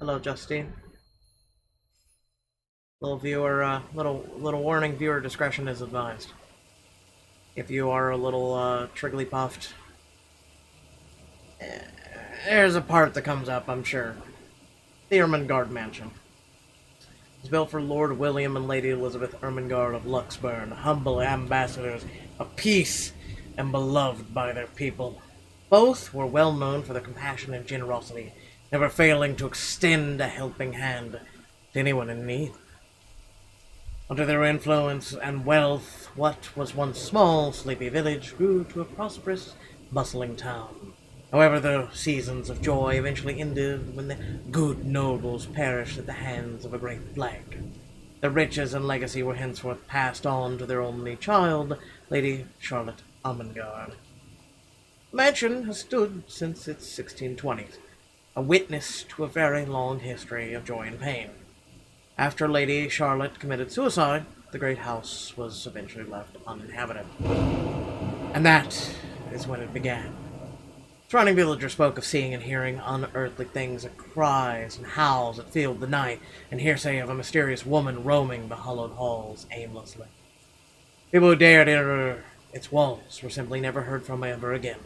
Hello, Justine. Little warning. Viewer discretion is advised. If you are a little triggly puffed, there's a part that comes up, I'm sure. The Ermengarde Mansion. It's built for Lord William and Lady Elizabeth Ermengarde of Luxburn, humble ambassadors of peace and beloved by their people. Both were well known for their compassion and generosity, never failing to extend a helping hand to anyone in need. Under their influence and wealth, what was once small, sleepy village grew to a prosperous, bustling town. However, the seasons of joy eventually ended when the good nobles perished at the hands of a great plague. Their riches and legacy were henceforth passed on to their only child, Lady Charlotte Ermengarde. The mansion has stood since its 1620s, a witness to a very long history of joy and pain. After Lady Charlotte committed suicide, the great house was eventually left uninhabited. And that is when it began. Surrounding villagers spoke of seeing and hearing unearthly things, and cries and howls that filled the night, and hearsay of a mysterious woman roaming the hollowed halls aimlessly. People who dared enter its walls were simply never heard from ever again.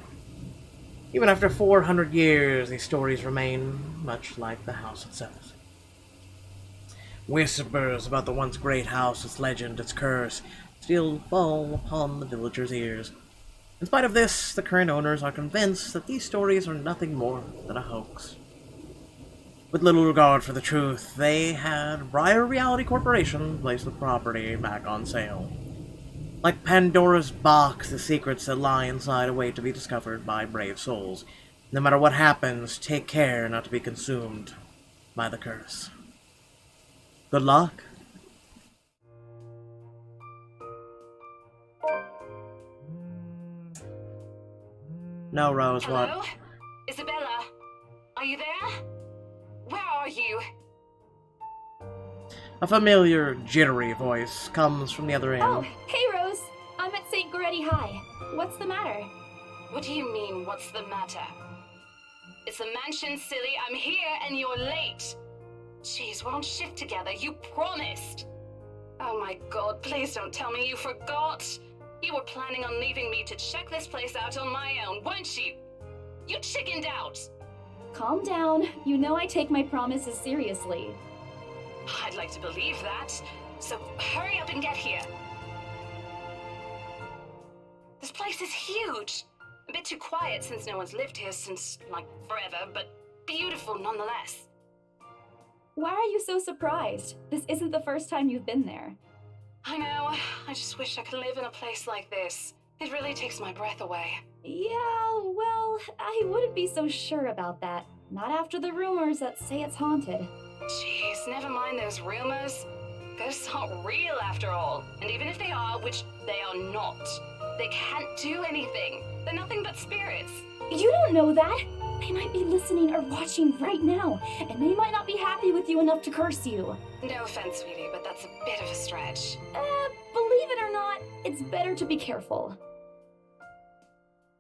Even after 400 years, these stories remain much like the house itself. Whispers about the once great house, its legend, its curse, still fall upon the villagers' ears. In spite of this, the current owners are convinced that these stories are nothing more than a hoax. With little regard for the truth, they had Briar Reality Corporation place the property back on sale. Like Pandora's box, the secrets that lie inside await to be discovered by brave souls. No matter what happens, take care not to be consumed by the curse. Good luck. No, Rose, what? Hello? Isabella? Are you there? Where are you? A familiar, jittery voice comes from the other end. Oh, hey Rose! I'm at St. Goretti High. What's the matter? What do you mean, what's the matter? It's the mansion, silly. I'm here and you're late. Jeez, we're on shift together. You promised. Oh my god, please don't tell me you forgot. You were planning on leaving me to check this place out on my own, weren't you? You chickened out. Calm down. You know I take my promises seriously. I'd like to believe that. So hurry up and get here. This place is huge. A bit too quiet since no one's lived here since, like, forever, but beautiful nonetheless. Why are you so surprised? This isn't the first time you've been there. I know. I just wish I could live in a place like this. It really takes my breath away. Yeah, well, I wouldn't be so sure about that. Not after the rumors that say it's haunted. Jeez, never mind those rumors. Ghosts aren't real after all. And even if they are, which they are not, they can't do anything. They're nothing but spirits. You don't know that! They might be listening or watching right now, and they might not be happy with you enough to curse you. No offense, sweetie, but that's a bit of a stretch. Believe it or not, it's better to be careful.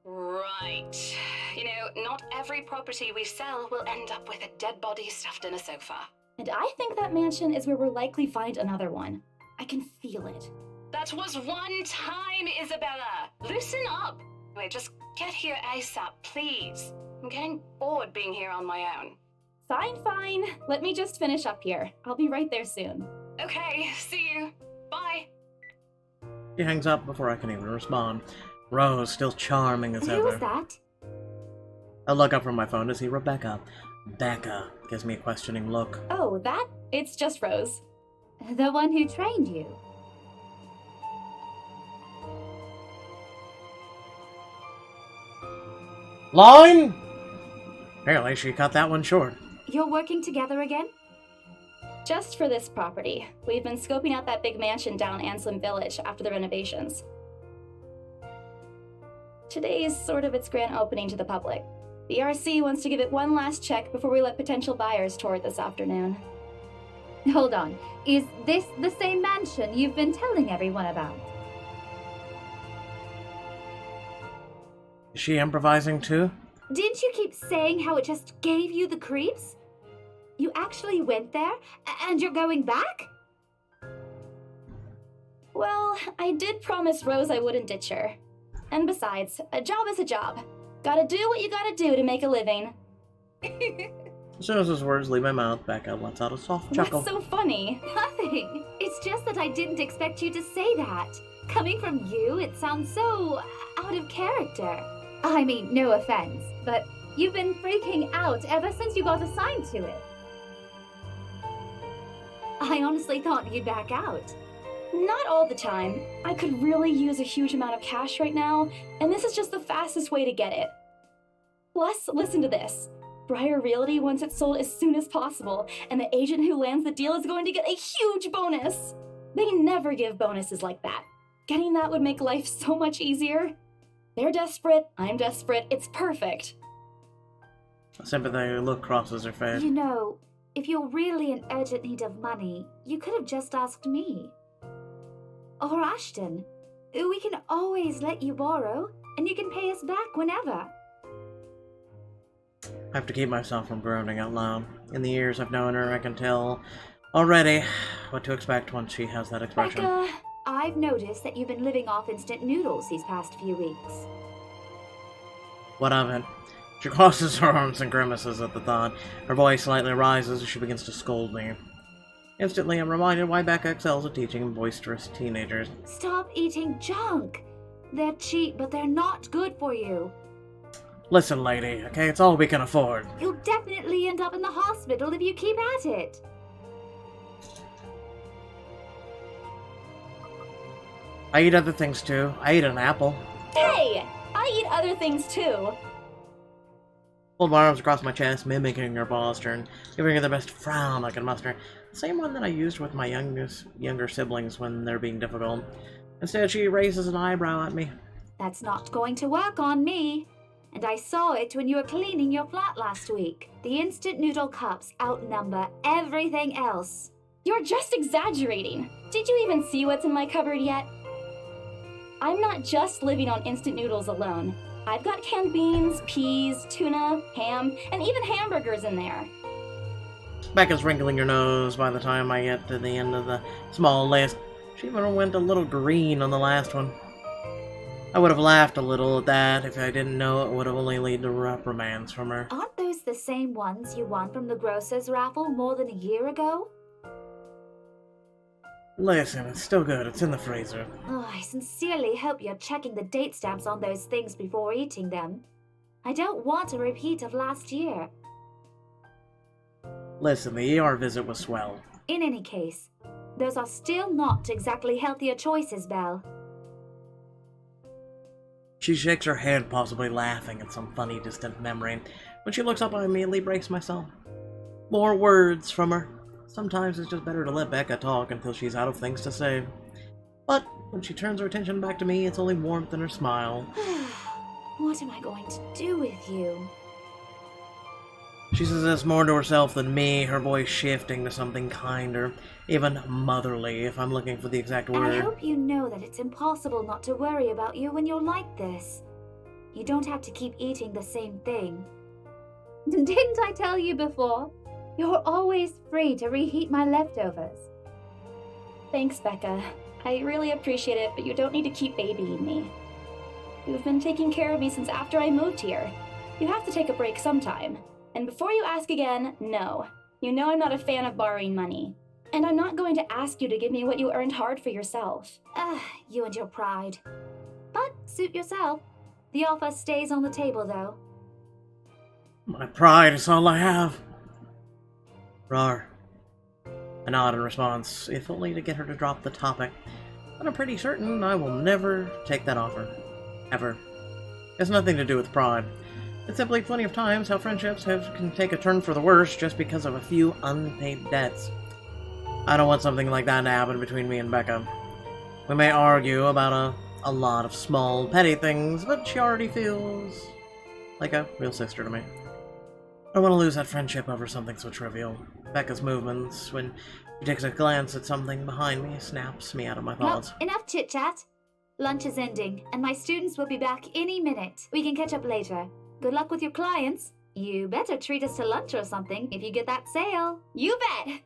Right. You know, not every property we sell will end up with a dead body stuffed in a sofa. And I think that mansion is where we'll likely find another one. I can feel it. That was one time, Isabella. Loosen up. Wait, just get here ASAP, please. I'm getting bored being here on my own. Fine. Let me just finish up here. I'll be right there soon. Okay, see you. Bye. She hangs up before I can even respond. Rose, still charming as Who ever. was that? I look up from my phone to see Rebecca. Becca gives me a questioning look. Oh, that? It's just Rose. The one who trained you. Line? Apparently she cut that one short. You're working together again? Just for this property. We've been scoping out that big mansion down Anselm Village after the renovations. Today is sort of its grand opening to the public. The RC wants to give it one last check before we let potential buyers tour it this afternoon. Hold on. Is this the same mansion you've been telling everyone about? Is she improvising too? Didn't you keep saying how it just gave you the creeps? You actually went there? And you're going back? Well, I did promise Rose I wouldn't ditch her. And besides, a job is a job. Gotta do what you gotta do to make a living. As soon as those words leave my mouth, Becca lets out a soft chuckle. What's so funny? Nothing. It's just that I didn't expect you to say that. Coming from you, it sounds so out of character. I mean, no offense, but you've been freaking out ever since you got assigned to it. I honestly thought you'd back out. Not all the time. I could really use a huge amount of cash right now, and this is just the fastest way to get it. Plus, listen to this. Briar Realty wants it sold as soon as possible, and the agent who lands the deal is going to get a huge bonus. They never give bonuses like that. Getting that would make life so much easier. They're desperate, I'm desperate, it's perfect. A sympathetic look crosses her face. You know, if you're really in urgent need of money, you could have just asked me. Or Ashton. We can always let you borrow, and you can pay us back whenever. I have to keep myself from groaning out loud. In the years I've known her, I can tell already what to expect once she has that expression. Becca, I've noticed that you've been living off instant noodles these past few weeks. What of it? She crosses her arms and grimaces at the thought. Her voice slightly rises as she begins to scold me. Instantly, I'm reminded why Becca excels at teaching boisterous teenagers. Stop eating junk! They're cheap, but they're not good for you. Listen, lady, okay? It's all we can afford. You'll definitely end up in the hospital if you keep at it. I eat other things too. I eat an apple. hey! I eat other things too. Pulled my arms across my chest, mimicking her posture and giving her the best frown I could muster. The same one that I used with my younger siblings when they're being difficult. Instead, she raises an eyebrow at me. That's not going to work on me. And I saw it when you were cleaning your flat last week. The instant noodle cups outnumber everything else. You're just exaggerating. Did you even see what's in my cupboard yet? I'm not just living on instant noodles alone. I've got canned beans, peas, tuna, ham, and even hamburgers in there. Becca's wrinkling her nose by the time I get to the end of the small list. She even went a little green on the last one. I would have laughed a little at that if I didn't know it would have only led to reprimands from her. Aren't those the same ones you won from the grocer's raffle more than a year ago? Listen, it's still good. It's in the freezer. Oh, I sincerely hope you're checking the date stamps on those things before eating them. I don't want a repeat of last year. Listen, the ER visit was swell. In any case, those are still not exactly healthier choices, Belle. She shakes her head, possibly laughing at some funny, distant memory. When she looks up, I immediately brace myself. More words from her. Sometimes it's just better to let Becca talk until she's out of things to say. But when she turns her attention back to me, it's only warmth in her smile. What am I going to do with you? She says this more to herself than me, her voice shifting to something kinder, even motherly, if I'm looking for the exact word. I hope you know that it's impossible not to worry about you when you're like this. You don't have to keep eating the same thing. Didn't I tell you before? You're always free to reheat my leftovers. Thanks, Becca. I really appreciate it, but you don't need to keep babying me. You've been taking care of me since after I moved here. You have to take a break sometime. And before you ask again, no. You know I'm not a fan of borrowing money. And I'm not going to ask you to give me what you earned hard for yourself. You and your pride. But suit yourself. The offer stays on the table, though. My pride is all I have. Rar. I nod in response, if only to get her to drop the topic. But I'm pretty certain I will never take that offer. Ever. It's nothing to do with pride. It's simply plenty of times how friendships can take a turn for the worse just because of a few unpaid debts. I don't want something like that to happen between me and Becca. We may argue about a lot of small, petty things, but she already feels like a real sister to me. I don't want to lose that friendship over something so trivial. Becca's movements, when she takes a glance at something behind me, snaps me out of my thoughts. No, enough chit-chat. Lunch is ending, and my students will be back any minute. We can catch up later. Good luck with your clients. You better treat us to lunch or something if you get that sale. You bet!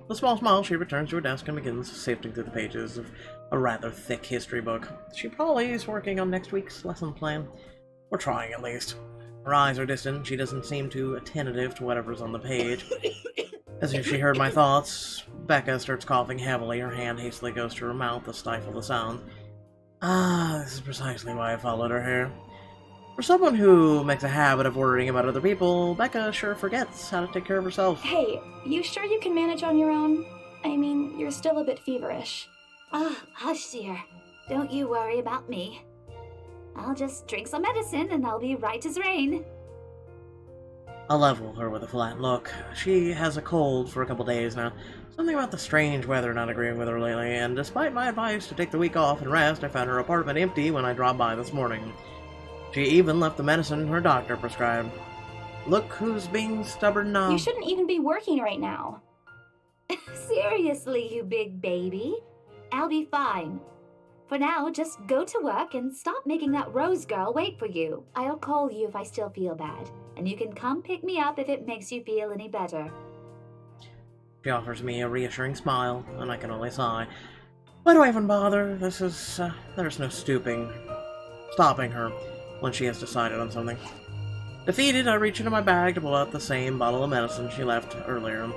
With a small smile, she returns to her desk and begins sifting through the pages of a rather thick history book. She probably is working on next week's lesson plan. Or trying, at least. Her eyes are distant. She doesn't seem too attentive to whatever's on the page. As if she heard my thoughts, Becca starts coughing heavily. Her hand hastily goes to her mouth to stifle the sound. This is precisely why I followed her here. For someone who makes a habit of worrying about other people, Becca sure forgets how to take care of herself. Hey, you sure you can manage on your own? I mean, you're still a bit feverish. Hush, dear. Don't you worry about me. I'll just drink some medicine and I'll be right as rain. I'll level her with a flat look. She has a cold for a couple days now. Something about the strange weather not agreeing with her lately, and despite my advice to take the week off and rest, I found her apartment empty when I dropped by this morning. She even left the medicine her doctor prescribed. Look who's being stubborn now. You shouldn't even be working right now. Seriously, you big baby. I'll be fine. For now, just go to work and stop making that Rose girl wait for you. I'll call you if I still feel bad, and you can come pick me up if it makes you feel any better. She offers me a reassuring smile, and I can only sigh. Why do I even bother? There's no stopping her when she has decided on something. Defeated, I reach into my bag to pull out the same bottle of medicine she left earlier.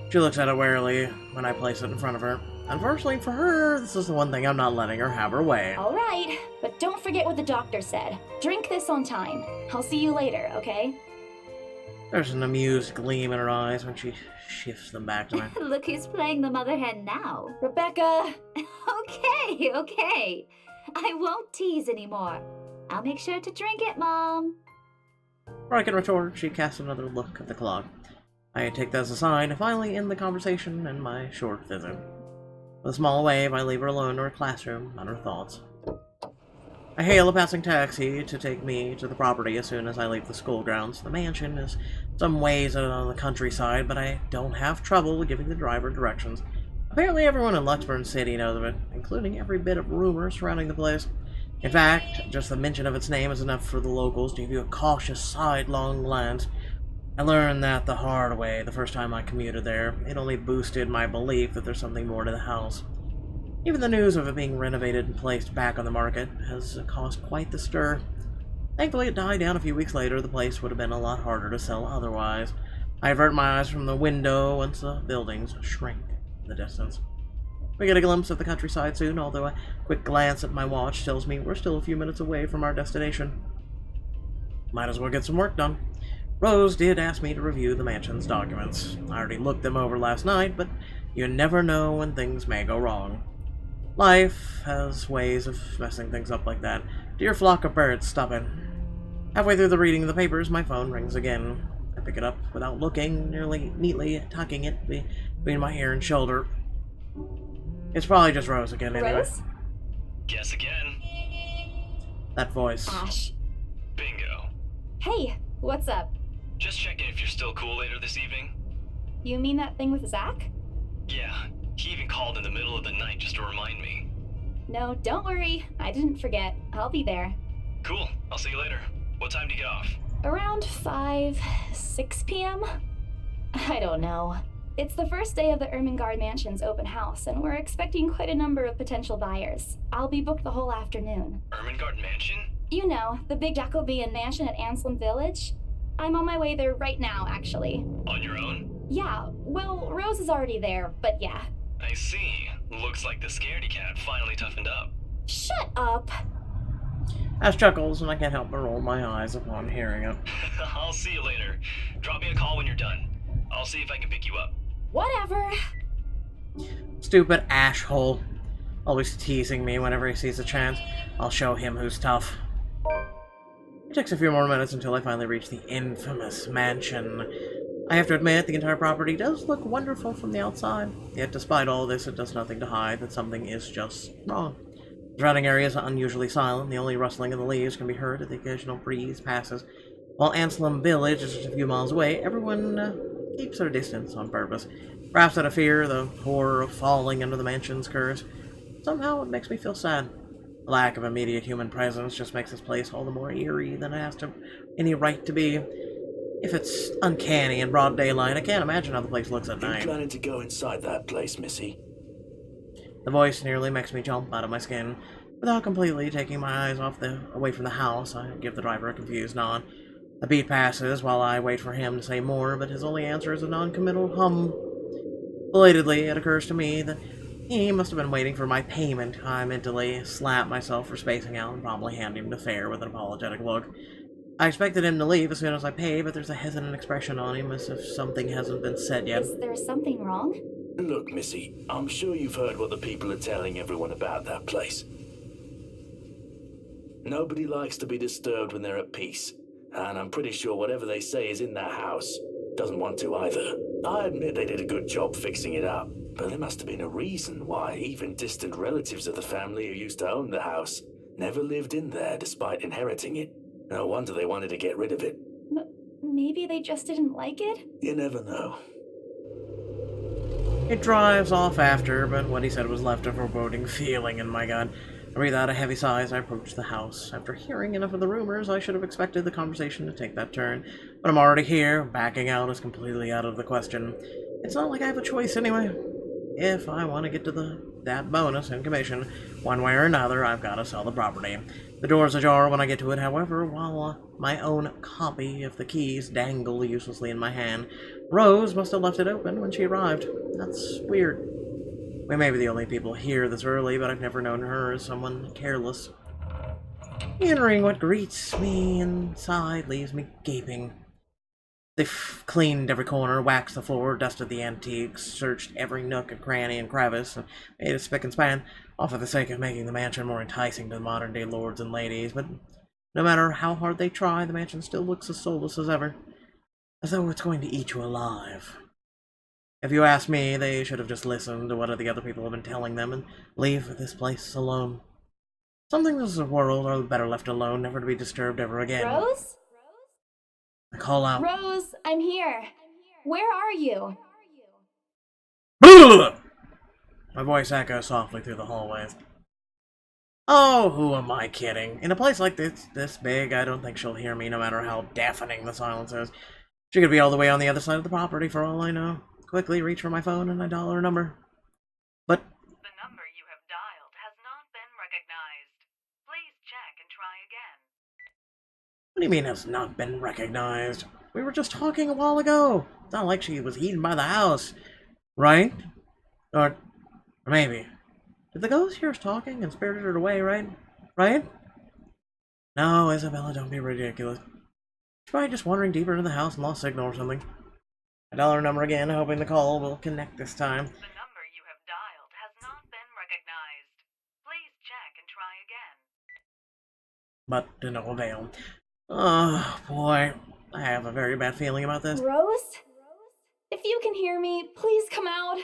She looks at it warily when I place it in front of her. Unfortunately for her, this is the one thing I'm not letting her have her way. Alright, but don't forget what the doctor said. Drink this on time. I'll see you later, okay? There's an amused gleam in her eyes when she shifts them back to me. Look who's playing the mother hen now. Rebecca! Okay. I won't tease anymore. I'll make sure to drink it, Mom. Before I can retort, she casts another look at the clock. I take that as a sign to finally end the conversation and my short visit. With a small wave, I leave her alone in her classroom and her thoughts. I hail a passing taxi to take me to the property as soon as I leave the school grounds. The mansion is some ways out on the countryside, but I don't have trouble giving the driver directions. Apparently everyone in Luxburn City knows of it, including every bit of rumor surrounding the place. In fact, just the mention of its name is enough for the locals to give you a cautious sidelong glance. I learned that the hard way the first time I commuted there. It only boosted my belief that there's something more to the house. Even the news of it being renovated and placed back on the market has caused quite the stir. Thankfully, it died down a few weeks later. The place would have been a lot harder to sell otherwise. I avert my eyes from the window once the buildings shrink in the distance. We get a glimpse of the countryside soon, although a quick glance at my watch tells me we're still a few minutes away from our destination. Might as well get some work done. Rose did ask me to review the mansion's documents. I already looked them over last night, but you never know when things may go wrong. Life has ways of messing things up like that. Dear flock of birds, stop it. Halfway through the reading of the papers, my phone rings again. I pick it up without looking, neatly tucking it between my ear and shoulder. It's probably just Rose again, anyway. Rose? Guess again. That voice. Ash. Bingo. Hey, what's up? Just checking if you're still cool later this evening. You mean that thing with Zach? Yeah, he even called in the middle of the night just to remind me. No, don't worry. I didn't forget. I'll be there. Cool, I'll see you later. What time do you get off? Around 6 p.m.? I don't know. It's the first day of the Ermengarde Mansion's open house, and we're expecting quite a number of potential buyers. I'll be booked the whole afternoon. Ermengarde Mansion? You know, the big Jacobean mansion at Anselm Village. I'm on my way there right now, actually. On your own? Yeah, well, Rose is already there, but yeah. I see. Looks like the scaredy cat finally toughened up. Shut up! Ash chuckles, and I can't help but roll my eyes upon hearing it. I'll see you later. Drop me a call when you're done. I'll see if I can pick you up. Whatever! Stupid Ash hole. Always teasing me whenever he sees a chance. I'll show him who's tough. It takes a few more minutes until I finally reach the infamous mansion. I have to admit, the entire property does look wonderful from the outside. Yet despite all this, it does nothing to hide that something is just wrong. The surrounding area is unusually silent. The only rustling of the leaves can be heard as the occasional breeze passes. While Anselm Village is just a few miles away, everyone keeps their distance on purpose. Perhaps out of fear, the horror of falling under the mansion's curse. Somehow it makes me feel sad. The lack of immediate human presence just makes this place all the more eerie than it has any right to be. If it's uncanny in broad daylight, I can't imagine how the place looks at You night. planning to go inside that place, Missy? The voice nearly makes me jump out of my skin. Without completely taking my eyes away from the house, I give the driver a confused nod. The beat passes while I wait for him to say more, but his only answer is a non-committal hum. Belatedly, it occurs to me that he must have been waiting for my payment. I mentally slap myself for spacing out and promptly hand him the fare with an apologetic look. I expected him to leave as soon as I pay, but there's a hesitant expression on him as if something hasn't been said yet. Is there something wrong? Look, Missy, I'm sure you've heard what the people are telling everyone about that place. Nobody likes to be disturbed when they're at peace, and I'm pretty sure whatever they say is in that house doesn't want to either. I admit they did a good job fixing it up, but there must have been a reason why even distant relatives of the family who used to own the house never lived in there despite inheriting it. No wonder they wanted to get rid of it. Maybe they just didn't like it? You never know. It drives off after, but what he said was left a foreboding feeling in my gut. I breathe out a heavy sigh as I approach the house. After hearing enough of the rumors, I should have expected the conversation to take that turn. But I'm already here. Backing out is completely out of the question. It's not like I have a choice anyway. If I want to get to that bonus in commission, one way or another, I've got to sell the property. The door's ajar when I get to it, however, while my own copy of the keys dangle uselessly in my hand. Rose must have left it open when she arrived. That's weird. We may be the only people here this early, but I've never known her as someone careless. Entering what greets me inside leaves me gaping. They've cleaned every corner, waxed the floor, dusted the antiques, searched every nook and cranny and crevice, and made a spick and span, all for the sake of making the mansion more enticing to modern-day lords and ladies. But no matter how hard they try, the mansion still looks as soulless as ever, as though it's going to eat you alive. If you ask me, they should have just listened to what the other people have been telling them and leave this place alone. Some things in this world are better left alone, never to be disturbed ever again. Rose? I call out, Rose, I'm here. Where are you? My voice echoes softly through the hallways. Oh, who am I kidding? In a place like this big, I don't think she'll hear me no matter how deafening the silence is. She could be all the way on the other side of the property for all I know. Quickly reach for my phone and I dial her number. But the number you have dialed has not been recognized. Please check and try again. what do you mean has not been recognized? We were just talking a while ago. It's not like she was eaten by the house. Right? Or maybe. Did the ghost hear us talking and spirited her away, right? Right? No, Isabella, don't be ridiculous. She's probably just wandering deeper into the house and lost signal or something. I dial her number again, hoping the call will connect this time. The number you have dialed has not been recognized. Please check and try again. But to no avail. Oh, boy. I have a very bad feeling about this. Rose? If you can hear me, please come out.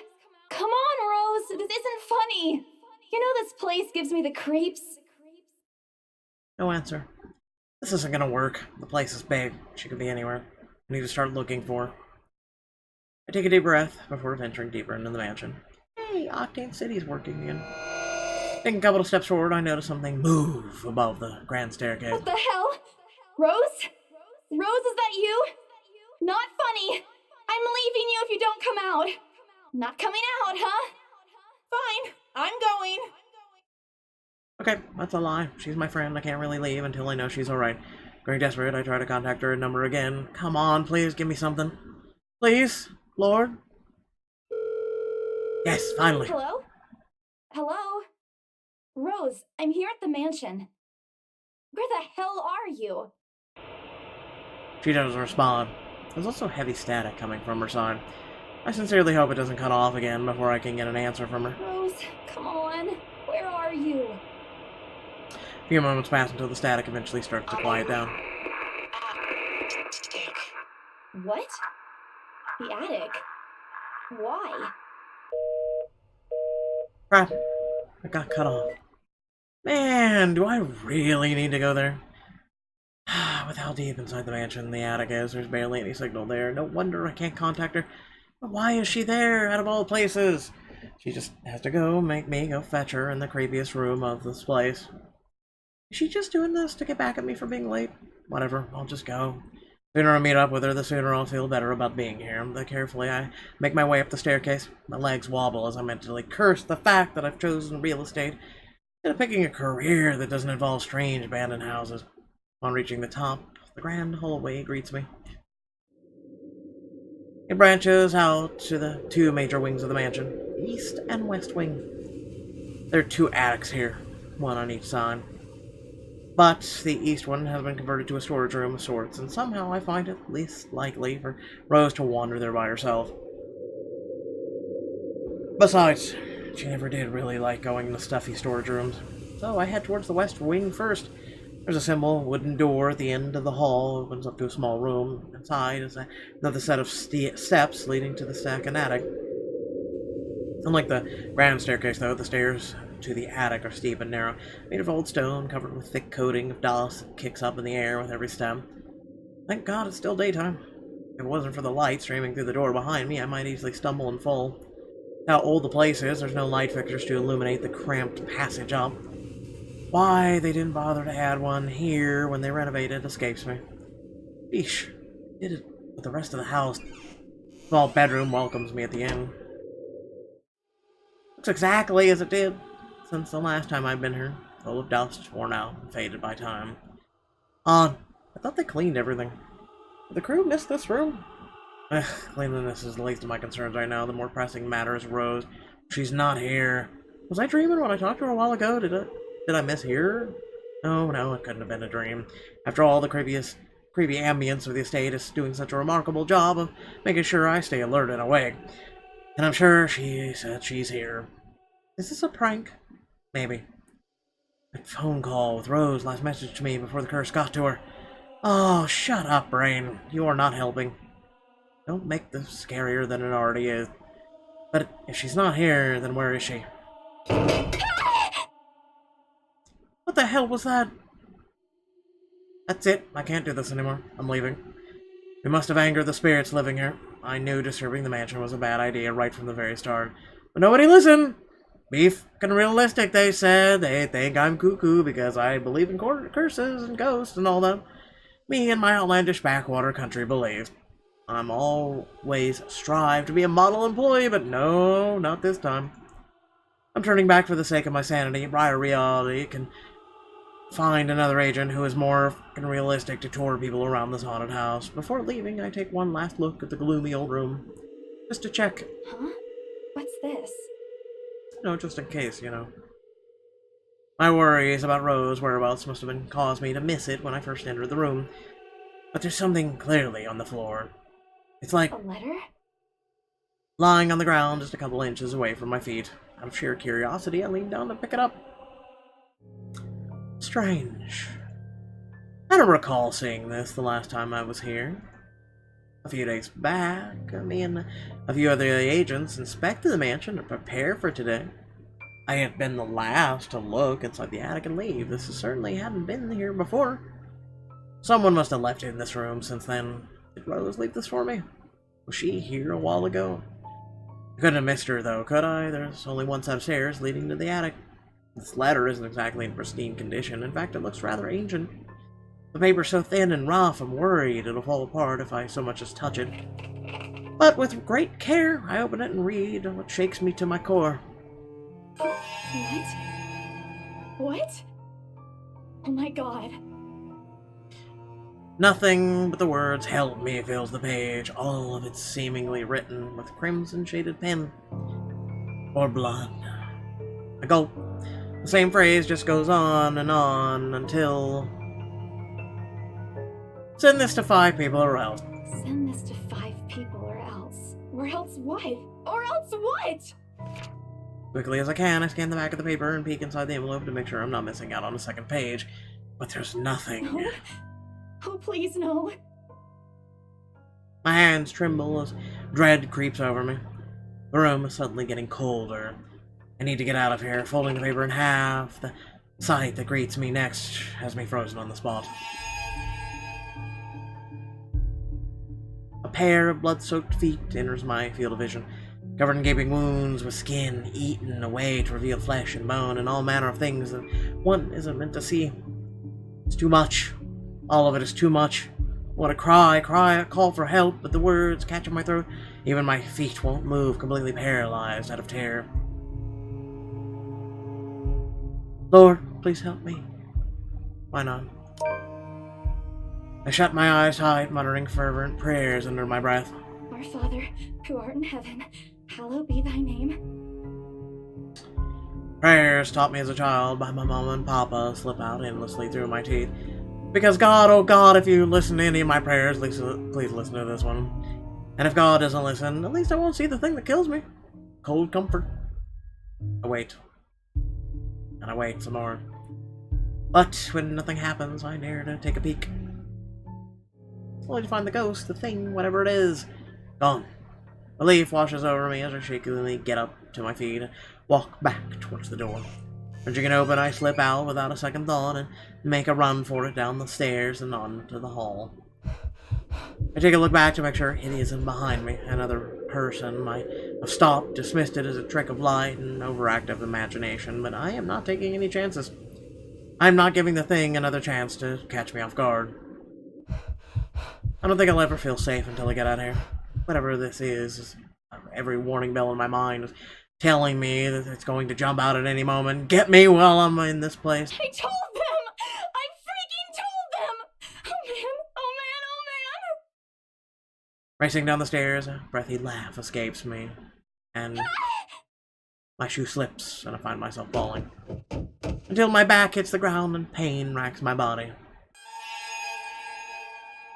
Come on, Rose. This isn't funny. You know this place gives me the creeps. No answer. This isn't gonna work. The place is big. She could be anywhere. I need to start looking for her. I take a deep breath before venturing deeper into the mansion. Hey, Octane City's working again. Taking a couple of steps forward, I notice something move above the grand staircase. What the hell? Rose? Rose, is that you? Not funny. I'm leaving you if you don't come out. Not coming out, huh? Fine, I'm going. Okay, that's a lie. She's my friend. I can't really leave until I know she's alright. Growing desperate, I try to contact her number again. Come on, please give me something. Please, Lord. Yes, finally. Hello? Hello? Rose, I'm here at the mansion. Where the hell are you? She doesn't respond. There's also heavy static coming from her side. I sincerely hope it doesn't cut off again before I can get an answer from her. Rose, come on. Where are you? A few moments pass until the static eventually starts to quiet down. What? The attic? Why? Crap. I got cut off. Man, do I really need to go there? With how deep inside the mansion the attic is, there's barely any signal there. No wonder I can't contact her. But why is she there, out of all places? She just has to make me go fetch her in the creepiest room of this place. Is she just doing this to get back at me for being late? Whatever, I'll just go. If sooner I meet up with her, the sooner I'll feel better about being here. But carefully, I make my way up the staircase. My legs wobble as I mentally curse the fact that I've chosen real estate instead of picking a career that doesn't involve strange abandoned houses. On reaching the top, the grand hallway greets me. It branches out to the two major wings of the mansion, east and west wing. There are 2 attics here, one on each side. But the east one has been converted to a storage room of sorts, and somehow I find it least likely for Rose to wander there by herself. Besides, she never did really like going to stuffy storage rooms, so I head towards the west wing first. There's a simple wooden door at the end of the hall, opens up to a small room. Inside is another set of steps leading to the second attic. Unlike the grand staircase, though, the stairs to the attic are steep and narrow, made of old stone, covered with thick coating of dust that kicks up in the air with every step. Thank God it's still daytime. If it wasn't for the light streaming through the door behind me, I might easily stumble and fall. How old the place is, there's no light fixtures to illuminate the cramped passage up. Why they didn't bother to add one here when they renovated escapes me. Eesh, did it with the rest of the house. Small bedroom welcomes me at the inn. Looks exactly as it did since the last time I've been here, full of dust, worn out, and faded by time. Odd, I thought they cleaned everything. Did the crew miss this room? Cleanliness is the least of my concerns right now. The more pressing matter is Rose. She's not here. Was I dreaming when I talked to her a while ago? Did I miss her? No, it couldn't have been a dream. After all, the creepy ambience of the estate is doing such a remarkable job of making sure I stay alert and awake. And I'm sure she said she's here. Is this a prank? Maybe. That phone call with Rose last message to me before the curse got to her. Oh, shut up, brain. You are not helping. Don't make this scarier than it already is. But if she's not here, then where is she? What the hell was that? That's it. I can't do this anymore. I'm leaving. We must have angered the spirits living here. I knew disturbing the mansion was a bad idea right from the very start. But nobody listened. Be fucking realistic, they said. They think I'm cuckoo because I believe in curses and ghosts and all that. Me and my outlandish backwater country believe. I'm always strive to be a model employee, but no, not this time. I'm turning back for the sake of my sanity. Briar Reality can find another agent who is more fucking realistic to tour people around this haunted house. Before leaving, I take one last look at the gloomy old room. Just to check. Huh? What's this? No, just in case, you know. My worries about Rose's whereabouts must have been caused me to miss it when I first entered the room. But there's something clearly on the floor. It's like A letter? lying on the ground just a couple inches away from my feet. Out of sheer curiosity, I leaned down to pick it up. Strange. I don't recall seeing this the last time I was here. A few days back, me and a few other agents inspected the mansion to prepare for today. I had been the last to look inside the attic and leave. This certainly hadn't been here before. Someone must have left it in this room since then. Did Rose leave this for me? Was she here a while ago? I couldn't have missed her, though, could I? There's only one set of stairs leading to the attic. This letter isn't exactly in pristine condition. In fact, it looks rather ancient. The paper's so thin and rough, I'm worried it'll fall apart if I so much as touch it. But with great care, I open it and read what shakes me to my core. What? What? Oh my god. Nothing but the words "help me" fills the page, all of it seemingly written with crimson-shaded pen. Or blood. I gulp. The same phrase just goes on until... Send this to 5 people or else. Send this to 5 people or else. Or else what? Or else what? Quickly as I can, I scan the back of the paper and peek inside the envelope to make sure I'm not missing out on a second page. But there's nothing. No. Oh, please, no. My hands tremble as dread creeps over me. The room is suddenly getting colder. I need to get out of here, folding the paper in half. The sight that greets me next has me frozen on the spot. A pair of blood-soaked feet enters my field of vision, covered in gaping wounds with skin eaten away to reveal flesh and bone and all manner of things that one isn't meant to see. It's too much. All of it is too much. want to call for help, but the words catch in my throat. Even my feet won't move, completely paralyzed out of terror. Lord, please help me. Why not? I shut my eyes tight, muttering fervent prayers under my breath. Our Father, who art in heaven, hallowed be thy name. Prayers taught me as a child by my mama and papa slip out endlessly through my teeth. Because God, oh God, if you listen to any of my prayers, please listen to this one. And if God doesn't listen, at least I won't see the thing that kills me. Cold comfort. I wait. And I wait some more. But when nothing happens, I dare to take a peek. Only to find the ghost, the thing, whatever it is, gone. Relief washes over me as I shakily get up to my feet and walk back towards the door. Wrenching it open, I slip out without a second thought and make a run for it down the stairs and onto the hall. I take a look back to make sure it isn't behind me. Another person might have stopped, dismissed it as a trick of light and overactive imagination, but I am not taking any chances. I am not giving the thing another chance to catch me off guard. I don't think I'll ever feel safe until I get out of here. Whatever this is, every warning bell in my mind is telling me that it's going to jump out at any moment. Get me while I'm in this place. I told them! I freaking told them! Oh man, oh man, oh man! Racing down the stairs, a breathy laugh escapes me, and my shoe slips, and I find myself falling. Until my back hits the ground and pain racks my body.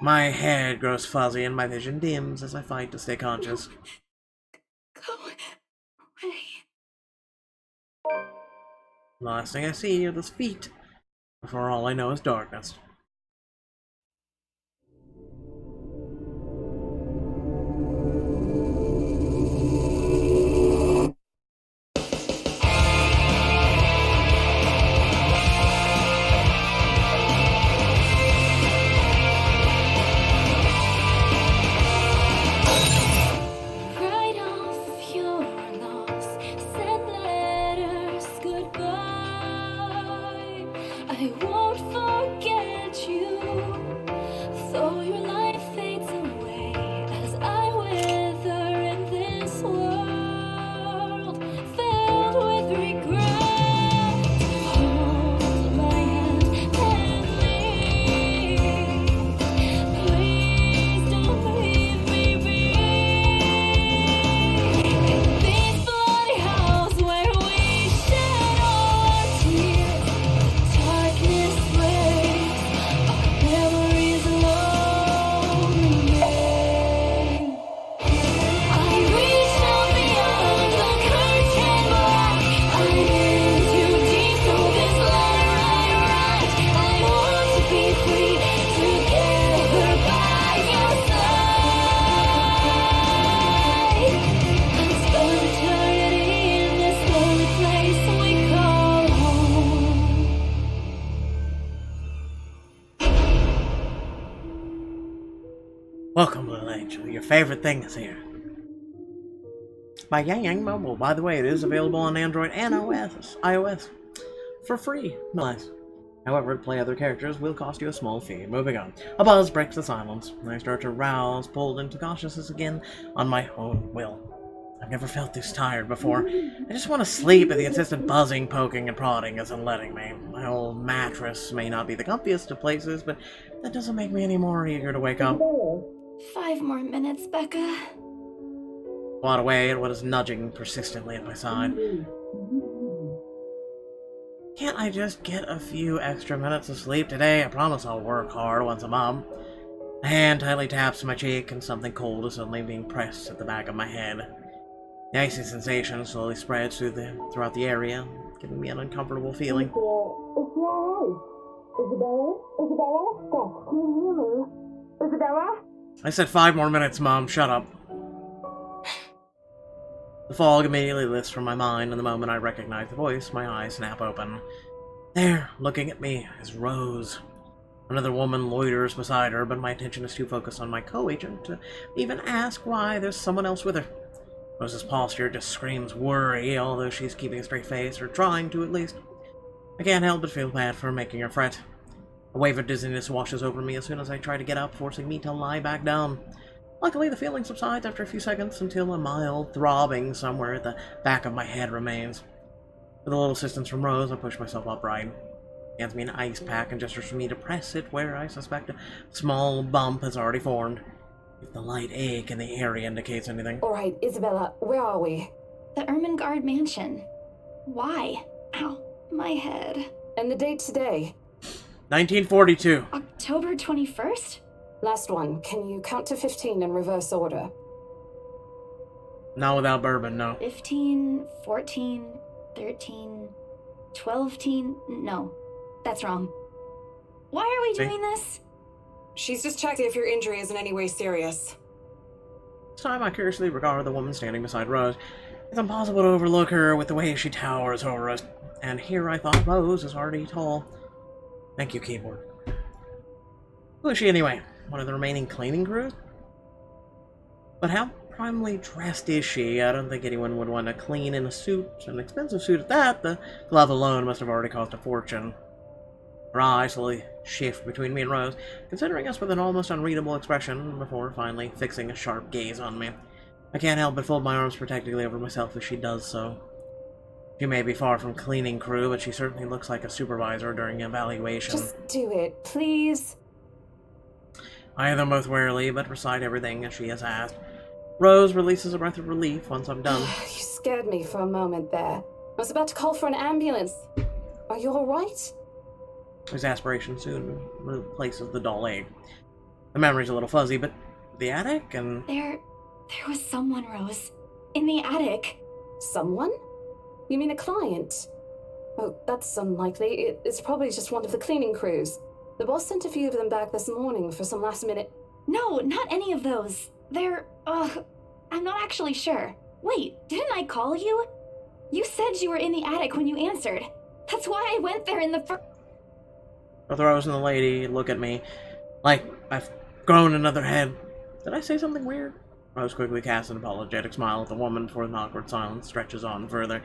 My head grows fuzzy and my vision dims as I fight to stay conscious. Go away. The last thing I see are those feet, before all I know is darkness. Write off your loss, send letters goodbye. I won't forget you, though your life fades away as I wither in this world filled with regret. Hold my hand tenderly, please don't leave me be. In this bloody house where we shed all our tears, darkness reigns, our memories alone remain. I reach out beyond the curtain black. I'm in too deep through this letter I write. I want to be free, together by your side. And spend eternity in this lonely place we call home. Welcome, little angel. Your favorite thing is here. By Yang Yang Mobile. By the way, it is available on Android and iOS for free. Nice. However, to play other characters will cost you a small fee. Moving on. A buzz breaks the silence. I start to rouse, pulled into consciousness again on my own will. I've never felt this tired before. I just want to sleep, but the insistent buzzing, poking, and prodding isn't letting me. My old mattress may not be the comfiest of places, but that doesn't make me any more eager to wake up. 5 more minutes, Becca. Clawed away at what is nudging persistently at my side. Can't I just get a few extra minutes of sleep today? I promise I'll work hard once I'm up. A hand tightly taps my cheek and something cold is suddenly being pressed at the back of my head. The icy sensation slowly spreads throughout the area, giving me an uncomfortable feeling. I said 5 more minutes, Mom. Shut up. The fog immediately lifts from my mind, and the moment I recognize the voice, my eyes snap open. There, looking at me, is Rose. Another woman loiters beside her, but my attention is too focused on my co-agent to even ask why there's someone else with her. Rose's posture just screams worry, although she's keeping a straight face, or trying to at least. I can't help but feel bad for making her fret. A wave of dizziness washes over me as soon as I try to get up, forcing me to lie back down. Luckily, the feeling subsides after a few seconds until a mild throbbing somewhere at the back of my head remains. With a little assistance from Rose, I push myself upright. She hands me an ice pack and gestures for me to press it where I suspect a small bump has already formed. If the light ache in the area indicates anything. Alright, Isabella, where are we? The Ermengarde Mansion. Why? Ow, my head. And the date today? 1942. October 21st? Last one. Can you count to 15 in reverse order? Not without bourbon, no. 15, 14, 13, 12 teen. No, that's wrong. Why are we doing this? She's just checked if your injury is in any way serious. This time I curiously regard the woman standing beside Rose. It's impossible to overlook her with the way she towers over us. And here I thought Rose is already tall. Thank you, keyboard. Who is she anyway? One of the remaining cleaning crews? But how primly dressed is she? I don't think anyone would want to clean in a suit. An expensive suit at that. The glove alone must have already cost a fortune. Her eyes slowly shift between me and Rose, considering us with an almost unreadable expression before finally fixing a sharp gaze on me. I can't help but fold my arms protectively over myself as she does so. She may be far from cleaning crew, but she certainly looks like a supervisor during evaluation. Just do it, please. I hear them both warily, but recite everything as she has asked. Rose releases a breath of relief once I'm done. You scared me for a moment there. I was about to call for an ambulance. Are you alright? Exasperation soon replaces the dull ache. The memory's a little fuzzy, but the attic and... There was someone, Rose. In the attic. Someone? You mean a client? Oh, that's unlikely. It's probably just one of the cleaning crews. The boss sent a few of them back this morning for some last-minute... No, not any of those. I'm not actually sure. Wait, didn't I call you? You said you were in the attic when you answered. That's why I went there in the first... Both Rose and the lady look at me like I've grown another head. Did I say something weird? Rose quickly casts an apologetic smile at the woman before an awkward silence stretches on further.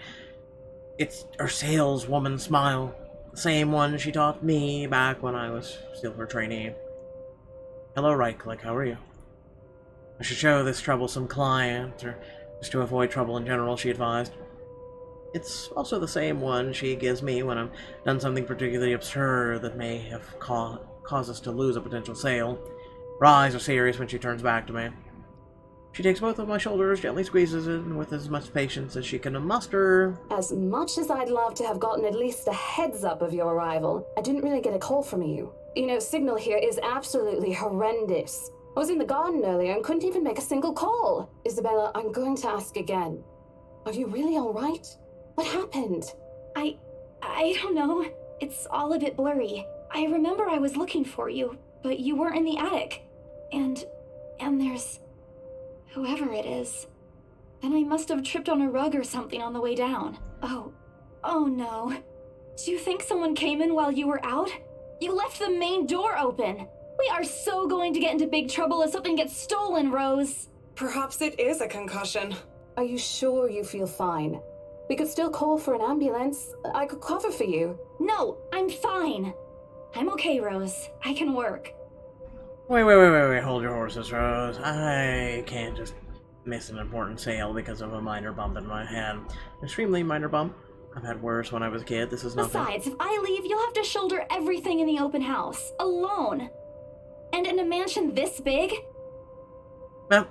It's her saleswoman smile. The same one she taught me back when I was still her trainee. Hello, Reichlich, how are you? I should show this troublesome client, or just to avoid trouble in general, she advised. It's also the same one she gives me when I've done something particularly absurd that may have caused us to lose a potential sale. Her eyes are serious when she turns back to me. She takes both of my shoulders, gently squeezes it, and with as much patience as she can muster... As much as I'd love to have gotten at least a heads up of your arrival, I didn't really get a call from you. You know, signal here is absolutely horrendous. I was in the garden earlier and couldn't even make a single call. Isabella, I'm going to ask again. Are you really alright? What happened? I don't know. It's all a bit blurry. I remember I was looking for you, but you weren't in the attic. And there's... whoever it is. Then I must have tripped on a rug or something on the way down. Oh no. Do you think someone came in while you were out? You left the main door open. We are so going to get into big trouble if something gets stolen, Rose. Perhaps it is a concussion. Are you sure you feel fine? We could still call for an ambulance. I could cover for you. No, I'm fine. I'm okay, Rose. I can work. Wait, hold your horses, Rose. I can't just miss an important sale because of a minor bump in my head. Extremely minor bump. I've had worse when I was a kid. This is nothing. Besides, if I leave, you'll have to shoulder everything in the open house. Alone. And in a mansion this big? Well,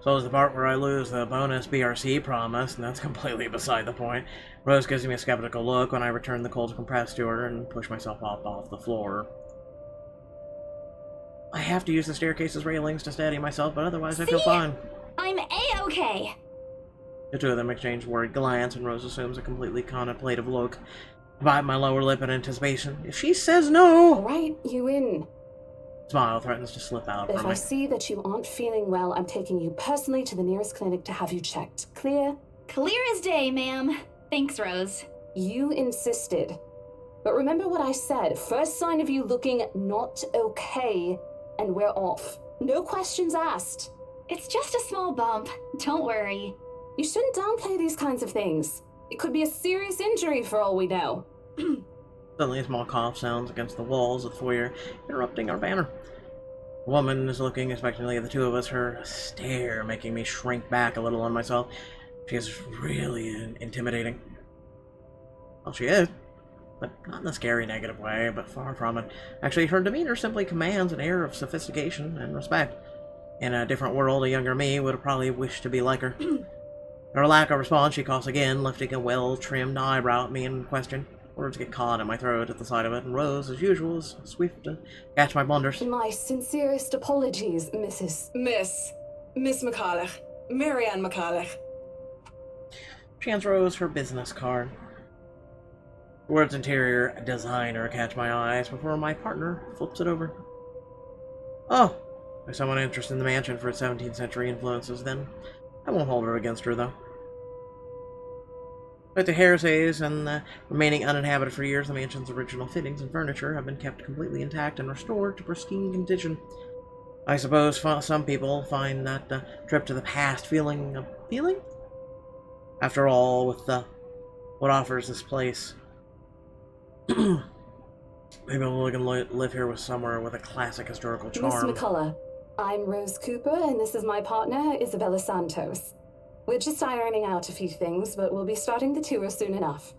so is the part where I lose the bonus BRC promise, and that's completely beside the point. Rose gives me a skeptical look when I return the cold compress to her and push myself up off the floor. I have to use the staircase's railings to steady myself, but otherwise I feel fine. I'm A-okay. The two of them exchange worried glance, and Rose assumes a completely contemplative look. I bite my lower lip in anticipation. If she says no... Alright, you in. Smile threatens to slip out from me. If I see that you aren't feeling well, I'm taking you personally to the nearest clinic to have you checked. Clear? Clear as day, ma'am. Thanks, Rose. You insisted. But remember what I said. First sign of you looking not okay, and we're off. No questions asked. It's just a small bump. Don't worry. You shouldn't downplay these kinds of things. It could be a serious injury for all we know. Suddenly, a small cough sounds against the walls of the foyer, interrupting our banner. The woman is looking expectantly at the two of us, her stare making me shrink back a little on myself. She is really intimidating. Well, she is, but not in a scary negative way, but far from it. Actually, her demeanor simply commands an air of sophistication and respect. In a different world, a younger me would have probably wished to be like her. Her lack of response, she coughs again, lifting a well-trimmed eyebrow at me in question. Words get caught in my throat at the sight of it, and Rose, as usual, is swift to catch my blunders. My sincerest apologies, Miss McCulloch. Marianne McCulloch. She hands Rose her business card. The words interior designer catch my eyes before my partner flips it over. Oh, there's someone interested in the mansion for its 17th century influences, then. I won't hold her against her, though. With the heresies and the remaining uninhabited for years, the mansion's original fittings and furniture have been kept completely intact and restored to pristine condition. I suppose some people find that trip to the past feeling appealing? After all, with what offers this place, maybe we can live here with somewhere with a classic historical charm. Miss McCullough, I'm Rose Cooper, and this is my partner, Isabella Santos. We're just ironing out a few things, but we'll be starting the tour soon enough.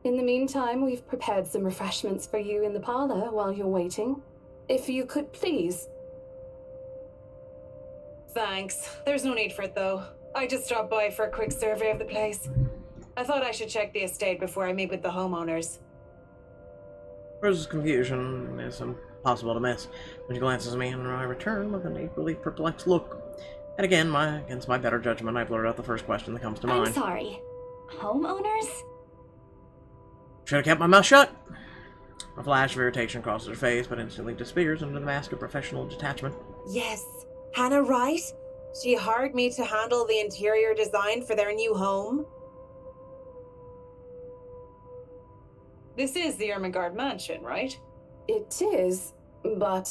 In the meantime, we've prepared some refreshments for you in the parlor while you're waiting. If you could please. Thanks. There's no need for it, though. I just stopped by for a quick survey of the place. I thought I should check the estate before I meet with the homeowners. Rose's confusion is impossible to miss when she glances at me, and I return with an equally perplexed look. And again, against my better judgment, I blurt out the first question that comes to mind. I'm sorry. Homeowners? Should have kept my mouth shut. A flash of irritation crosses her face, but instantly disappears under the mask of professional detachment. Yes. Hannah Wright? She hired me to handle the interior design for their new home. This is the Ermengarde Mansion, right? It is, but...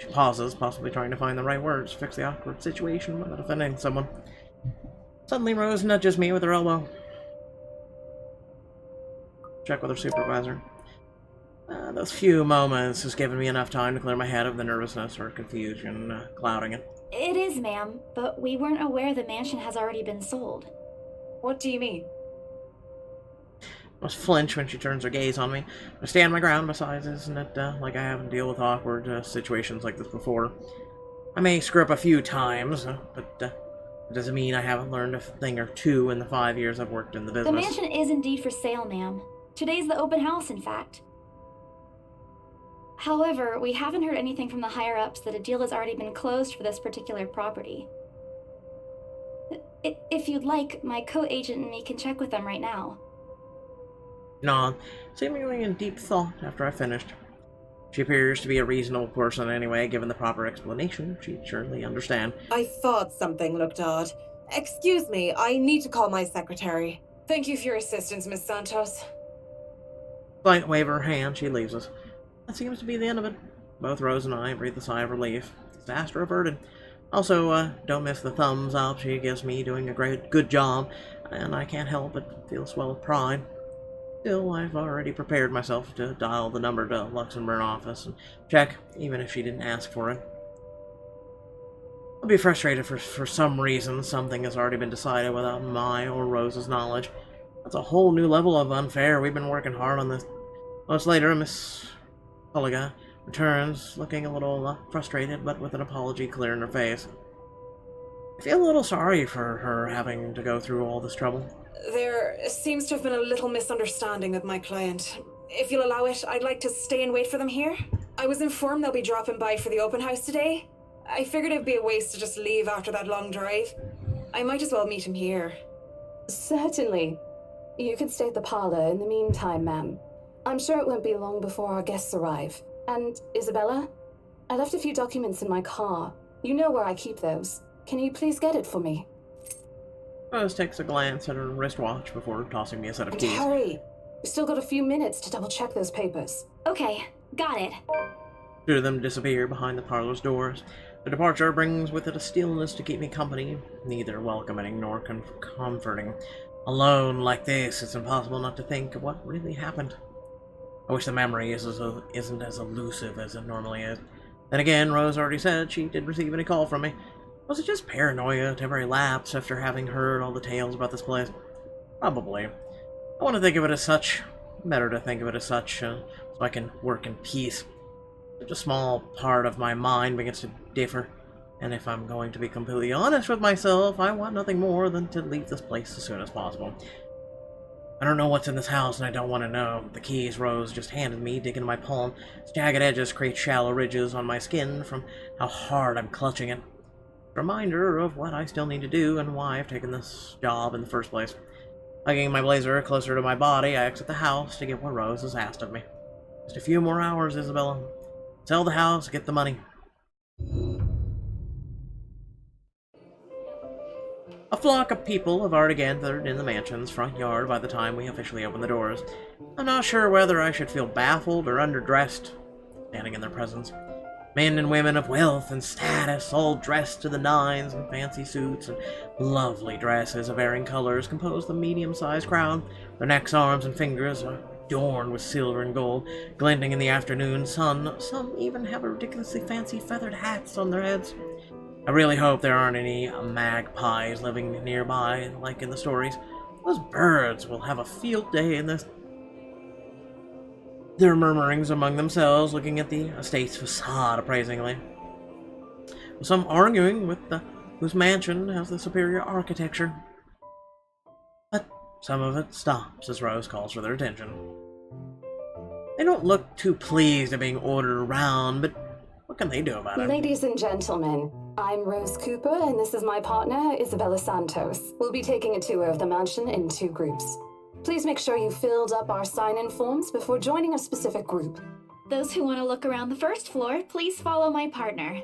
She pauses, possibly trying to find the right words to fix the awkward situation without offending someone. Suddenly, Rose nudges me with her elbow. Check with her supervisor. Those few moments has given me enough time to clear my head of the nervousness or confusion clouding it. It is, ma'am, but we weren't aware the mansion has already been sold. What do you mean? I must flinch when she turns her gaze on me. I stand my ground, besides, isn't it like I haven't dealt with awkward situations like this before? I may screw up a few times, but it doesn't mean I haven't learned a thing or two in the 5 years I've worked in the business. The mansion is indeed for sale, ma'am. Today's the open house, in fact. However, we haven't heard anything from the higher-ups that a deal has already been closed for this particular property. If you'd like, my co-agent and me can check with them right now. Nod, seemingly in deep thought after I finished. She appears to be a reasonable person anyway, given the proper explanation. She'd surely understand. I thought something looked odd. Excuse me, I need to call my secretary. Thank you for your assistance, Miss Santos. Slight wave of her hand, she leaves us. That seems to be the end of it. Both Rose and I breathe a sigh of relief. Disaster averted. Also, don't miss the thumbs up she gives me doing a good job, and I can't help but feel swell with pride. Still, I've already prepared myself to dial the number to Luxembourg office and check, even if she didn't ask for it. I'll be frustrated for some reason something has already been decided without my or Rose's knowledge. That's a whole new level of unfair. We've been working hard on this. Months later, Miss Polliga returns, looking a little frustrated, but with an apology clear in her face. I feel a little sorry for her having to go through all this trouble. There seems to have been a little misunderstanding with my client. If you'll allow it, I'd like to stay and wait for them here. I was informed they'll be dropping by for the open house today. I figured it'd be a waste to just leave after that long drive. I might as well meet him here. Certainly. You could stay at the parlor in the meantime, ma'am. I'm sure it won't be long before our guests arrive. And, Isabella, I left a few documents in my car. You know where I keep those. Can you please get it for me? Rose takes a glance at her wristwatch before tossing me a set of And keys. hurry! We've still got a few minutes to double-check those papers. Okay, got it. Two of them disappear behind the parlor's doors. The departure brings with it a stillness to keep me company, neither welcoming nor comforting. Alone like this, it's impossible not to think of what really happened. I wish the memory isn't as elusive as it normally is. Then again, Rose already said she didn't receive any call from me. Was it just paranoia, temporary lapse after having heard all the tales about this place? Probably. I want to think of it as such. Better to think of it as such, so I can work in peace. Such a small part of my mind begins to differ, and if I'm going to be completely honest with myself, I want nothing more than to leave this place as soon as possible. I don't know what's in this house, and I don't want to know. The keys Rose just handed me dig into my palm. Its jagged edges create shallow ridges on my skin from how hard I'm clutching it. Reminder of what I still need to do and why I've taken this job in the first place. Hugging my blazer closer to my body, I exit the house to get what Rose has asked of me. Just a few more hours, Isabella. Sell the house, get the money. A flock of people have already gathered in the mansion's front yard by the time we officially open the doors. I'm not sure whether I should feel baffled or underdressed, standing in their presence. Men and women of wealth and status, all dressed to the nines in fancy suits and lovely dresses of varying colors, compose the medium-sized crowd. Their necks, arms, and fingers are adorned with silver and gold, glinting in the afternoon sun. Some even have ridiculously fancy feathered hats on their heads. I really hope there aren't any magpies living nearby, like in the stories. Those birds will have a field day in this. Their murmurings among themselves, looking at the estate's facade appraisingly. Some arguing with whose mansion has the superior architecture. But some of it stops as Rose calls for their attention. They don't look too pleased at being ordered around, but what can they do about it? Ladies and gentlemen, I'm Rose Cooper, and this is my partner, Isabella Santos. We'll be taking a tour of the mansion in 2 groups. Please make sure you filled up our sign-in forms before joining a specific group. Those who want to look around the first floor, please follow my partner.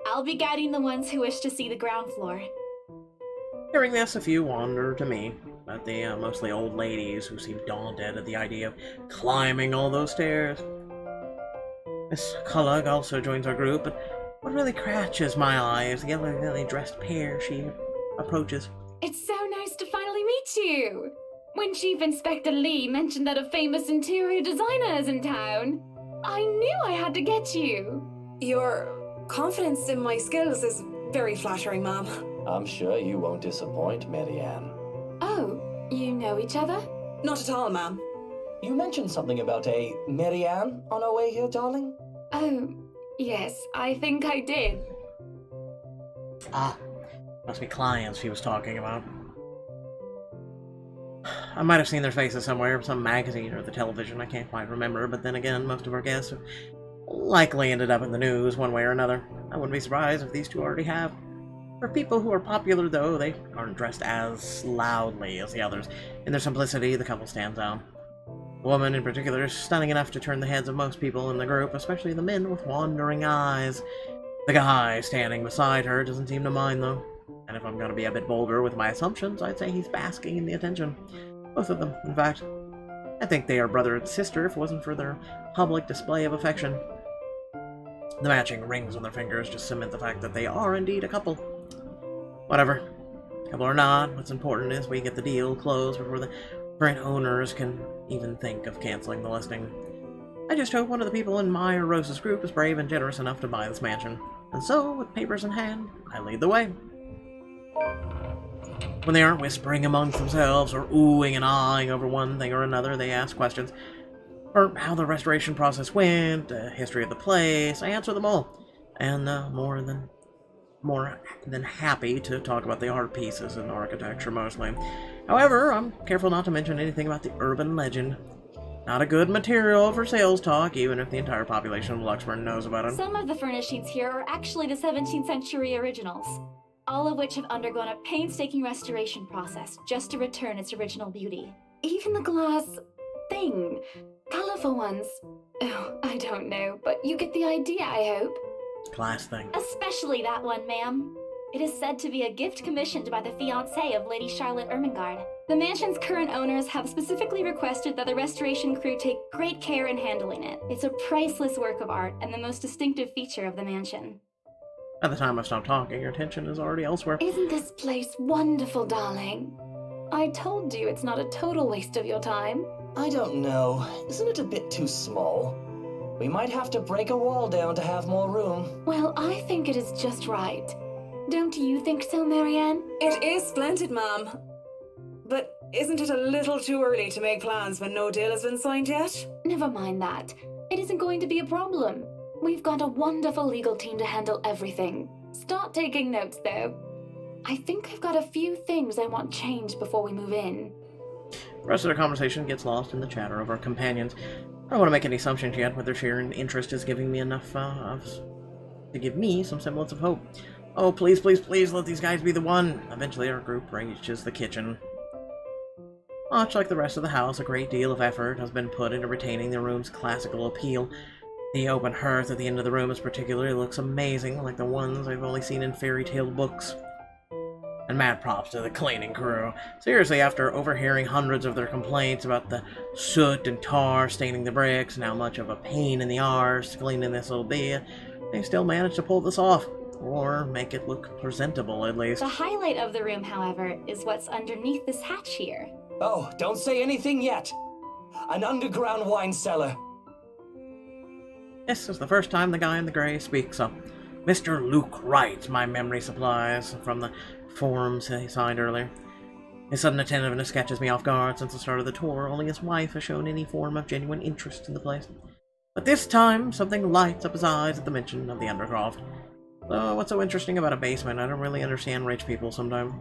I'll be guiding the ones who wish to see the ground floor. Hearing this, a few wander to me, but the mostly old ladies who seem daunted at the idea of climbing all those stairs. Miss Culloch also joins our group, but what really catches my eye is the elegantly dressed pair she approaches. It's so nice to finally meet you! When Chief Inspector Lee mentioned that a famous interior designer is in town, I knew I had to get you. Your confidence in my skills is very flattering, ma'am. I'm sure you won't disappoint, Marianne. Oh, you know each other? Not at all, ma'am. You mentioned something about a Marianne on our way here, darling? Oh, yes, I think I did. Ah, must be clients she was talking about. I might have seen their faces somewhere, some magazine or the television, I can't quite remember, but then again, most of our guests have likely ended up in the news one way or another. I wouldn't be surprised if these two already have. For people who are popular, though, they aren't dressed as loudly as the others. In their simplicity, the couple stands out. The woman, in particular, is stunning enough to turn the heads of most people in the group, especially the men with wandering eyes. The guy standing beside her doesn't seem to mind, though. And if I'm going to be a bit bolder with my assumptions, I'd say he's basking in the attention. Both of them, in fact. I think they are brother and sister if it wasn't for their public display of affection. The matching rings on their fingers just cement the fact that they are indeed a couple. Whatever. Couple or not, what's important is we get the deal closed before the current owners can even think of canceling the listing. I just hope one of the people in my or Rose's group is brave and generous enough to buy this mansion. And so, with papers in hand, I lead the way. When they aren't whispering amongst themselves or oohing and ahhing over one thing or another, they ask questions. Or how the restoration process went, the history of the place. I answer them all. And more than happy to talk about the art pieces and architecture mostly. However, I'm careful not to mention anything about the urban legend. Not a good material for sales talk, even if the entire population of Luxburn knows about it. Some of the furnishings here are actually the 17th century originals, all of which have undergone a painstaking restoration process just to return its original beauty. Even the glass thing, colorful ones. Oh, I don't know, but you get the idea, I hope. Glass thing. Especially that one, ma'am. It is said to be a gift commissioned by the fiancé of Lady Charlotte Ermengarde. The mansion's current owners have specifically requested that the restoration crew take great care in handling it. It's a priceless work of art and the most distinctive feature of the mansion. By the time I stop talking, your attention is already elsewhere. Isn't this place wonderful, darling? I told you it's not a total waste of your time. I don't know. Isn't it a bit too small? We might have to break a wall down to have more room. Well, I think it is just right. Don't you think so, Marianne? It is splendid, ma'am. But isn't it a little too early to make plans when no deal has been signed yet? Never mind that. It isn't going to be a problem. We've got a wonderful legal team to handle everything. Start taking notes, though. I think I've got a few things I want changed before we move in. The rest of the conversation gets lost in the chatter of our companions. I don't want to make any assumptions yet, but their sheer interest is giving me enough to give me some semblance of hope. Oh, please, please, please, let these guys be the one! Eventually, our group reaches the kitchen. Much like the rest of the house, a great deal of effort has been put into retaining the room's classical appeal. The open hearth at the end of the room is particularly looks amazing, like the ones I've only seen in fairy tale books. And mad props to the cleaning crew. Seriously, after overhearing hundreds of their complaints about the soot and tar staining the bricks and how much of a pain in the arse cleaning this will be, they still managed to pull this off. Or make it look presentable, at least. The highlight of the room, however, is what's underneath this hatch here. Oh, don't say anything yet. An underground wine cellar. This is the first time the guy in the grey speaks up. Mr. Luke Wright, my memory supplies, from the forms he signed earlier. His sudden attentiveness catches me off guard. Since the start of the tour, only his wife has shown any form of genuine interest in the place. But this time, something lights up his eyes at the mention of the Undercroft. So, what's so interesting about a basement? I don't really understand rich people sometimes.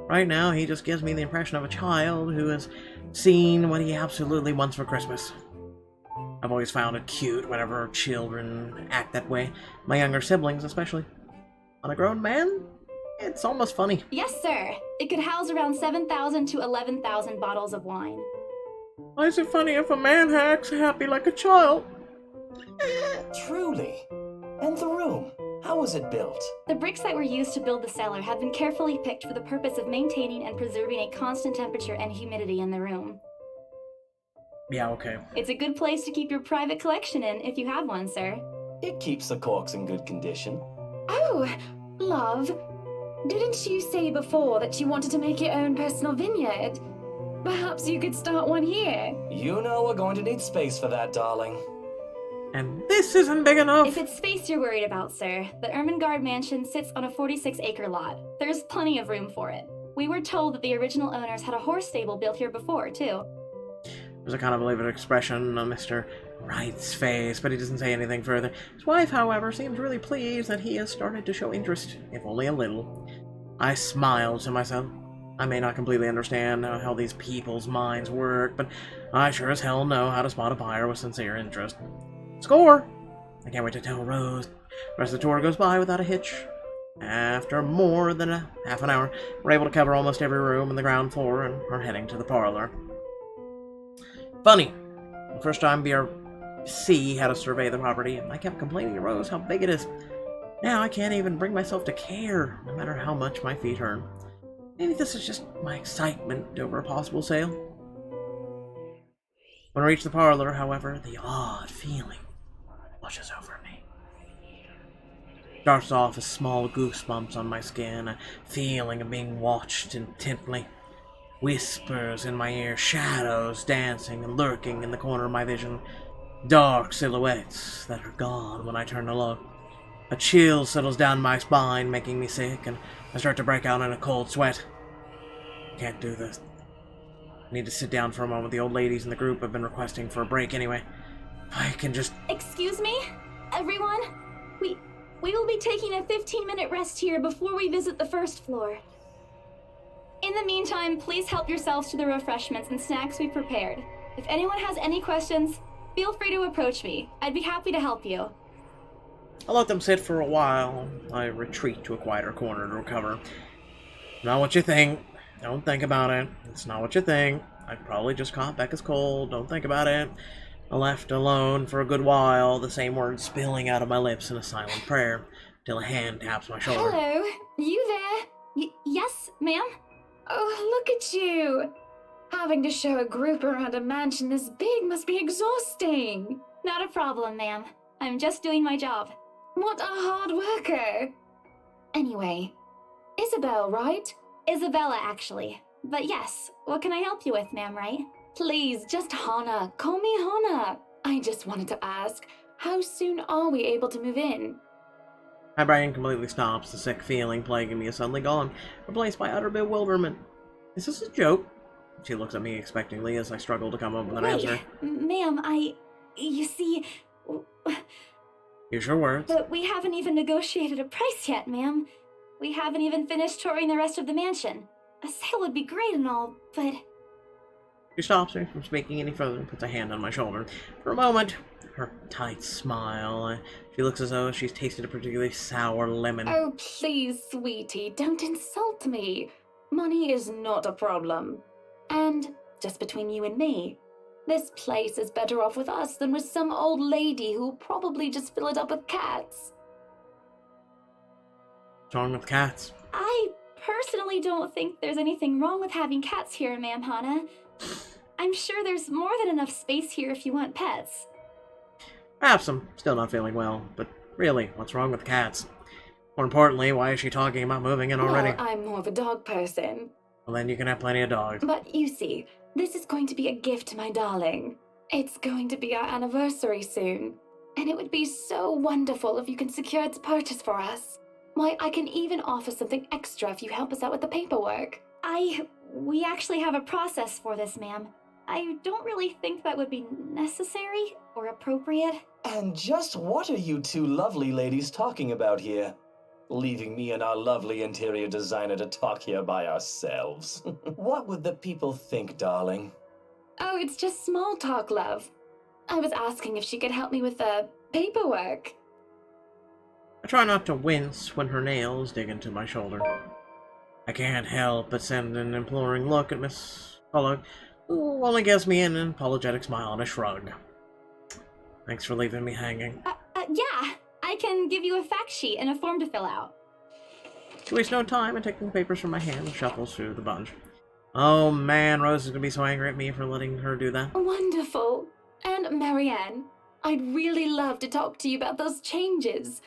Right now, he just gives me the impression of a child who has seen what he absolutely wants for Christmas. I've always found it cute whenever children act that way, my younger siblings especially. On a grown man, it's almost funny. Yes, sir. It could house around 7,000 to 11,000 bottles of wine. Why is it funny if a man acts happy like a child? Truly. And the room? How was it built? The bricks that were used to build the cellar have been carefully picked for the purpose of maintaining and preserving a constant temperature and humidity in the room. Yeah, okay. It's a good place to keep your private collection in if you have one, sir. It keeps the corks in good condition. Oh, love. Didn't you say before that you wanted to make your own personal vineyard? Perhaps you could start one here. You know we're going to need space for that, darling. And this isn't big enough. If it's space you're worried about, sir, the Ermengarde Mansion sits on a 46-acre lot. There's plenty of room for it. We were told that the original owners had a horse stable built here before, too. There's a kind of relieved expression on Mr. Wright's face, but he doesn't say anything further. His wife, however, seems really pleased that he has started to show interest, if only a little. I smiled to myself. I may not completely understand how these people's minds work, but I sure as hell know how to spot a buyer with sincere interest. Score! I can't wait to tell Rose. The rest of the tour goes by without a hitch. After more than a half an hour, we're able to cover almost every room on the ground floor and are heading to the parlor. Funny. The first time BRC had to survey the property, I kept complaining to Rose how big it is. Now I can't even bring myself to care, no matter how much my feet hurt. Maybe this is just my excitement over a possible sale. When I reach the parlor, however, the odd feeling washes over me. Starts off as small goosebumps on my skin, a feeling of being watched intently. Whispers in my ear, shadows dancing and lurking in the corner of my vision. Dark silhouettes that are gone when I turn to look. A chill settles down my spine, making me sick, and I start to break out in a cold sweat. Can't do this. I need to sit down for a moment. The old ladies in the group have been requesting for a break anyway. I can just... Excuse me, everyone? We will be taking a 15-minute rest here before we visit the first floor. In the meantime, please help yourselves to the refreshments and snacks we've prepared. If anyone has any questions, feel free to approach me. I'd be happy to help you. I'll let them sit for a while. I retreat to a quieter corner to recover. Not what you think. Don't think about it. It's not what you think. I probably just caught Becca's cold. Don't think about it. I left alone for a good while, the same words spilling out of my lips in a silent prayer, till a hand taps my shoulder. Hello, you there? Yes, ma'am? Oh, look at you. Having to show a group around a mansion this big must be exhausting. Not a problem, ma'am. I'm just doing my job. What a hard worker. Anyway, Isabel, right? Isabella, actually. But yes, what can I help you with, ma'am, right? Please, just Hana. Call me Hana. I just wanted to ask, how soon are we able to move in? My brain completely stops, the sick feeling plaguing me is suddenly gone, replaced by utter bewilderment. Is this a joke? She looks at me expectantly as I struggle to come up with an answer. Ma'am, you see... Use your words. But we haven't even negotiated a price yet, ma'am. We haven't even finished touring the rest of the mansion. A sale would be great and all, but... She stops me from speaking any further and puts a hand on my shoulder. For a moment, her tight smile. She looks as though she's tasted a particularly sour lemon. Oh, please, sweetie, don't insult me. Money is not a problem. And, just between you and me, this place is better off with us than with some old lady who'll probably just fill it up with cats. What's wrong with cats? I personally don't think there's anything wrong with having cats here, ma'am Hana. I'm sure there's more than enough space here if you want pets. Perhaps I'm still not feeling well, but really, what's wrong with cats? More importantly, why is she talking about moving in already? Well, I'm more of a dog person. Well, then you can have plenty of dogs. But you see, this is going to be a gift to my darling. It's going to be our anniversary soon. And it would be so wonderful if you can secure its purchase for us. Why, I can even offer something extra if you help us out with the paperwork. We actually have a process for this, ma'am. I don't really think that would be necessary or appropriate. And just what are you two lovely ladies talking about here? Leaving me and our lovely interior designer to talk here by ourselves. What would the people think, darling? Oh, it's just small talk, love. I was asking if she could help me with the paperwork. I try not to wince when her nails dig into my shoulder. I can't help but send an imploring look at Miss Pollock, who only gives me an apologetic smile and a shrug. Thanks for leaving me hanging. Yeah, I can give you a fact sheet and a form to fill out. She wastes no time in taking the papers from my hand and shuffles through the bunch. Oh man, Rose is gonna be so angry at me for letting her do that. Wonderful. And Marianne, I'd really love to talk to you about those changes.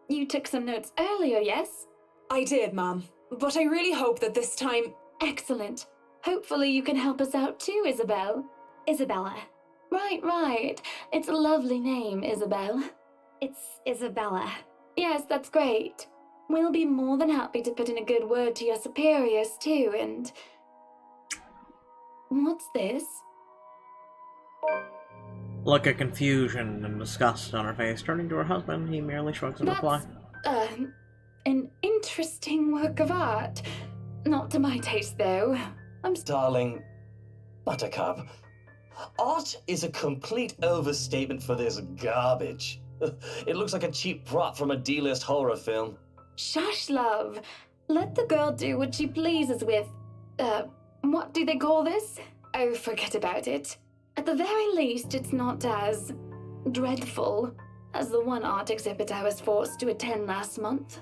You took some notes earlier, yes? I did, Mom. But I really hope that this time... Excellent. Hopefully you can help us out too, Isabel. Isabella. Right. It's a lovely name, Isabel. It's Isabella. Yes, that's great. We'll be more than happy to put in a good word to your superiors too, and... What's this? Look at confusion and disgust on her face. Turning to her husband, he merely shrugs in reply. An interesting work of art. Not to my taste, though. Darling, Buttercup, art is a complete overstatement for this garbage. It looks like a cheap prop from a D-list horror film. Shush, love. Let the girl do what she pleases with, what do they call this? Oh, forget about it. At the very least, it's not as dreadful as the one art exhibit I was forced to attend last month.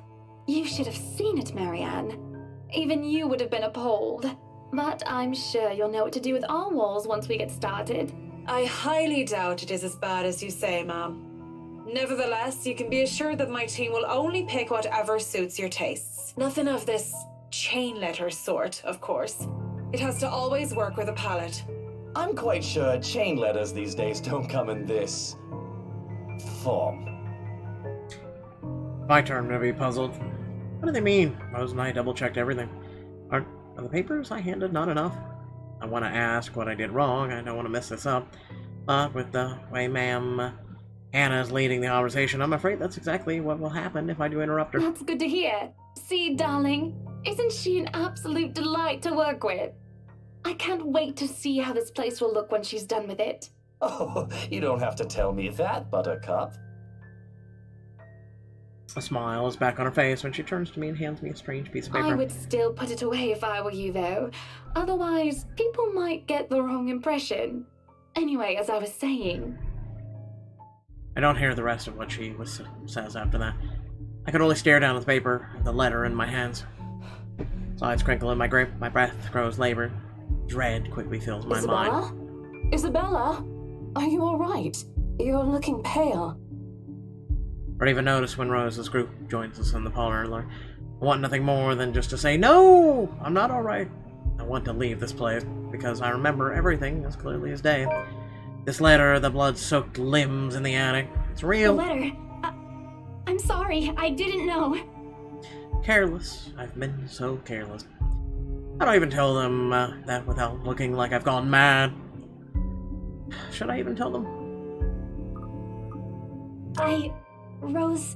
You should have seen it, Marianne. Even you would have been appalled. But I'm sure you'll know what to do with our walls once we get started. I highly doubt it is as bad as you say, Ma'am. Nevertheless, you can be assured that my team will only pick whatever suits your tastes. Nothing of this chain letter sort, of course. It has to always work with a palette. I'm quite sure chain letters these days don't come in this form. My turn to be puzzled. What do they mean? Rose and I double-checked everything. Are the papers I handed not enough? I want to ask what I did wrong. I don't want to mess this up. But with the way Ma'am Hannah's leading the conversation, I'm afraid that's exactly what will happen if I do interrupt her. That's good to hear. See, darling, isn't she an absolute delight to work with? I can't wait to see how this place will look when she's done with it. Oh, you don't have to tell me that, Buttercup. A smile is back on her face when she turns to me and hands me a strange piece of paper. I would still put it away if I were you, though. Otherwise, people might get the wrong impression. Anyway, as I was saying... I don't hear the rest of what she says after that. I can only stare down at the paper, the letter in my hands. Sides crinkle in my grip, my breath grows labored. Dread quickly fills my mind. Isabella? Are you alright? You're looking pale. Or even notice when Rose's group joins us in the parlor. I want nothing more than just to say, no, I'm not alright. I want to leave this place, because I remember everything as clearly as day. This letter, the blood-soaked limbs in the attic, it's real. The letter. I'm sorry, I didn't know. Careless. I've been so careless. I don't even tell them that without looking like I've gone mad. Should I even tell them? Rose,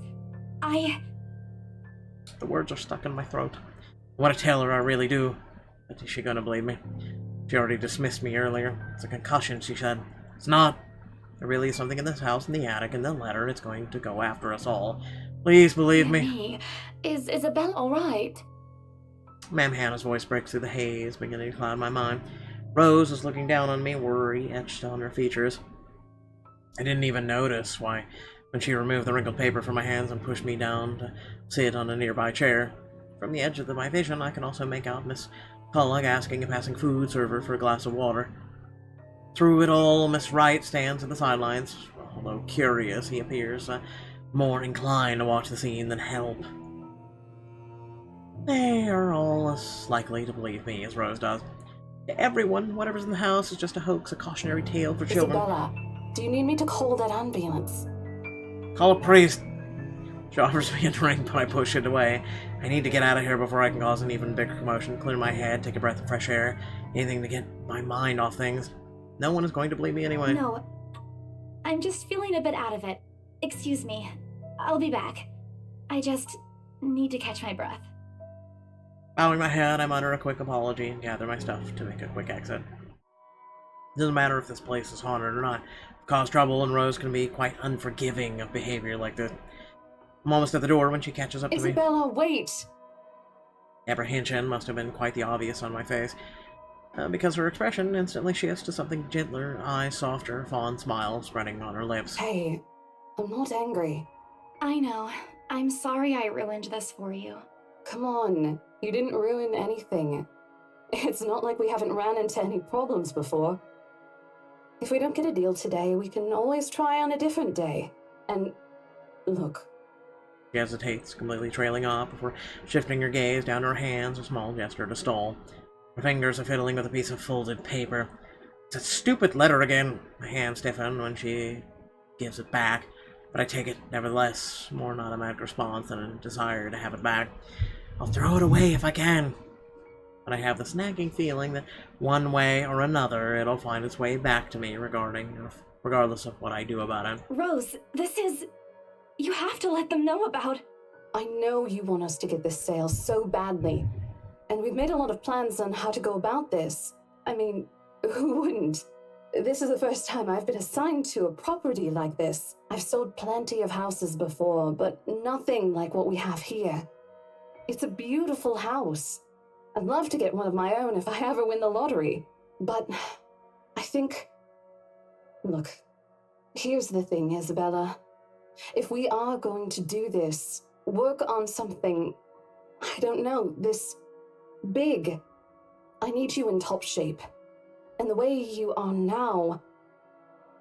The words are stuck in my throat. I want to tell her, I really do. But is she gonna believe me? She already dismissed me earlier. It's a concussion, she said. It's not. There really is something in this house, in the attic, in the letter. It's going to go after us all. Please believe me. Is Isabel alright? Ma'am Hannah's voice breaks through the haze, beginning to cloud my mind. Rose was looking down on me, worry etched on her features. I didn't even notice why when she removed the wrinkled paper from my hands and pushed me down to sit on a nearby chair. From the edge of my vision, I can also make out Miss Culloch asking a passing food server for a glass of water. Through it all, Miss Wright stands at the sidelines. Although curious, he appears more inclined to watch the scene than help. They are all as likely to believe me as Rose does. To everyone, whatever's in the house is just a hoax, a cautionary tale for children. Isabella, do you need me to call that ambulance? Call a priest. She offers me a drink, but I push it away. I need to get out of here before I can cause an even bigger commotion, clear my head, take a breath of fresh air, anything to get my mind off things. No one is going to believe me anyway. No. I'm just feeling a bit out of it. Excuse me. I'll be back. I just need to catch my breath. Bowing my head, I mutter a quick apology and gather my stuff to make a quick exit. It doesn't matter if this place is haunted or not. Cause trouble, and Rose can be quite unforgiving of behavior like this. I'm almost at the door when she catches up to me. Isabella, wait! Apprehension must have been quite the obvious on my face, because her expression instantly shifts to something gentler, eyes softer, fond smile spreading on her lips. Hey, I'm not angry. I know. I'm sorry I ruined this for you. Come on, you didn't ruin anything. It's not like we haven't ran into any problems before. If we don't get a deal today, we can always try on a different day. And look. She hesitates, completely trailing off before shifting her gaze down to her hands, a small gesture to stall. Her fingers are fiddling with a piece of folded paper. It's a stupid letter again. My hands stiffen when she gives it back, but I take it nevertheless, more an automatic response than a desire to have it back. I'll throw it away if I can. But I have this nagging feeling that one way or another it'll find its way back to me regardless of what I do about it. Rose, this is... You have to let them know about... I know you want us to get this sale so badly. And we've made a lot of plans on how to go about this. I mean, who wouldn't? This is the first time I've been assigned to a property like this. I've sold plenty of houses before, but nothing like what we have here. It's a beautiful house. I'd love to get one of my own if I ever win the lottery. But I think... Look, here's the thing, Isabella. If we are going to do this, work on something, I don't know, this big, I need you in top shape. And the way you are now...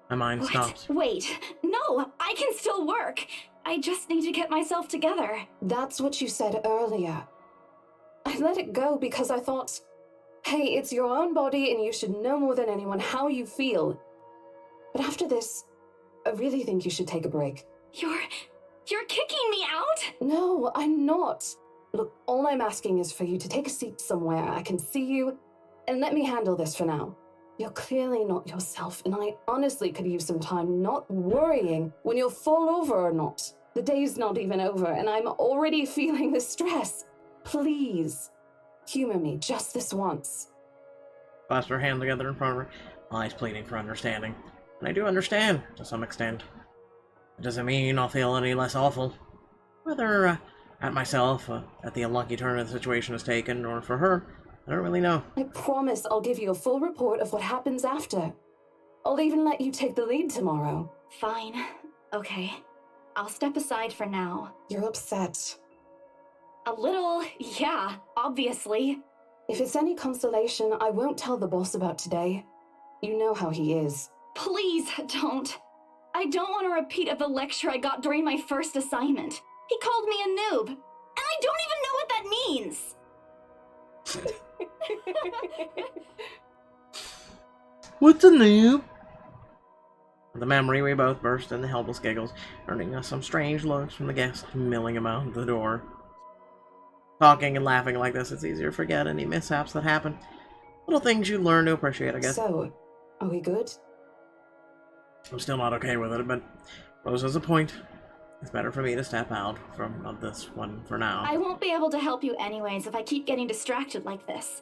My mind stops. Wait, no, I can still work. I just need to get myself together. That's what you said earlier. I let it go because I thought, hey, it's your own body and you should know more than anyone how you feel. But after this, I really think you should take a break. You're kicking me out? No, I'm not. Look, all I'm asking is for you to take a seat somewhere I can see you, and let me handle this for now. You're clearly not yourself, and I honestly could use some time not worrying when you'll fall over or not. The day's not even over, and I'm already feeling the stress. Please, humor me just this once. Clasped her hand together in front of her, eyes pleading for understanding. And I do understand, to some extent. It doesn't mean I'll feel any less awful. Whether at myself, at the unlucky turn the situation has taken, or for her, I don't really know. I promise I'll give you a full report of what happens after. I'll even let you take the lead tomorrow. Fine. Okay. I'll step aside for now. You're upset. A little, yeah, obviously. If it's any consolation, I won't tell the boss about today. You know how he is. Please don't. I don't want a repeat of the lecture I got during my first assignment. He called me a noob, and I don't even know what that means. What's a new? With the memory, we both burst into helpless giggles, earning us some strange looks from the guests milling about the door. Talking and laughing like this, it's easier to forget any mishaps that happen. Little things you learn to appreciate, I guess. So, are we good? I'm still not okay with it, but Rose has a point. It's better for me to step out of this one for now. I won't be able to help you anyways if I keep getting distracted like this.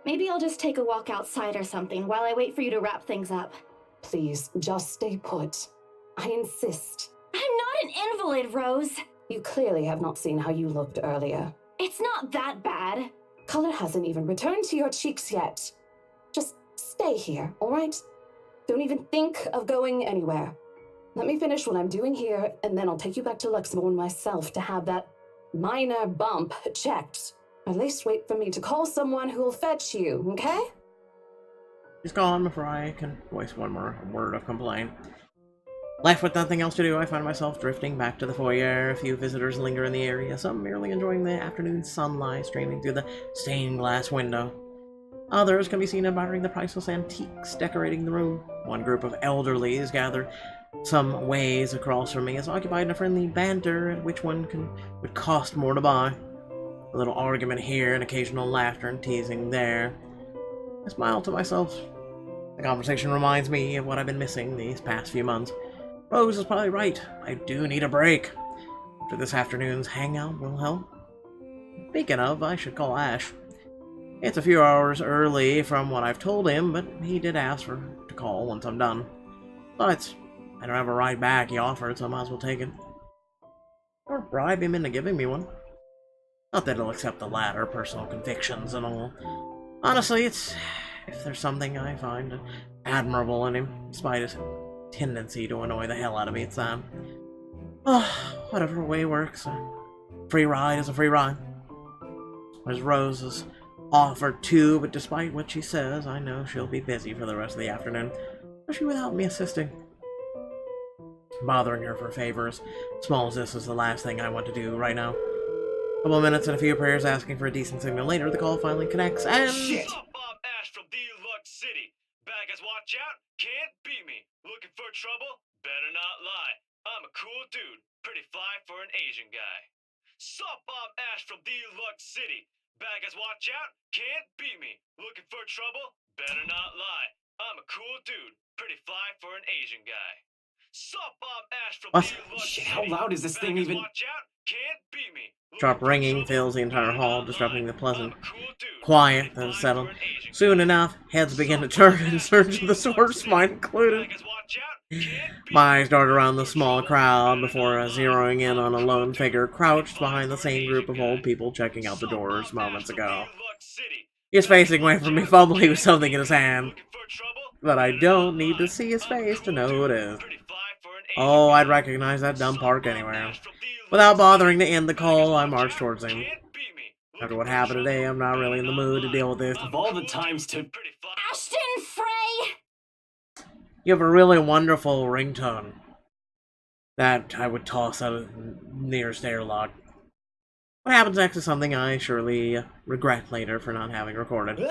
Maybe I'll just take a walk outside or something while I wait for you to wrap things up. Please, just stay put. I insist. I'm not an invalid, Rose. You clearly have not seen how you looked earlier. It's not that bad. Color hasn't even returned to your cheeks yet. Just stay here, all right? Don't even think of going anywhere. Let me finish what I'm doing here, and then I'll take you back to Luxembourg myself to have that minor bump checked. At least wait for me to call someone who'll fetch you, okay? She's gone before I can voice one more word of complaint. Left with nothing else to do, I find myself drifting back to the foyer. A few visitors linger in the area, some merely enjoying the afternoon sunlight streaming through the stained glass window. Others can be seen admiring the priceless antiques decorating the room. One group of elderlies gathered some ways across from me is occupied in a friendly banter at which one would cost more to buy. A little argument here, and occasional laughter and teasing there. I smile to myself. The conversation reminds me of what I've been missing these past few months. Rose is probably right. I do need a break. After this afternoon's hangout will help. Speaking of, I should call Ash. It's a few hours early from what I've told him, but he did ask to call once I'm done. But I don't have a ride back he offered, so I might as well take it. Or bribe him into giving me one. Not that he'll accept the latter, personal convictions and all. Honestly, if there's something I find admirable in him, despite his tendency to annoy the hell out of me, it's that. Whatever way works. A free ride is a free ride. There's Rose has offered too, but despite what she says, I know she'll be busy for the rest of the afternoon, especially without me assisting. Bothering her for favors, small as this, is the last thing I want to do right now. A couple of minutes and a few prayers asking for a decent signal later, the call finally connects, and... Shit! I'm Ash from Deluxe City. Baggers, watch out, can't beat me. Looking for trouble? Better not lie. I'm a cool dude, pretty fly for an Asian guy. Sup, I'm Ash from Deluxe City. Baggers, watch out, can't beat me. Looking for trouble? Better not lie. I'm a cool dude, pretty fly for an Asian guy. Sup, I'm Ash from Deluxe City. How loud is this thing even? Watch out, can't beat me. Sharp ringing fills the entire hall, disrupting the pleasant quiet that has settled. Soon enough, heads begin to turn in search of the source, mine included. My eyes dart around the small crowd before zeroing in on a lone figure crouched behind the same group of old people checking out the doors moments ago. He's facing away from me, fumbling with something in his hand. But I don't need to see his face to know who it is. Oh, I'd recognize that dumb park anywhere. Without bothering to end the call, I march towards him. After what happened today, I'm not really in the mood to deal with this. Of all the times to... Ashton Frey! You have a really wonderful ringtone that I would toss out of the nearest airlock. What happens next is something I surely regret later for not having recorded.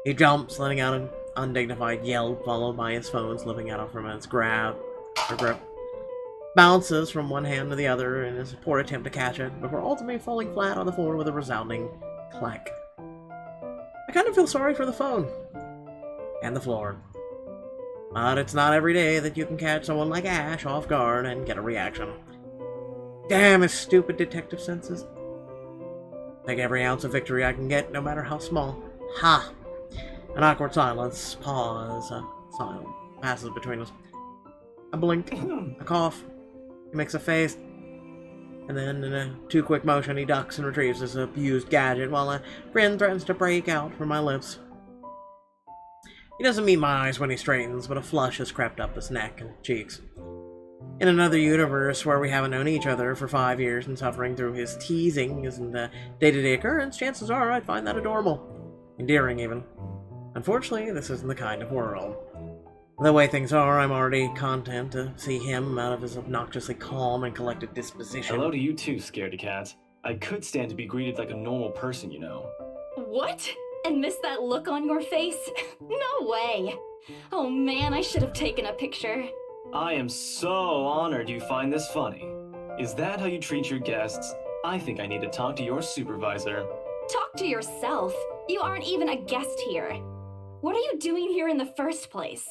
He jumps, letting out an undignified yell, followed by his phone slipping out from its grip. Bounces from one hand to the other in his poor attempt to catch it, before ultimately falling flat on the floor with a resounding clack. I kind of feel sorry for the phone. And the floor. But it's not every day that you can catch someone like Ash off guard and get a reaction. Damn his stupid detective senses. Take every ounce of victory I can get, no matter how small. Ha! An awkward silence. Pause. Silence passes between us. A blink. A cough. He makes a face. And then, in a too quick motion, he ducks and retrieves his abused gadget while a grin threatens to break out from my lips. He doesn't meet my eyes when he straightens, but a flush has crept up his neck and cheeks. In another universe where we haven't known each other for 5 years and suffering through his teasing isn't a day-to-day occurrence, chances are I'd find that adorable. Endearing, even. Unfortunately, this isn't the kind of world. The way things are, I'm already content to see him out of his obnoxiously calm and collected disposition. Hello to you too, scaredy cat. I could stand to be greeted like a normal person, you know. What? And miss that look on your face? No way! Oh man, I should have taken a picture. I am so honored you find this funny. Is that how you treat your guests? I think I need to talk to your supervisor. Talk to yourself. You aren't even a guest here. What are you doing here in the first place?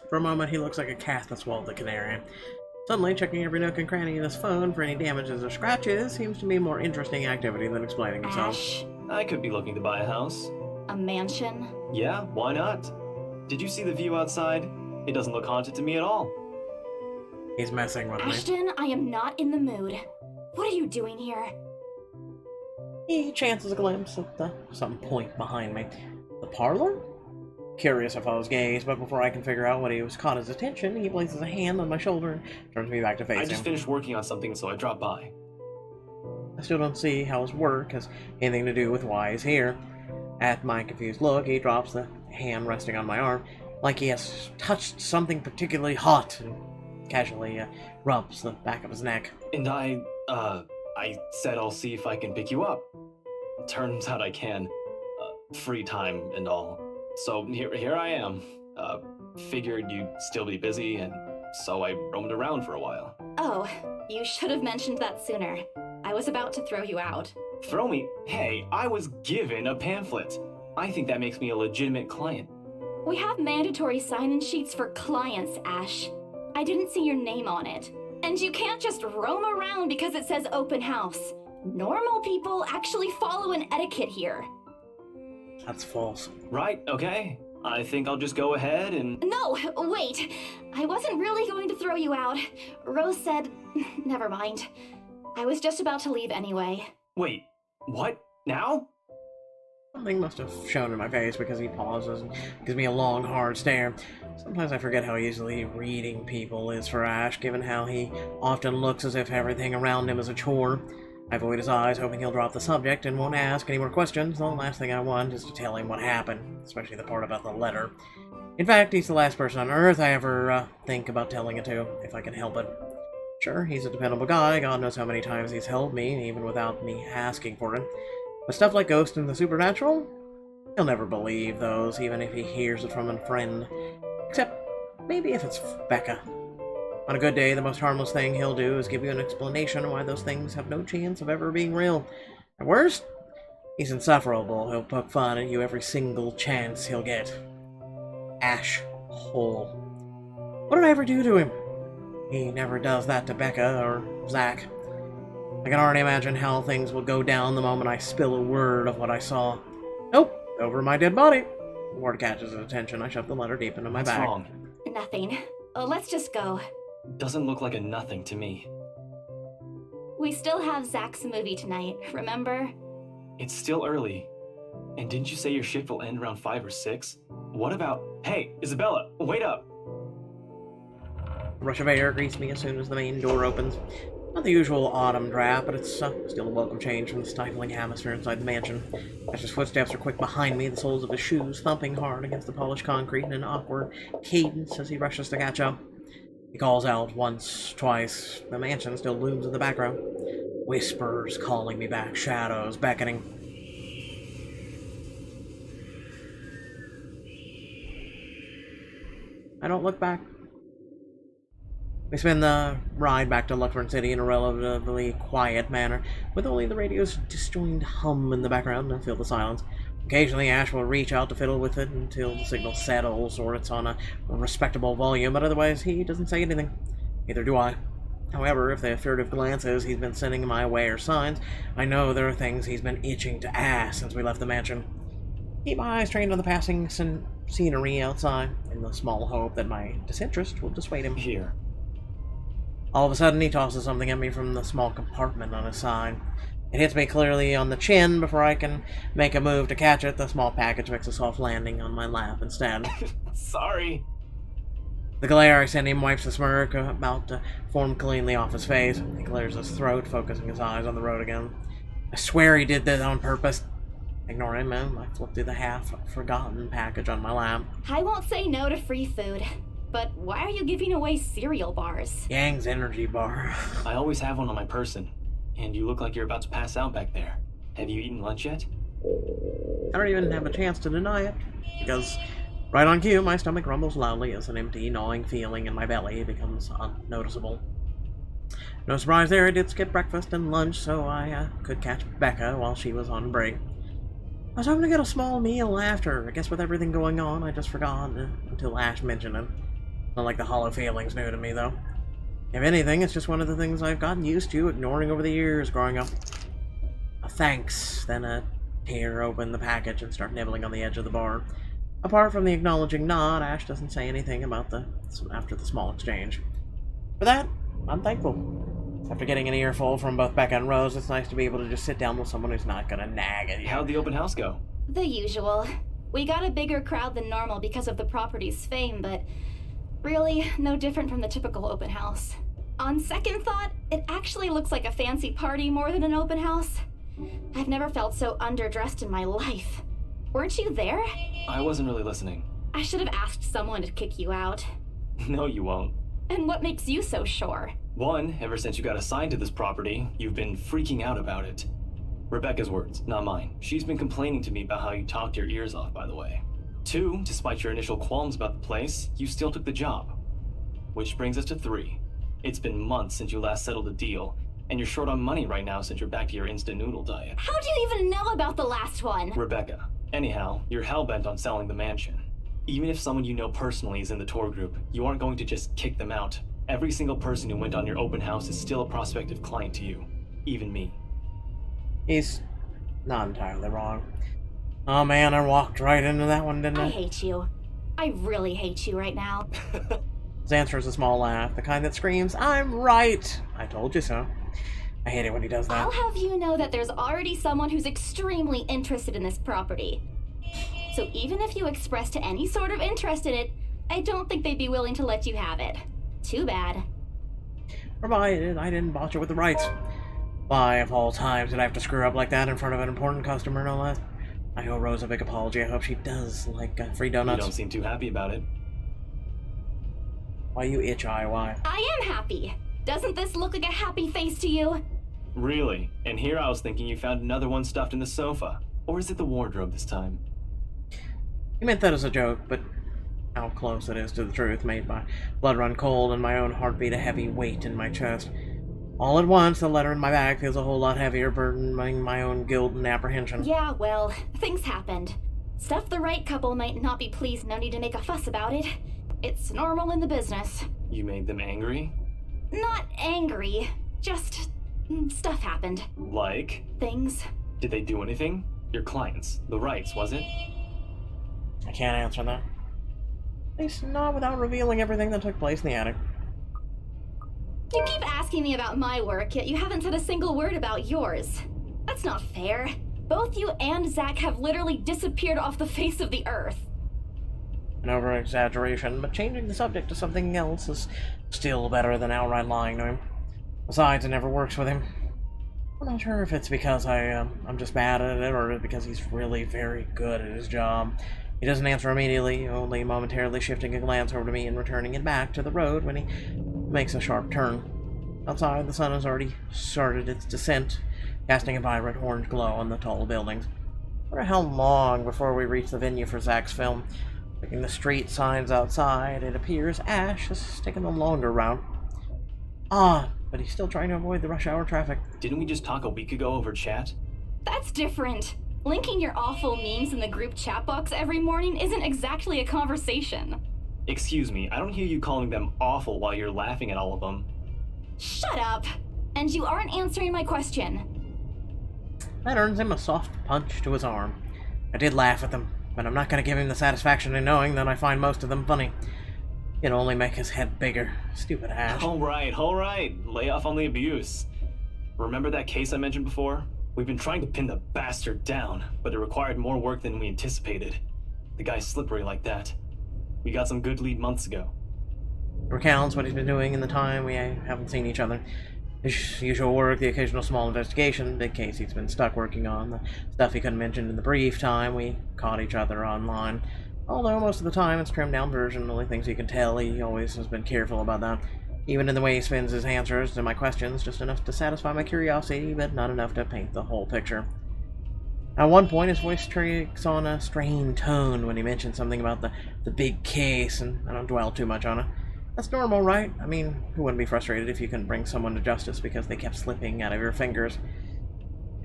For a moment, he looks like a cat that swallowed the canary. Suddenly, checking every nook and cranny in his phone for any damages or scratches seems to be a more interesting activity than explaining himself. Ash, I could be looking to buy a house. a mansion? Yeah, why not? Did you see the view outside? It doesn't look haunted to me at all. He's messing with me. Ashton, I am not in the mood. What are you doing here? He chances a glimpse at some point behind me. The parlor? Curious if I was gaze, but before I can figure out what he was caught his attention, he places a hand on my shoulder and turns me back to face I him. just finished working on something, so I dropped by. I still don't see how his work has anything to do with why he's here. At my confused look, he drops the hand resting on my arm, like he has touched something particularly hot, and casually rubs the back of his neck. And I said I'll see if I can pick you up. Turns out I can. Free time and all. So here I am. Figured you'd still be busy, and so I roamed around for a while. Oh, you should have mentioned that sooner. I was about to throw you out. Throw me? Hey, I was given a pamphlet. I think that makes me a legitimate client. We have mandatory sign-in sheets for clients, Ash. I didn't see your name on it. And you can't just roam around because it says open house. Normal people actually follow an etiquette here. That's false. Right, okay. I think I'll just go ahead and... No, wait. I wasn't really going to throw you out. Rose said... Never mind. I was just about to leave anyway. Wait, what? Now? Something must have shown in my face because he pauses and gives me a long, hard stare. Sometimes I forget how easily reading people is for Ash, given how he often looks as if everything around him is a chore. I avoid his eyes, hoping he'll drop the subject and won't ask any more questions. The last thing I want is to tell him what happened, especially the part about the letter. In fact, he's the last person on Earth I ever think about telling it to, if I can help it. Sure, he's a dependable guy. God knows how many times he's helped me, even without me asking for it. But stuff like ghosts and the supernatural? He'll never believe those, even if he hears it from a friend. Except, maybe if it's Becca. On a good day, the most harmless thing he'll do is give you an explanation why those things have no chance of ever being real. At worst, he's insufferable. He'll poke fun at you every single chance he'll get. Ash Hole. What did I ever do to him? He never does that to Becca or Zach. I can already imagine how things will go down the moment I spill a word of what I saw. Nope, over my dead body. The word catches his attention. I shove the letter deep into my What's bag. wrong? Nothing. Let's just go. Doesn't look like a nothing to me. We still have Zach's movie tonight, remember? It's still early. And didn't you say your shift will end around 5 or 6? What about... Hey, Isabella, wait up! A rush of air greets me as soon as the main door opens. Not the usual autumn draft, but it's still a welcome change from the stifling atmosphere inside the mansion. Ash's footsteps are quick behind me, the soles of his shoes thumping hard against the polished concrete in an awkward cadence as he rushes to catch up. He calls out once, twice. The mansion still looms in the background. Whispers calling me back, shadows beckoning. I don't look back. We spend the ride back to Luckburn City in a relatively quiet manner, with only the radio's disjointed hum in the background to fill the silence. Occasionally, Ash will reach out to fiddle with it until the signal settles or it's on a respectable volume, but otherwise he doesn't say anything. Neither do I. However, if the furtive glances he's been sending my way are signs, I know there are things he's been itching to ask since we left the mansion. Keep my eyes trained on the passing scenery outside, in the small hope that my disinterest will dissuade him. Here. All of a sudden, he tosses something at me from the small compartment on his side. It hits me clearly on the chin before I can make a move to catch it. The small package makes a soft landing on my lap instead. Sorry. The glare I send him wipes the smirk about to form cleanly off his face. He clears his throat, focusing his eyes on the road again. I swear he did this on purpose. Ignore him, man. I flip through the half-forgotten package on my lap. I won't say no to free food. But why are you giving away cereal bars? Yang's energy bar. I always have one on my person. And you look like you're about to pass out back there. Have you eaten lunch yet? I don't even have a chance to deny it, because right on cue, my stomach rumbles loudly as an empty, gnawing feeling in my belly becomes unnoticeable. No surprise there, I did skip breakfast and lunch so I could catch Becca while she was on break. I was hoping to get a small meal after. I guess with everything going on, I just forgot until Ash mentioned it. Not like the hollow feeling's new to me, though. If anything, it's just one of the things I've gotten used to ignoring over the years growing up. A thanks, then a tear open the package and start nibbling on the edge of the bar. Apart from the acknowledging nod, Ash doesn't say anything about after the small exchange. For that, I'm thankful. After getting an earful from both Becca and Rose, it's nice to be able to just sit down with someone who's not gonna nag at you. How'd the open house go? The usual. We got a bigger crowd than normal because of the property's fame, but really, no different from the typical open house. On second thought, it actually looks like a fancy party more than an open house. I've never felt so underdressed in my life. Weren't you there? I wasn't really listening. I should have asked someone to kick you out. No, you won't. And what makes you so sure? One, ever since you got assigned to this property, you've been freaking out about it. Rebecca's words, not mine. She's been complaining to me about how you talked your ears off, by the way. Two, despite your initial qualms about the place, you still took the job. Which brings us to three. It's been months since you last settled a deal, and you're short on money right now since you're back to your instant noodle diet. How do you even know about the last one? Rebecca. Anyhow, you're hellbent on selling the mansion. Even if someone you know personally is in the tour group, you aren't going to just kick them out. Every single person who went on your open house is still a prospective client to you. Even me. He's not entirely wrong. Oh man, I walked right into that one, didn't I? I hate you. I really hate you right now. His answer is a small laugh, the kind that screams, "I'm right! I told you so." I hate it when he does that. I'll have you know that there's already someone who's extremely interested in this property. So even if you expressed any sort of interest in it, I don't think they'd be willing to let you have it. Too bad. Provided I didn't botch it with the rights. Why, of all times, did I have to screw up like that in front of an important customer, no less? I owe Rose a big apology. I hope she does like free donuts. You don't seem too happy about it. Why you itch eye? Why? I am happy. Doesn't this look like a happy face to you? Really? And here I was thinking you found another one stuffed in the sofa. Or is it the wardrobe this time? You meant that as a joke, but how close it is to the truth made my blood run cold and my own heartbeat a heavy weight in my chest. All at once, the letter in my bag feels a whole lot heavier, burdening my own guilt and apprehension. Yeah, well, things happened. Stuff the right couple might not be pleased, no need to make a fuss about it. It's normal in the business. You made them angry? Not angry, just stuff happened. Like? Things. Did they do anything? Your clients, the rights, was it? I can't answer that. At least not without revealing everything that took place in the attic. You keep asking me about my work, yet you haven't said a single word about yours. That's not fair. Both you and Zach have literally disappeared off the face of the earth. An over-exaggeration, but changing the subject to something else is still better than outright lying to him. Besides, it never works with him. I'm not sure if it's because I'm just bad at it, or because he's really very good at his job. He doesn't answer immediately, only momentarily shifting a glance over to me and returning it back to the road when he makes a sharp turn. Outside, the sun has already started its descent, casting a vibrant orange glow on the tall buildings. I wonder how long before we reach the venue for Zach's film. Looking the street signs outside, it appears Ash has taken the longer route. Odd, but he's still trying to avoid the rush hour traffic. Didn't we just talk a week ago over chat? That's different. Linking your awful memes in the group chat box every morning isn't exactly a conversation. Excuse me, I don't hear you calling them awful while you're laughing at all of them. Shut up! And you aren't answering my question. That earns him a soft punch to his arm. I did laugh at them, but I'm not going to give him the satisfaction in knowing that I find most of them funny. It'll only make his head bigger. Stupid Ash. All right. Lay off on the abuse. Remember that case I mentioned before? We've been trying to pin the bastard down, but it required more work than we anticipated. The guy's slippery like that. We got some good lead months ago. Recounts what he's been doing in the time we haven't seen each other. His usual work, the occasional small investigation, big case he's been stuck working on, the stuff he couldn't mention in the brief time we caught each other online. Although most of the time it's trimmed down version, the only things you can tell, he always has been careful about that. Even in the way he spins his answers to my questions, just enough to satisfy my curiosity, but not enough to paint the whole picture. At one point, his voice takes on a strained tone when he mentions something about the big case, and I don't dwell too much on it. That's normal, right? I mean, who wouldn't be frustrated if you couldn't bring someone to justice because they kept slipping out of your fingers?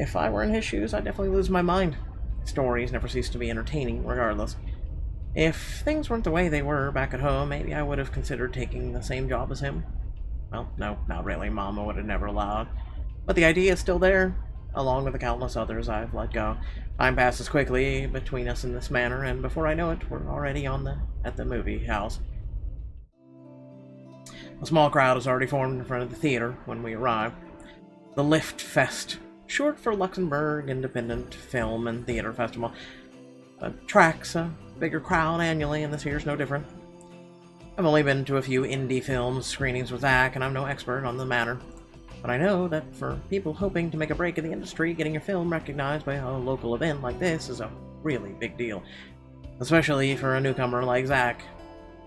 If I were in his shoes, I'd definitely lose my mind. Stories never cease to be entertaining, regardless. If things weren't the way they were back at home, maybe I would have considered taking the same job as him. Well, no, not really. Mama would have never allowed. But the idea is still there, along with the countless others I've let go. Time passes quickly between us in this manner, and before I know it, we're already at the movie house. A small crowd has already formed in front of the theater when we arrive. The Lift Fest, short for Luxembourg Independent Film and Theater Festival, attracts a bigger crowd annually, and this year's no different. I've only been to a few indie film screenings with Zach, and I'm no expert on the matter. But I know that for people hoping to make a break in the industry, getting your film recognized by a local event like this is a really big deal. Especially for a newcomer like Zach.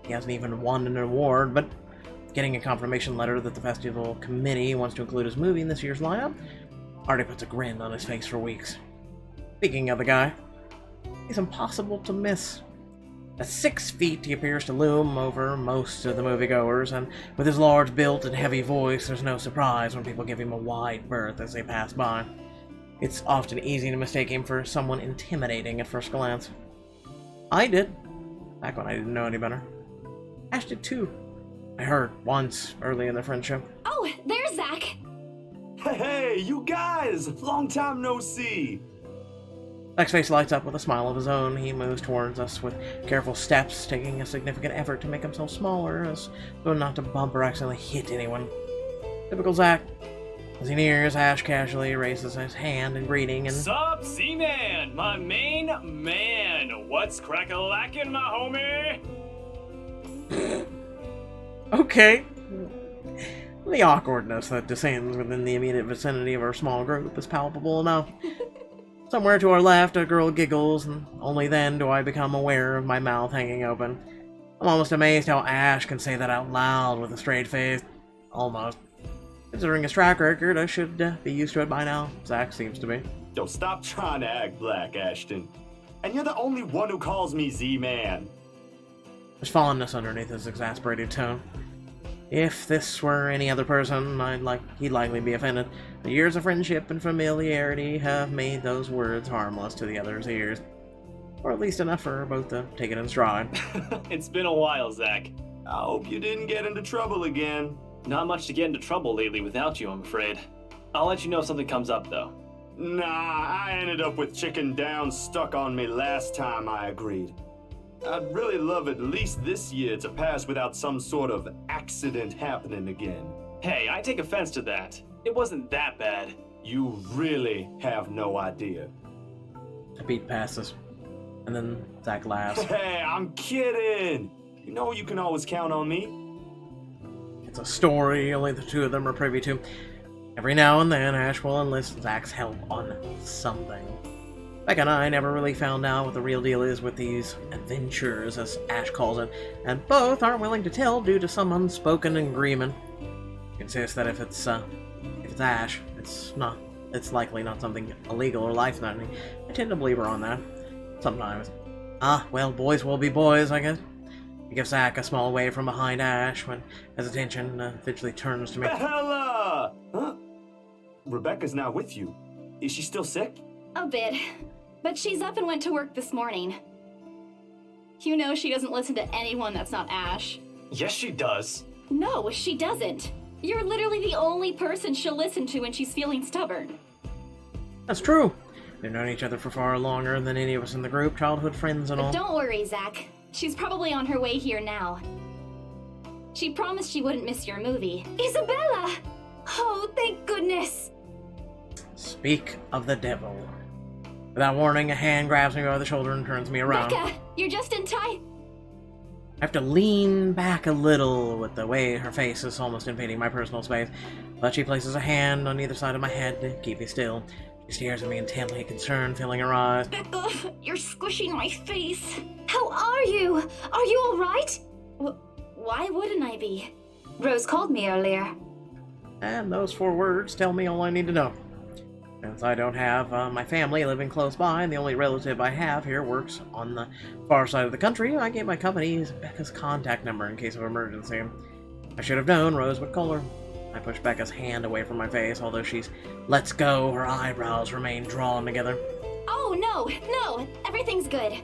He hasn't even won an award, but getting a confirmation letter that the festival committee wants to include his movie in this year's lineup already puts a grin on his face for weeks. Speaking of the guy, he's impossible to miss. At 6 feet, he appears to loom over most of the moviegoers, and with his large build and heavy voice, there's no surprise when people give him a wide berth as they pass by. It's often easy to mistake him for someone intimidating at first glance. I did, back when I didn't know any better. Ash did too. I heard once, early in their friendship. Oh, there's Zach! Hey, you guys! Long time no see! Zach's face lights up with a smile of his own. He moves towards us with careful steps, taking a significant effort to make himself smaller, as though not to bump or accidentally hit anyone. Typical Zach. As he nears, Ash casually raises his hand in greeting and... Sup, Z-Man? My main man! What's crack-a-lackin', my homie? Okay. The awkwardness that descends within the immediate vicinity of our small group is palpable enough. Somewhere to our left, a girl giggles, and only then do I become aware of my mouth hanging open. I'm almost amazed how Ash can say that out loud with a straight face. Almost. Considering his track record, I should be used to it by now. Zach seems to be. Don't stop trying to act black, Ashton. And you're the only one who calls me Z-Man. There's fondness underneath his exasperated tone. If this were any other person, he'd likely be offended. The years of friendship and familiarity have made those words harmless to the other's ears. Or at least enough for both to take it in stride. It's been a while, Zach. I hope you didn't get into trouble again. Not much to get into trouble lately without you, I'm afraid. I'll let you know if something comes up, though. Nah, I ended up with chicken down stuck on me last time I agreed. I'd really love at least this year to pass without some sort of accident happening again. Hey, I take offense to that. It wasn't that bad. You really have no idea. The beat passes, and then Zach laughs. Hey, I'm kidding! You know you can always count on me. It's a story only the two of them are privy to. Every now and then, Ash will enlist Zach's help on something. Beck and I never really found out what the real deal is with these adventures, as Ash calls it, and both aren't willing to tell due to some unspoken agreement. He insists that if it's Ash, it's likely not something illegal or life-threatening. I tend to believe her on that. Sometimes. Well, boys will be boys, I guess. He gives Zach a small wave from behind Ash when his attention eventually turns to me. Bella! Huh? Rebecca's not with you. Is she still sick? A bit. But she's up and went to work this morning. You know she doesn't listen to anyone that's not Ash. Yes, she does. No, she doesn't. You're literally the only person she'll listen to when she's feeling stubborn. That's true. They've known each other for far longer than any of us in the group, childhood friends and all. Don't worry, Zach. She's probably on her way here now. She promised she wouldn't miss your movie. Isabella! Oh, thank goodness! Speak of the devil. Without warning, a hand grabs me by the shoulder and turns me around. Becca, you're just in time. I have to lean back a little with the way her face is almost invading my personal space, but she places a hand on either side of my head to keep me still. She stares at me intently, concern filling her eyes. Becca, you're squishing my face. How are you? Are you all right? Why wouldn't I be? Rose called me earlier. And those 4 words tell me all I need to know. Since I don't have my family living close by, and the only relative I have here works on the far side of the country, I gave my company Becca's contact number in case of emergency. I should have known Rose would call her. I pushed Becca's hand away from my face, although she's lets go, her eyebrows remain drawn together. Oh, no, everything's good.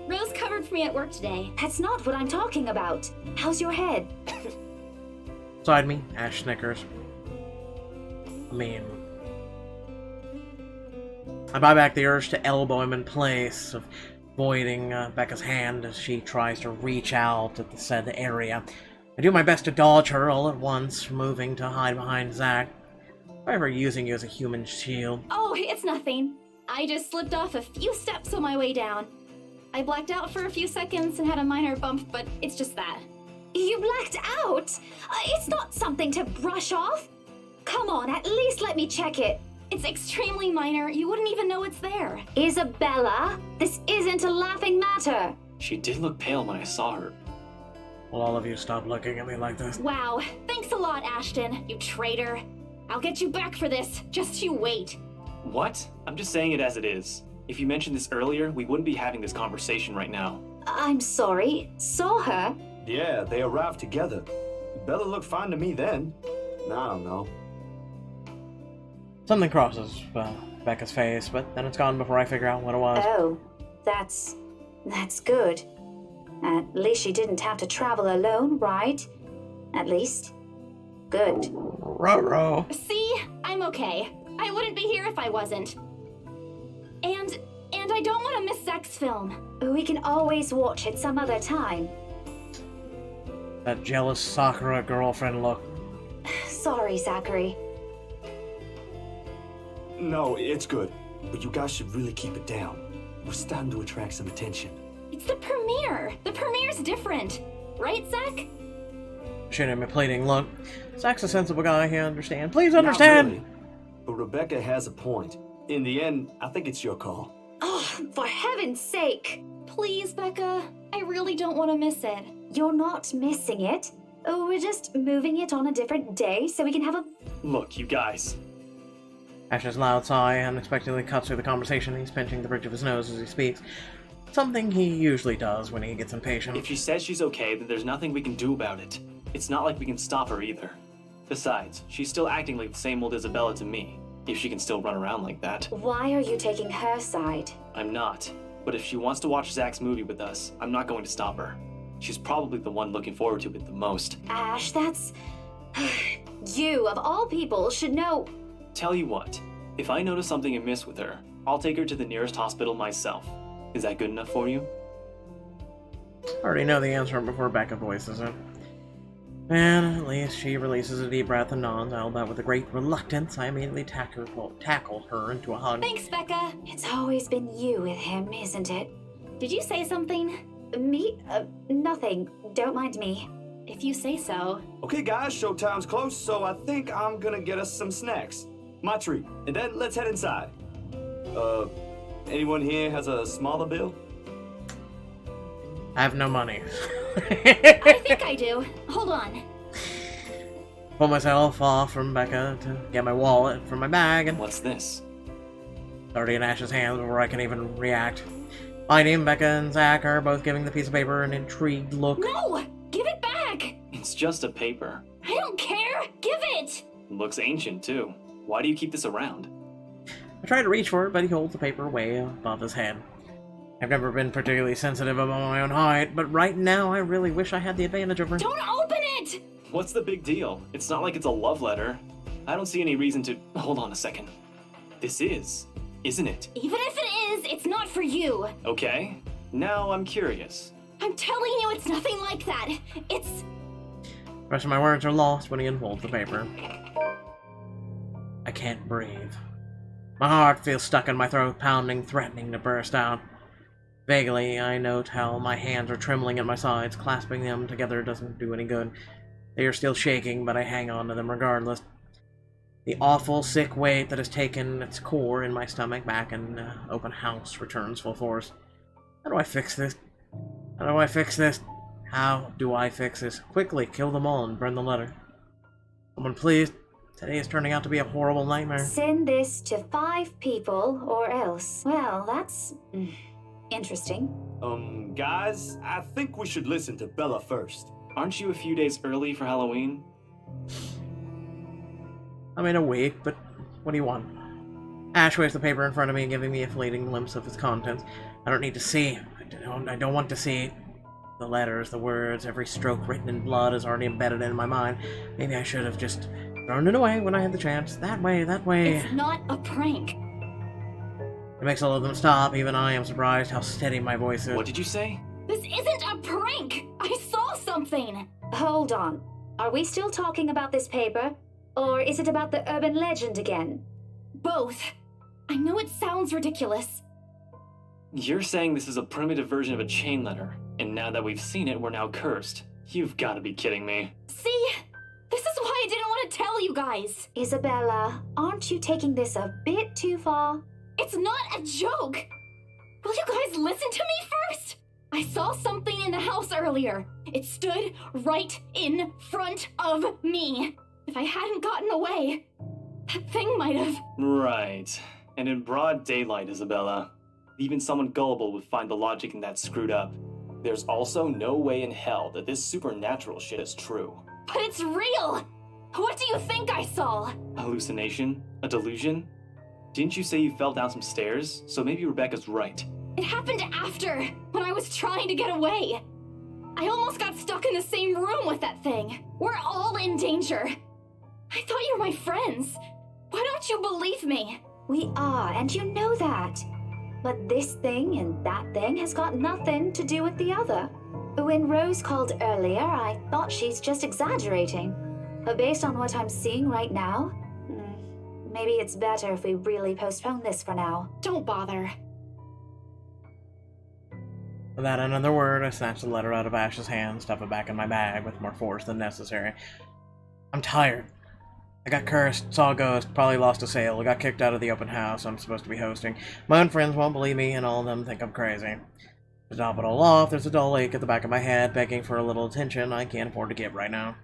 Rose covered for me at work today. That's not what I'm talking about. How's your head? Beside me, Ash snickers. I buy back the urge to elbow him in place, avoiding Becca's hand as she tries to reach out at the said area. I do my best to dodge her all at once, moving to hide behind Zach, however using you as a human shield. Oh, it's nothing. I just slipped off a few steps on my way down. I blacked out for a few seconds and had a minor bump, but it's just that. You blacked out? It's not something to brush off. Come on, at least let me check it. It's extremely minor. You wouldn't even know it's there. Isabella, this isn't a laughing matter. She did look pale when I saw her. Will all of you stop looking at me like this? Wow. Thanks a lot, Ashton, you traitor. I'll get you back for this. Just you wait. What? I'm just saying it as it is. If you mentioned this earlier, we wouldn't be having this conversation right now. I'm sorry. Saw her? Yeah, they arrived together. Bella looked fine to me then. I don't know. Something crosses Becca's face, but then it's gone before I figure out what it was. Oh, that's good. At least she didn't have to travel alone, right? At least. Good. Ruh-roh. See? I'm okay. I wouldn't be here if I wasn't. And I don't want to miss Zach's film. We can always watch it some other time. That jealous Sakura girlfriend look. Sorry, Zachary. No, it's good. But you guys should really keep it down. We're starting to attract some attention. It's the premiere. The premiere's different. Right, Zach? Shooting him a pleading look. Zach's a sensible guy, he understands. Please understand! Not really. But Rebecca has a point. In the end, I think it's your call. Oh, for heaven's sake! Please, Becca. I really don't want to miss it. You're not missing it. Oh, we're just moving it on a different day so we can have a... Look, you guys. Ash's loud sigh unexpectedly cuts through the conversation. He's pinching the bridge of his nose as he speaks. Something he usually does when he gets impatient. If she says she's okay, then there's nothing we can do about it. It's not like we can stop her either. Besides, she's still acting like the same old Isabella to me, if she can still run around like that. Why are you taking her side? I'm not. But if she wants to watch Zach's movie with us, I'm not going to stop her. She's probably the one looking forward to it the most. Ash, that's... You, of all people, should know... Tell you what, if I notice something amiss with her, I'll take her to the nearest hospital myself. Is that good enough for you? I already know the answer before Becca voices it. And at least she releases a deep breath and nods, albeit with a great reluctance. I immediately tackle her into a hug. Thanks, Becca. It's always been you with him, isn't it? Did you say something? Me? Nothing. Don't mind me. If you say so. Okay, guys, showtime's close, so I think I'm gonna get us some snacks. My treat. And then let's head inside. Anyone here has a smaller bill? I have no money. I think I do. Hold on. Pull myself off from Becca to get my wallet from my bag, and what's this? already in Ash's hands before I can even react. Finding Becca and Zach are both giving the piece of paper an intrigued look. No! Give it back! It's just a paper. I don't care! Give it! Looks ancient, too. Why do you keep this around? I try to reach for it, but he holds the paper way above his head. I've never been particularly sensitive about my own height, but right now I really wish I had the advantage over. Don't open it! What's the big deal? It's not like it's a love letter. I don't see any reason to... Hold on a second. This is, isn't it? Even if it is, it's not for you. Okay. Now I'm curious. I'm telling you, it's nothing like that. It's... The rest of my words are lost when he unfolds the paper. I can't breathe. My heart feels stuck in my throat, pounding, threatening to burst out. Vaguely, I note how my hands are trembling at my sides. Clasping them together doesn't do any good. They are still shaking, but I hang on to them regardless. The awful, sick weight that has taken its core in my stomach back in open house returns full force. How do I fix this? How do I fix this? How do I fix this? Quickly, kill them all and burn the letter. Someone please Today is turning out to be a horrible nightmare. Send this to 5 people or else. Well, that's interesting. Guys, I think we should listen to Bella first. Aren't you a few days early for Halloween? I'm in a week, but what do you want? Ash waves the paper in front of me, giving me a fleeting glimpse of its contents. I don't need to see. I don't want to see. The letters, the words, every stroke written in blood is already embedded in my mind. Maybe I should have just thrown it away when I had the chance. That way. It's not a prank. It makes all of them stop. Even I am surprised how steady my voice is. What did you say? This isn't a prank! I saw something! Hold on. Are we still talking about this paper? Or is it about the urban legend again? Both. I know it sounds ridiculous. You're saying this is a primitive version of a chain letter, and now that we've seen it, we're now cursed. You've got to be kidding me. See? This is why I didn't want to tell you guys. Isabella, aren't you taking this a bit too far? It's not a joke! Will you guys listen to me first? I saw something in the house earlier. It stood right in front of me. If I hadn't gotten away, that thing might have... Right. And in broad daylight, Isabella. Even someone gullible would find the logic in that screwed up. There's also no way in hell that this supernatural shit is true. But it's real! What do you think I saw? A hallucination? A delusion? Didn't you say you fell down some stairs? So maybe Rebecca's right. It happened after, when I was trying to get away. I almost got stuck in the same room with that thing. We're all in danger. I thought you were my friends. Why don't you believe me? We are, and you know that. But this thing and that thing has got nothing to do with the other. When Rose called earlier, I thought she's just exaggerating. But based on what I'm seeing right now, maybe it's better if we really postpone this for now. Don't bother. Without another word, I snatched the letter out of Ash's hand, stuffed it back in my bag with more force than necessary. I'm tired. I got cursed, saw a ghost, probably lost a sale, got kicked out of the open house I'm supposed to be hosting. My own friends won't believe me, and all of them think I'm crazy. To top it all off, there's a dull ache at the back of my head, begging for a little attention I can't afford to give right now.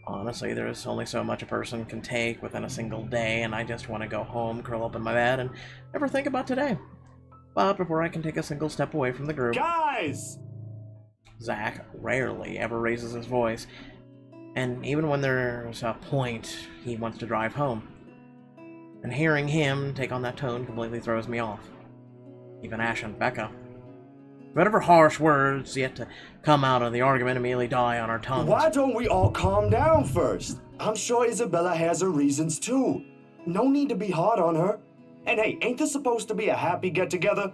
Honestly, there's only so much a person can take within a single day, and I just want to go home, curl up in my bed, and never think about today. But before I can take a single step away from the group... Guys! Zach rarely ever raises his voice, and even when there's a point, he wants to drive home. And hearing him take on that tone completely throws me off. Even Ash and Becca. Whatever harsh words yet to come out of the argument immediately die on our tongues. Why don't we all calm down first? I'm sure Isabella has her reasons too. No need to be hard on her. And hey, ain't this supposed to be a happy get-together?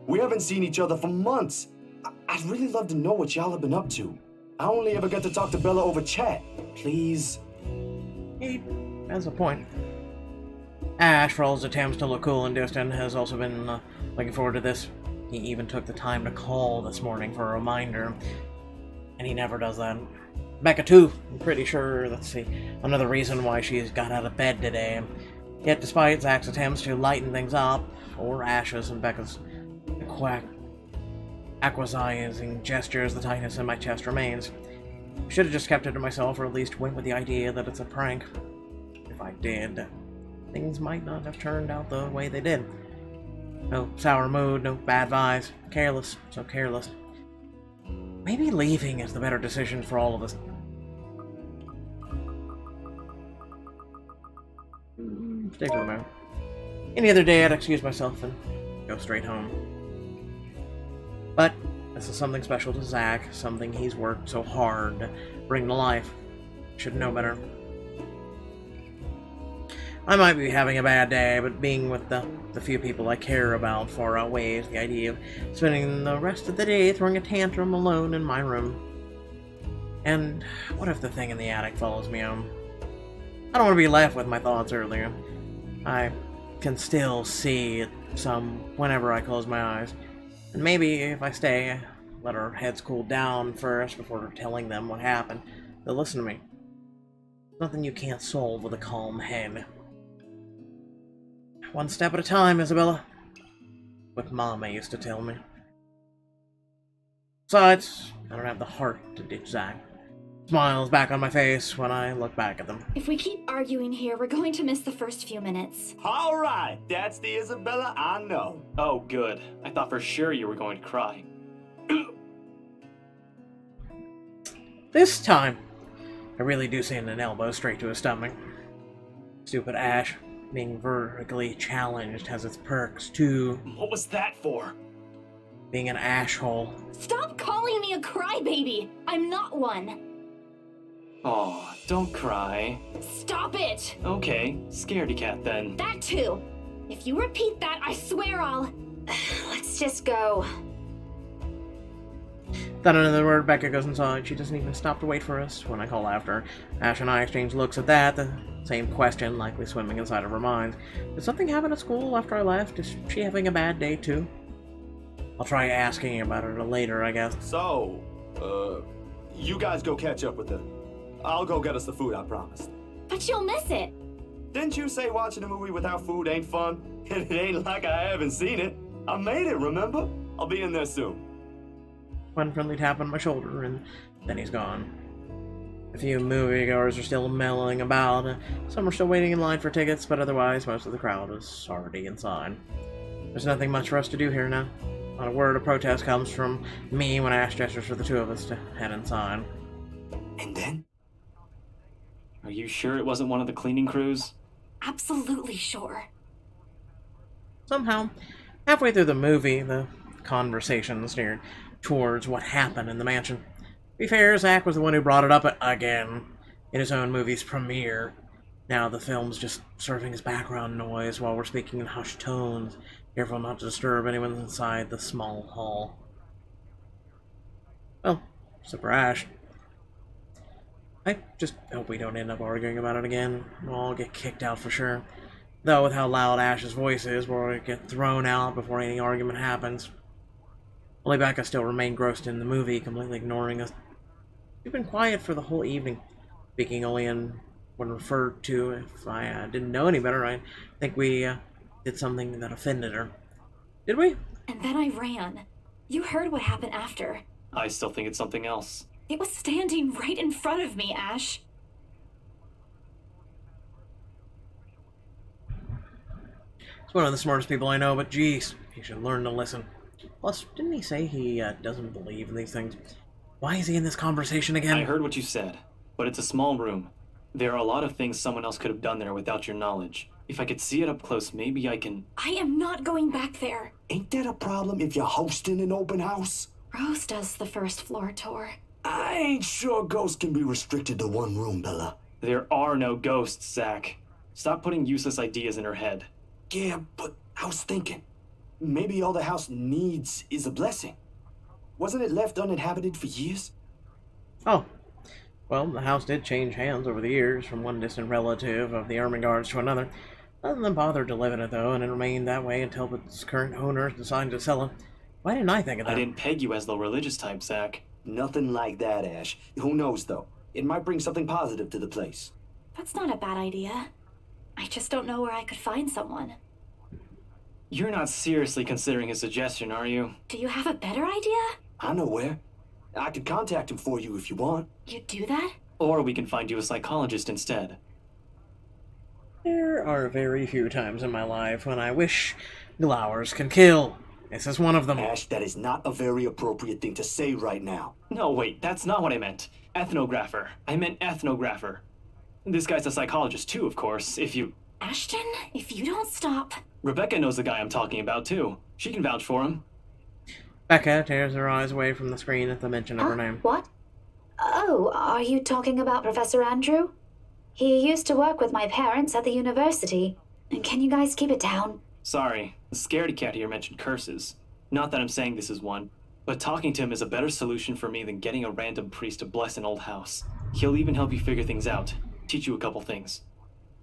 We haven't seen each other for months. I'd really love to know what y'all have been up to. I only ever get to talk to Bella over chat. Please. He has a point. Ash, for all his attempts to look cool and distant, has also been looking forward to this. He even took the time to call this morning for a reminder. And he never does that. Becca too. I'm pretty sure that's another reason why she's got out of bed today. Yet despite Zach's attempts to lighten things up, or Ash's and Becca's acquiescing gestures, the tightness in my chest remains. I should have just kept it to myself, or at least went with the idea that it's a prank. If I did, things might not have turned out the way they did. No sour mood, no bad vibes. Careless, so careless. Maybe leaving is the better decision for all of us. Stay for the moment. Any other day I'd excuse myself and go straight home. But this is something special to Zach, something he's worked so hard to bring to life. Should know better. I might be having a bad day, but being with the few people I care about far outweighs the idea of spending the rest of the day throwing a tantrum alone in my room. And what if the thing in the attic follows me home? I don't want to be left with my thoughts earlier. I can still see it whenever I close my eyes. And maybe if I stay, let our heads cool down first before telling them what happened, they'll listen to me. Nothing you can't solve with a calm head. One step at a time, Isabella. What Mama used to tell me. Besides, I don't have the heart to ditch Zach. Smiles back on my face when I look back at them. If we keep arguing here, we're going to miss the first few minutes. All right, that's the Isabella I know. Oh, good. I thought for sure you were going to cry. This time, I really do send an elbow straight to his stomach. Stupid Ash, being vertically challenged has its perks too. What was that for? Being an ash-hole. Stop calling me a crybaby! I'm not one! Aw, don't cry. Stop it! Okay, scaredy cat then. That too! If you repeat that, I swear I'll... Let's just go. Without another word, Becca goes inside. She doesn't even stop to wait for us when I call after her. Ash and I exchange looks at that, the same question likely swimming inside of our minds. Did something happen at school after I left? Is she having a bad day too? I'll try asking about her later, I guess. So, you guys go catch up with her. I'll go get us the food I promised. But you'll miss it! Didn't you say watching a movie without food ain't fun? And it ain't like I haven't seen it. I made it, remember? I'll be in there soon. One friendly tap on my shoulder, and then he's gone. A few moviegoers are still milling about. Some are still waiting in line for tickets, but otherwise most of the crowd is already inside. There's nothing much for us to do here now. Not a word of protest comes from me when Ash gestures for the two of us to head inside. And then? Are you sure it wasn't one of the cleaning crews? Absolutely sure. Somehow, halfway through the movie, the conversation steered towards what happened in the mansion. To be fair, Zach was the one who brought it up again in his own movie's premiere. Now the film's just serving as background noise while we're speaking in hushed tones, careful not to disturb anyone inside the small hall. Well, except for Ash. I just hope we don't end up arguing about it again. We'll all get kicked out for sure. Though with how loud Ash's voice is, we'll get thrown out before any argument happens. Only Becca still remained engrossed in the movie, completely ignoring us. We've been quiet for the whole evening, speaking only when referred to. If I didn't know any better, I think we did something that offended her. Did we? And then I ran. You heard what happened after. I still think it's something else. It was standing right in front of me, Ash. He's one of the smartest people I know, but geez, he should learn to listen. Plus, didn't he say he doesn't believe in these things? Why is he in this conversation again? I heard what you said, but it's a small room. There are a lot of things someone else could have done there without your knowledge. If I could see it up close, maybe I can... I am not going back there. Ain't that a problem if you're hosting an open house? Rose does the first floor tour. I ain't sure ghosts can be restricted to one room, Bella. There are no ghosts, Zach. Stop putting useless ideas in her head. Yeah, but I was thinking, maybe all the house needs is a blessing. Wasn't it left uninhabited for years? Oh. Well, the house did change hands over the years, from one distant relative of the Ermengardes to another. None of them bothered to live in it, though, and it remained that way until its current owners decided to sell it. Why didn't I think of that? I didn't peg you as the religious type, Zach. Nothing like that, Ash. Who knows, though? It might bring something positive to the place. That's not a bad idea. I just don't know where I could find someone. You're not seriously considering his suggestion, are you? Do you have a better idea? I know where. I could contact him for you if you want. You'd do that? Or we can find you a psychologist instead. There are very few times in my life when I wish glowers can kill. This is one of them. Ash, that is not a very appropriate thing to say right now. No, wait, that's not what I meant. Ethnographer. I meant ethnographer. This guy's a psychologist too, of course, if you... Ashton, if you don't stop... Rebecca knows the guy I'm talking about too. She can vouch for him. Becca tears her eyes away from the screen at the mention of her name. What? Oh, are you talking about Professor Andrew? He used to work with my parents at the university. Can you guys keep it down? Sorry, the scaredy cat here mentioned curses. Not that I'm saying this is one, but talking to him is a better solution for me than getting a random priest to bless an old house. He'll even help you figure things out, teach you a couple things,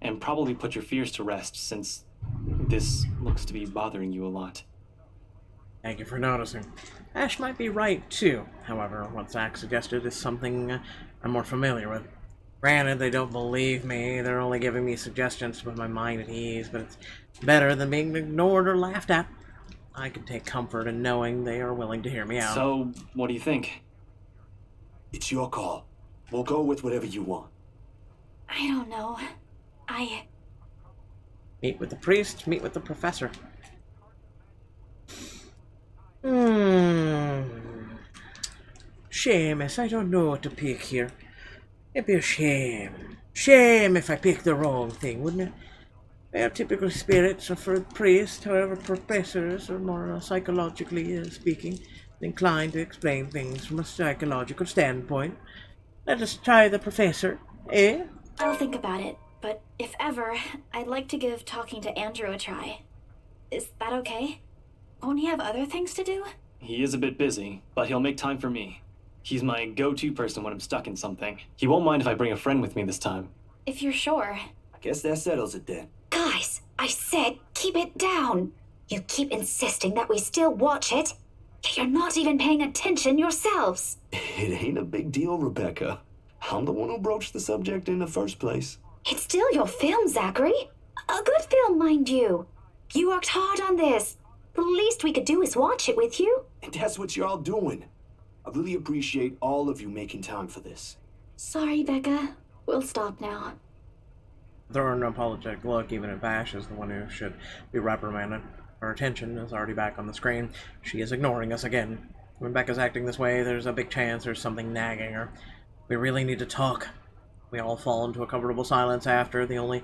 and probably put your fears to rest, since this looks to be bothering you a lot. Thank you for noticing. Ash might be right, too. However, what Zach suggested is something I'm more familiar with. Granted, they don't believe me. They're only giving me suggestions to put my mind at ease, but it's better than being ignored or laughed at. I can take comfort in knowing they are willing to hear me out. So, what do you think? It's your call. We'll go with whatever you want. I don't know. Meet with the priest, meet with the professor. Seamus, I don't know what to pick here. It'd be a shame. Shame if I picked the wrong thing, wouldn't it? Well, typical spirits are for priests, however, professors are more psychologically speaking, inclined to explain things from a psychological standpoint. Let us try the professor, eh? I'll think about it, but if ever, I'd like to give talking to Andrew a try. Is that okay? Won't he have other things to do? He is a bit busy, but he'll make time for me. He's my go-to person when I'm stuck in something. He won't mind if I bring a friend with me this time. If you're sure. I guess that settles it then. Guys, I said keep it down. You keep insisting that we still watch it, yet you're not even paying attention yourselves. It ain't a big deal, Rebecca. I'm the one who broached the subject in the first place. It's still your film, Zachary. A good film, mind you. You worked hard on this. The least we could do is watch it with you. And that's what you're all doing. I really appreciate all of you making time for this. Sorry, Becca. We'll stop now. Throw her an apologetic look, even if Ash is the one who should be reprimanded. Her attention is already back on the screen. She is ignoring us again. When Becca's acting this way, there's a big chance there's something nagging her. We really need to talk. We all fall into a comfortable silence after, the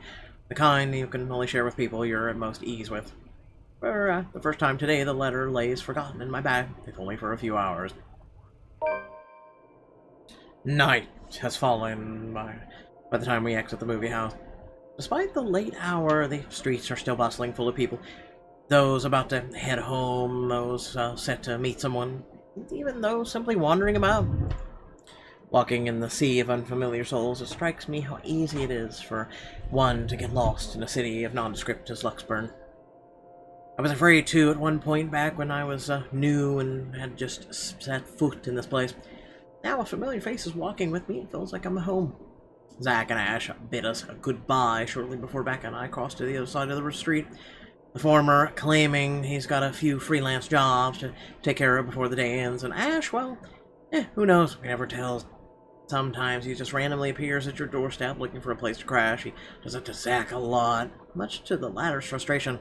kind you can only share with people you're at most ease with. For the first time today, the letter lays forgotten in my bag, if only for a few hours. Night has fallen by the time we exit the movie house. Despite the late hour, the streets are still bustling, full of people. Those about to head home, those set to meet someone, even those simply wandering about. Walking in the sea of unfamiliar souls, it strikes me how easy it is for one to get lost in a city of nondescript as Luxburn. I was afraid too at one point back when I was new and had just set foot in this place. Now a familiar face is walking with me. It feels like I'm at home. Zach and Ash bid us goodbye shortly before Becca and I crossed to the other side of the street. The former claiming he's got a few freelance jobs to take care of before the day ends, and Ash, well, who knows? He never tells. Sometimes he just randomly appears at your doorstep looking for a place to crash. He does it to Zach a lot, much to the latter's frustration.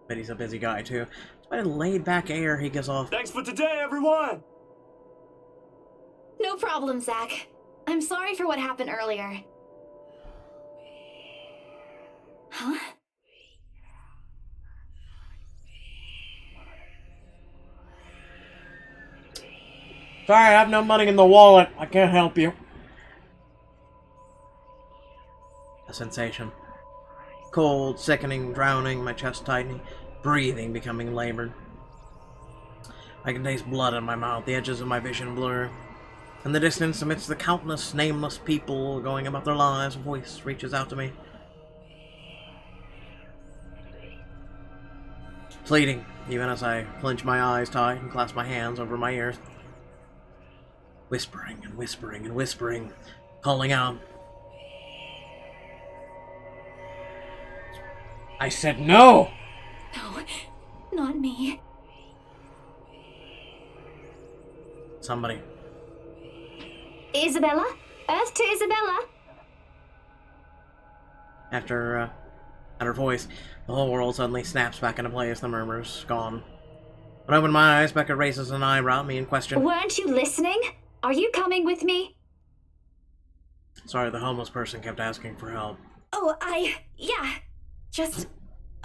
But he's a busy guy too. Despite a laid-back air he gives off. Thanks for today, everyone! No problem, Zach. I'm sorry for what happened earlier. Huh? Sorry, I have no money in the wallet. I can't help you. A sensation. Cold, sickening, drowning, my chest tightening, breathing becoming labored. I can taste blood in my mouth, the edges of my vision blur. In the distance, amidst the countless, nameless people going about their lives, a voice reaches out to me. Pleading, even as I clench my eyes tight and clasp my hands over my ears. Whispering and whispering and whispering, calling out. I said no! No, not me. Somebody. Isabella? Earth to Isabella? After her voice, the whole world suddenly snaps back into place, the murmur's gone. When I open my eyes, Becca raises an eyebrow at me in question. Weren't you listening? Are you coming with me? Sorry, the homeless person kept asking for help. Oh, yeah. Just,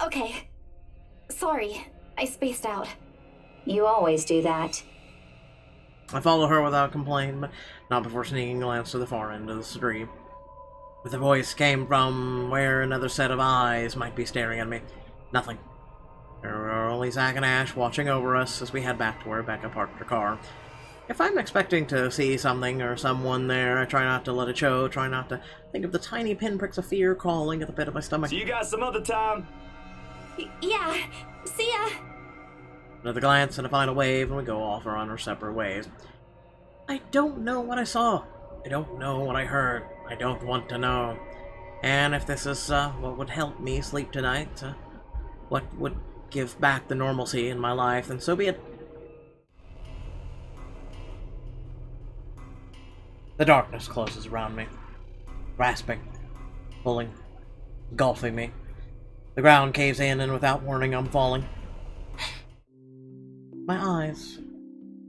okay. Sorry, I spaced out. You always do that. I follow her without complaint, but not before sneaking a glance to the far end of the street. But the voice came from where another set of eyes might be staring at me. Nothing. There were only Zach and Ash watching over us as we head back to where Becca parked her car. If I'm expecting to see something or someone there, I try not to let it show, try not to think of the tiny pinpricks of fear crawling at the pit of my stomach. See you guys some other time. Yeah, see ya. Another glance and a final wave, and we go off on our separate ways. I don't know what I saw. I don't know what I heard. I don't want to know. And if this is what would help me sleep tonight, what would give back the normalcy in my life, then so be it. The darkness closes around me, grasping, pulling, engulfing me. The ground caves in, and without warning, I'm falling. My eyes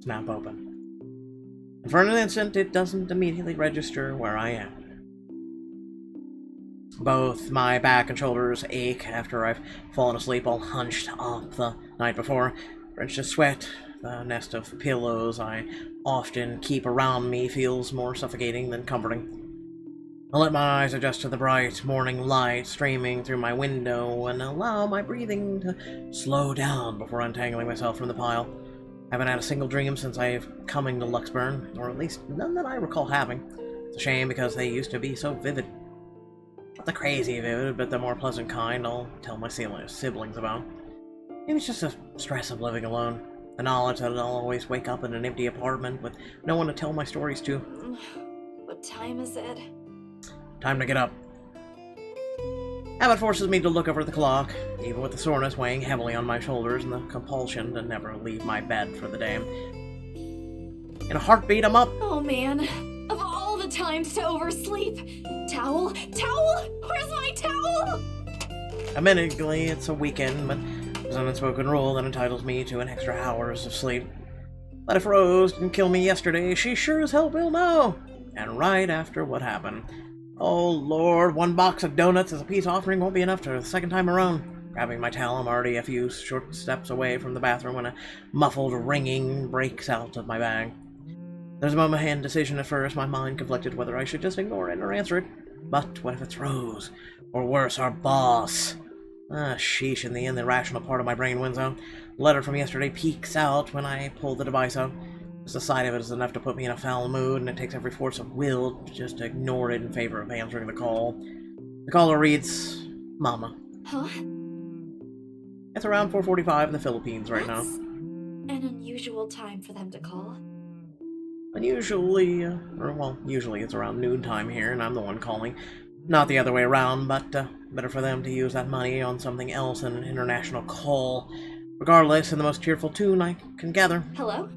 snap open. And for an instant, it doesn't immediately register where I am. Both my back and shoulders ache after I've fallen asleep all hunched up the night before. Drenched in sweat, the nest of pillows I often keep around me feels more suffocating than comforting. I let my eyes adjust to the bright morning light streaming through my window and allow my breathing to slow down before untangling myself from the pile. I haven't had a single dream since I've coming to Luxburn, or at least none that I recall having. It's a shame because they used to be so vivid. Not the crazy vivid, but the more pleasant kind I'll tell my siblings about. Maybe it's just the stress of living alone. The knowledge that I'll always wake up in an empty apartment with no one to tell my stories to. What time is it? Time to get up. Habit forces me to look over the clock, even with the soreness weighing heavily on my shoulders and the compulsion to never leave my bed for the day. In a heartbeat, I'm up. Oh man, of all the times to oversleep. Towel? Towel? Where's my towel? Admittedly, it's a weekend, but there's an unspoken rule that entitles me to an extra hours of sleep. But if Rose didn't kill me yesterday, she sure as hell will now. And right after what happened. Oh lord, one box of donuts as a peace offering won't be enough for the second time around. Grabbing my towel, I'm already a few short steps away from the bathroom when a muffled ringing breaks out of my bag. There's a moment of indecision at first, my mind conflicted whether I should just ignore it or answer it. But what if it's Rose? Or worse, our boss? Sheesh, in the end, the rational part of my brain wins out. The letter from yesterday peeks out when I pull the device out. Just the sight of it is enough to put me in a foul mood, and it takes every force of will to just ignore it in favor of answering the call. The caller reads, Mama. Huh? It's around 4:45 in the Philippines right now. An unusual time for them to call. Usually it's around noontime here, and I'm the one calling. Not the other way around, but better for them to use that money on something else than an international call. Regardless, in the most cheerful tune I can gather. Hello?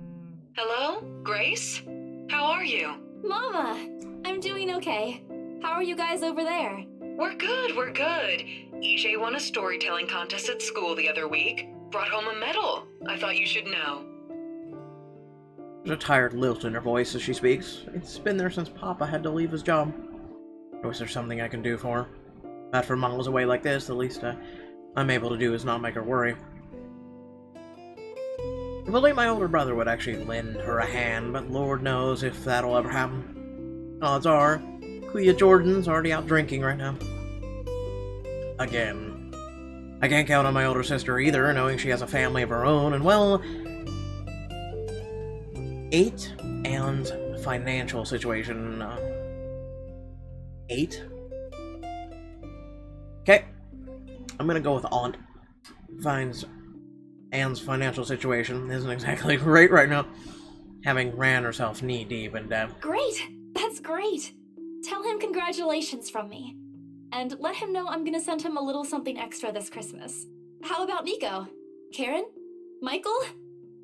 Hello? Grace? How are you? Mama! I'm doing okay. How are you guys over there? We're good, we're good. EJ won a storytelling contest at school the other week. Brought home a medal. I thought you should know. There's a tired lilt in her voice as she speaks. It's been there since Papa had to leave his job. I wish there's something I can do for her. But for miles away like this, the least I'm able to do is not make her worry. I believe my older brother would actually lend her a hand, but Lord knows if that'll ever happen. Odds are, Kuya Jordan's already out drinking right now. Again. I can't count on my older sister either, knowing she has a family of her own, and well... 8 and financial situation. 8? Okay. I'm gonna go with Aunt. Finds Anne's financial situation isn't exactly great right now, having ran herself knee-deep in debt. Great! That's great! Tell him congratulations from me. And let him know I'm gonna send him a little something extra this Christmas. How about Nico? Karen? Michael?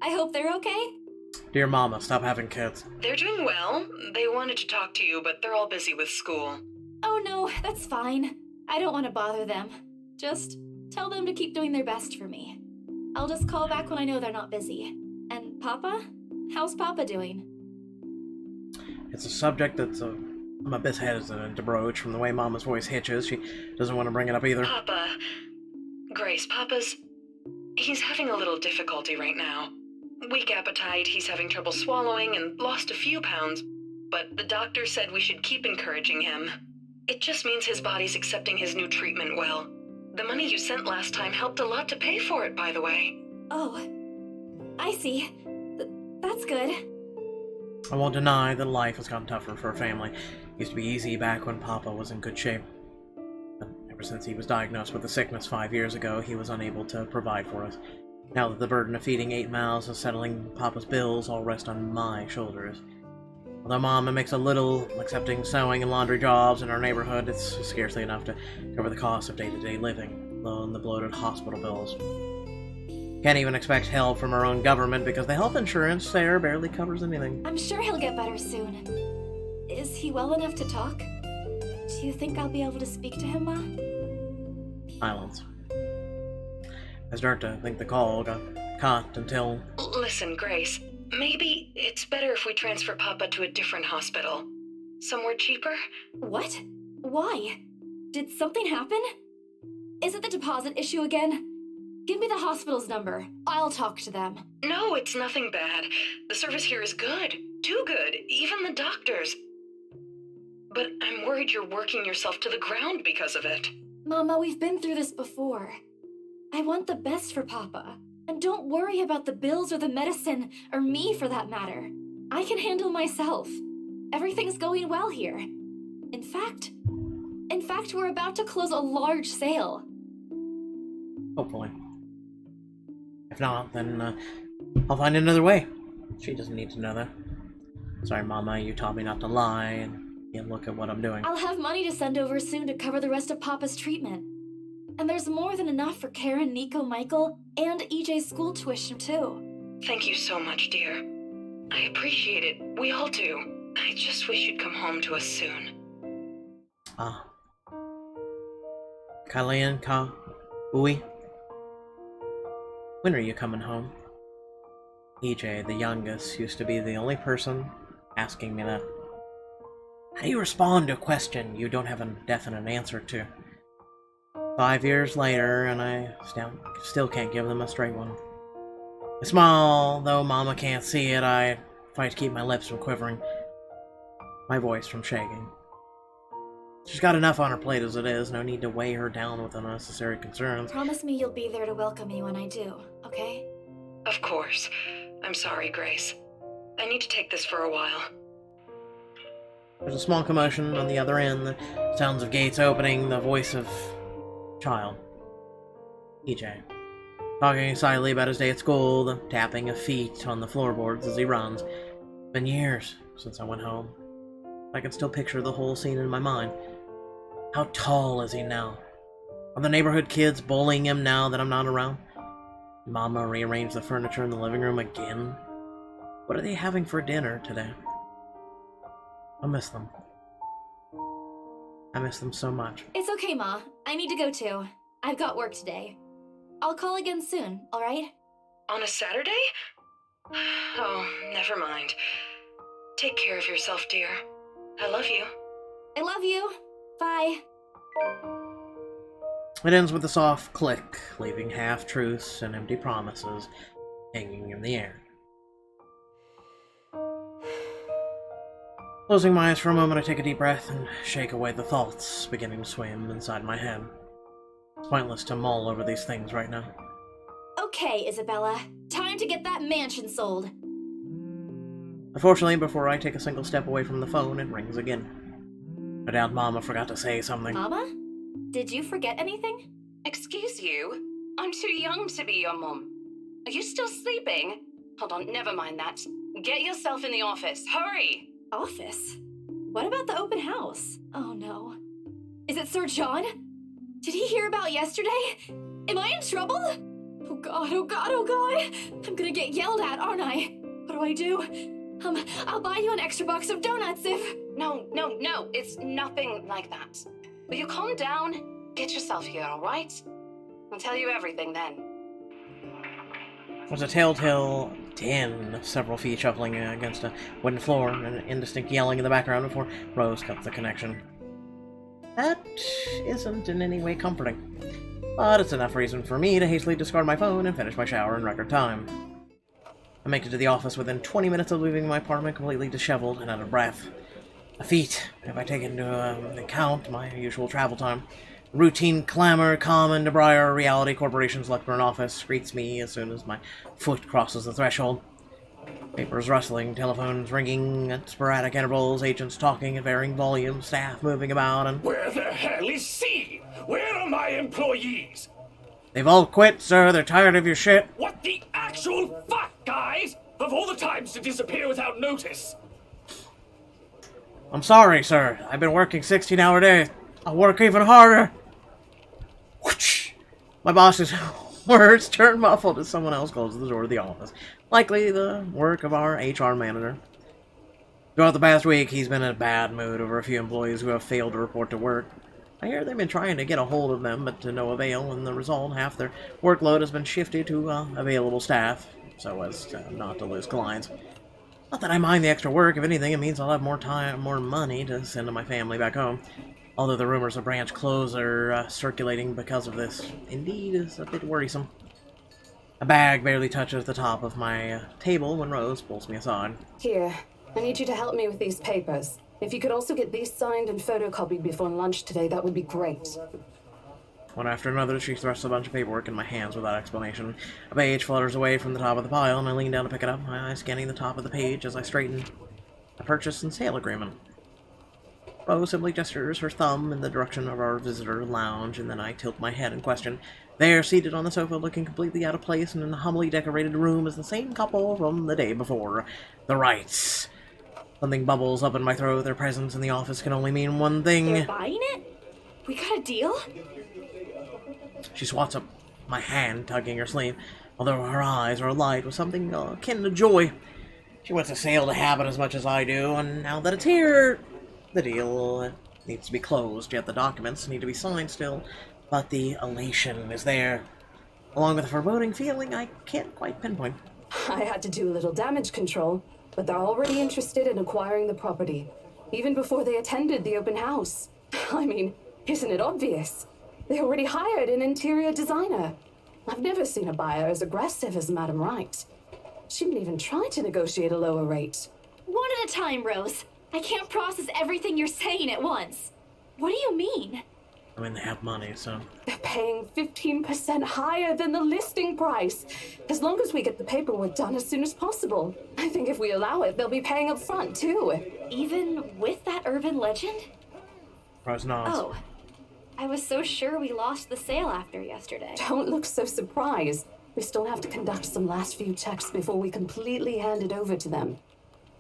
I hope they're okay? Dear Mama, stop having kids. They're doing well. They wanted to talk to you, but they're all busy with school. Oh no, that's fine. I don't want to bother them. Just tell them to keep doing their best for me. I'll just call back when I know they're not busy. And Papa? How's Papa doing? It's a subject that's I'm a bit hesitant to broach from the way Mama's voice hitches. She doesn't want to bring it up either. Papa. Grace, he's having a little difficulty right now. Weak appetite, he's having trouble swallowing, and lost a few pounds. But the doctor said we should keep encouraging him. It just means his body's accepting his new treatment well. The money you sent last time helped a lot to pay for it, by the way. Oh, I see. That's good. I won't deny that life has gotten tougher for our family. It used to be easy back when Papa was in good shape. But ever since he was diagnosed with the sickness 5 years ago, he was unable to provide for us. Now that the burden of feeding 8 mouths and settling Papa's bills all rest on my shoulders. Although Mama makes a little, accepting sewing and laundry jobs in our neighborhood, it's scarcely enough to cover the cost of day-to-day living, let alone the bloated hospital bills. Can't even expect help from our own government because the health insurance there barely covers anything. I'm sure he'll get better soon. Is he well enough to talk? Do you think I'll be able to speak to him, Ma? Silence. I start to think the call got cut until... Listen, Grace. Maybe it's better if we transfer Papa to a different hospital. Somewhere cheaper? What? Why? Did something happen? Is it the deposit issue again? Give me the hospital's number. I'll talk to them. No, it's nothing bad. The service here is good. Too good. Even the doctors. But I'm worried you're working yourself to the ground because of it. Mama, we've been through this before. I want the best for Papa. And don't worry about the bills or the medicine, or me for that matter. I can handle myself. Everything's going well here. In fact, we're about to close a large sale. Hopefully. If not, then I'll find another way. She doesn't need to know that. Sorry, Mama, you taught me not to lie, and look at what I'm doing. I'll have money to send over soon to cover the rest of Papa's treatment. And there's more than enough for Karen, Nico, Michael, and EJ's school tuition, too. Thank you so much, dear. I appreciate it. We all do. I just wish you'd come home to us soon. Ah. Kalian, Ui. When are you coming home? EJ, the youngest, used to be the only person asking me that. How do you respond to a question you don't have a definite answer to? 5 years later, and I still can't give them a straight one. I smile, though Mama can't see it. I fight to keep my lips from quivering, my voice from shaking. She's got enough on her plate as it is, no need to weigh her down with unnecessary concerns. Promise me you'll be there to welcome me when I do, okay? Of course. I'm sorry, Grace. I need to take this for a while. There's a small commotion on the other end, the sounds of gates opening, the voice of child. EJ. Talking excitedly about his day at school, the tapping of feet on the floorboards as he runs. It's been years since I went home. I can still picture the whole scene in my mind. How tall is he now? Are the neighborhood kids bullying him now that I'm not around? Mama rearranged the furniture in the living room again. What are they having for dinner today? I miss them. I miss them so much. It's okay, Ma. I need to go too. I've got work today. I'll call again soon, alright? On a Saturday? Oh, never mind. Take care of yourself, dear. I love you. I love you. Bye. It ends with a soft click, leaving half-truths and empty promises hanging in the air. Closing my eyes for a moment, I take a deep breath and shake away the thoughts beginning to swim inside my head. It's pointless to mull over these things right now. Okay, Isabella. Time to get that mansion sold. Unfortunately, before I take a single step away from the phone, it rings again. I doubt Mama forgot to say something. Mama? Did you forget anything? Excuse you? I'm too young to be your mum. Are you still sleeping? Hold on, never mind that. Get yourself in the office. Hurry! Office? What about the open house? Oh no. Is it Sir John? Did he hear about yesterday? Am I in trouble? Oh god, oh god, oh god! I'm gonna get yelled at, aren't I? What do? I'll buy you an extra box of donuts if... No, it's nothing like that. Will you calm down? Get yourself here, alright? I'll tell you everything then. There's a telltale din of several feet shuffling against a wooden floor and indistinct yelling in the background before Rose cuts the connection. That isn't in any way comforting, but it's enough reason for me to hastily discard my phone and finish my shower in record time. I make it to the office within 20 minutes of leaving my apartment completely disheveled and out of breath. A feat, if I take into account my usual travel time. Routine clamor common to Briar Reality Corporation's Luckburn office greets me as soon as my foot crosses the threshold. Papers rustling, telephones ringing at sporadic intervals, agents talking at varying volumes, staff moving about, and... Where the hell is C? Where are my employees? They've all quit, sir. They're tired of your shit. What the actual fuck, guys? Of all the times to disappear without notice. I'm sorry, sir. I've been working 16-hour days. I'll work even harder. Whoosh! My boss's words turn muffled as someone else closes the door to the office. Likely the work of our HR manager. Throughout the past week, he's been in a bad mood over a few employees who have failed to report to work. I hear they've been trying to get a hold of them, but to no avail, and the result, half their workload has been shifted to available staff, so as not to lose clients. Not that I mind the extra work. If anything, it means I'll have more time, more money to send to my family back home. Although the rumors of branch close are circulating because of this, indeed is a bit worrisome. A bag barely touches the top of my table when Rose pulls me aside. Here, I need you to help me with these papers. If you could also get these signed and photocopied before lunch today, that would be great. One after another, she thrusts a bunch of paperwork in my hands without explanation. A page flutters away from the top of the pile, and I lean down to pick it up, my eyes scanning the top of the page as I straighten. A purchase and sale agreement. Rose simply gestures her thumb in the direction of our visitor lounge, and then I tilt my head and question. There, seated on the sofa, looking completely out of place and in a humbly decorated room, is the same couple from the day before. The Wrights. Something bubbles up in my throat. Their presence in the office can only mean one thing. They're buying it? We got a deal? She swats up my hand, tugging her sleeve, although her eyes are alight with something akin to joy. She wants a sale to happen as much as I do, and now that it's here, the deal needs to be closed, yet the documents need to be signed still. But the elation is there, along with a foreboding feeling I can't quite pinpoint. I had to do a little damage control, but they're already interested in acquiring the property, even before they attended the open house. I mean, isn't it obvious? They already hired an interior designer. I've never seen a buyer as aggressive as Madame Wright. She didn't even try to negotiate a lower rate. One at a time, Rose. I can't process everything you're saying at once. What do you mean? I mean, they have money, so... They're paying 15% higher than the listing price. As long as we get the paperwork done as soon as possible. I think if we allow it, they'll be paying up front, too. Even with that urban legend? Rose nods. Oh. I was so sure we lost the sale after yesterday. Don't look so surprised. We still have to conduct some last few checks before we completely hand it over to them.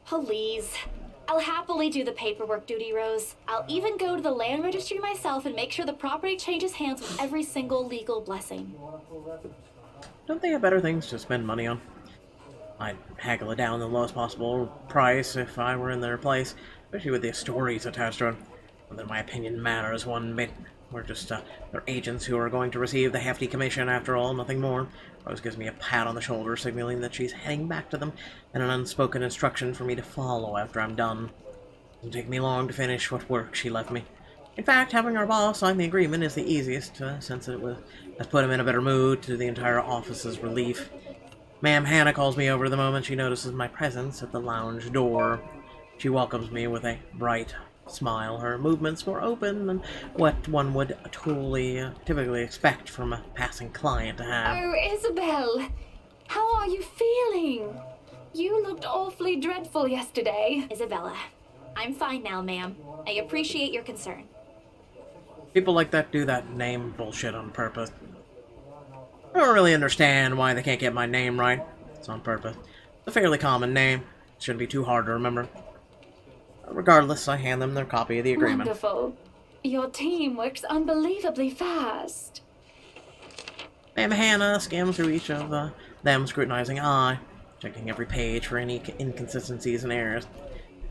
Please. I'll happily do the paperwork duty, Rose. I'll even go to the land registry myself and make sure the property changes hands with every single legal blessing. Don't they have better things to spend money on? I'd haggle it down the lowest possible price if I were in their place, especially with the stories attached to it. Whether my opinion matters one bit. We're just their agents who are going to receive the hefty commission after all, nothing more. Rose gives me a pat on the shoulder, signaling that she's heading back to them, and an unspoken instruction for me to follow after I'm done. It won't take me long to finish what work she left me. In fact, having our boss sign the agreement is the easiest, since it has put him in a better mood, to the entire office's relief. Ma'am Hannah calls me over the moment she notices my presence at the lounge door. She welcomes me with a bright smile, her movements more open than what one would typically expect from a passing client to have. Oh, Isabel, how are you feeling? You looked awfully dreadful yesterday. Isabella, I'm fine now, ma'am. I appreciate your concern. People like that do that name bullshit on purpose. I don't really understand why they can't get my name right. It's on purpose. It's a fairly common name. It shouldn't be too hard to remember. Regardless, I hand them their copy of the agreement. Wonderful. Your team works unbelievably fast. Ma'am Hannah skims through each of them, scrutinizing eye, checking every page for any inconsistencies and errors.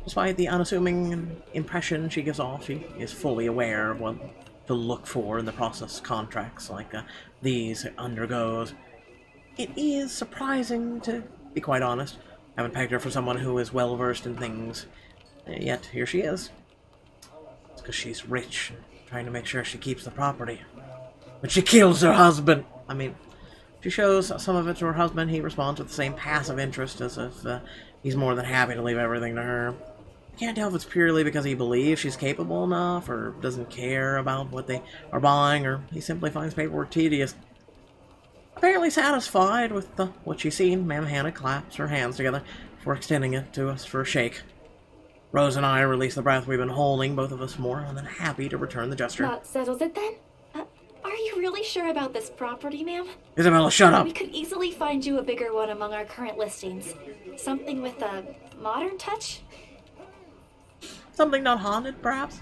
Despite the unassuming impression she gives off, she is fully aware of what to look for in the process contracts like these it undergoes. It is surprising, to be quite honest. I haven't pegged her for someone who is well-versed in things. Yet, here she is. It's because she's rich, and trying to make sure she keeps the property. But she kills her husband! I mean, she shows some of it to her husband. He responds with the same passive interest as if he's more than happy to leave everything to her. I can't tell if it's purely because he believes she's capable enough, or doesn't care about what they are buying, or he simply finds paperwork tedious. Apparently satisfied with what she's seen, Ma'am Hannah claps her hands together before extending it to us for a shake. Rose and I release the breath we've been holding, both of us more than happy to return the gesture. That settles it then? Are you really sure about this property, ma'am? Isabella, shut up! We could easily find you a bigger one among our current listings. Something with a modern touch? Something not haunted, perhaps?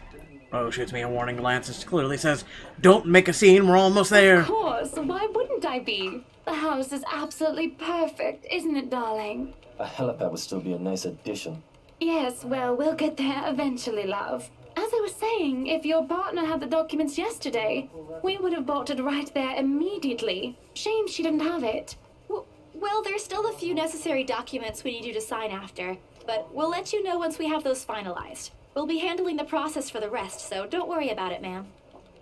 Rose shoots me a warning glance that clearly says, "Don't make a scene, we're almost there." Of course, why wouldn't I be? The house is absolutely perfect, isn't it, darling? A helipad would still be a nice addition. Yes, well, we'll get there eventually, love. As I was saying, if your partner had the documents yesterday, we would have bought it right there immediately. Shame she didn't have it. Well, there's still a few necessary documents we need you to sign after, but we'll let you know once we have those finalized. We'll be handling the process for the rest, so don't worry about it, ma'am.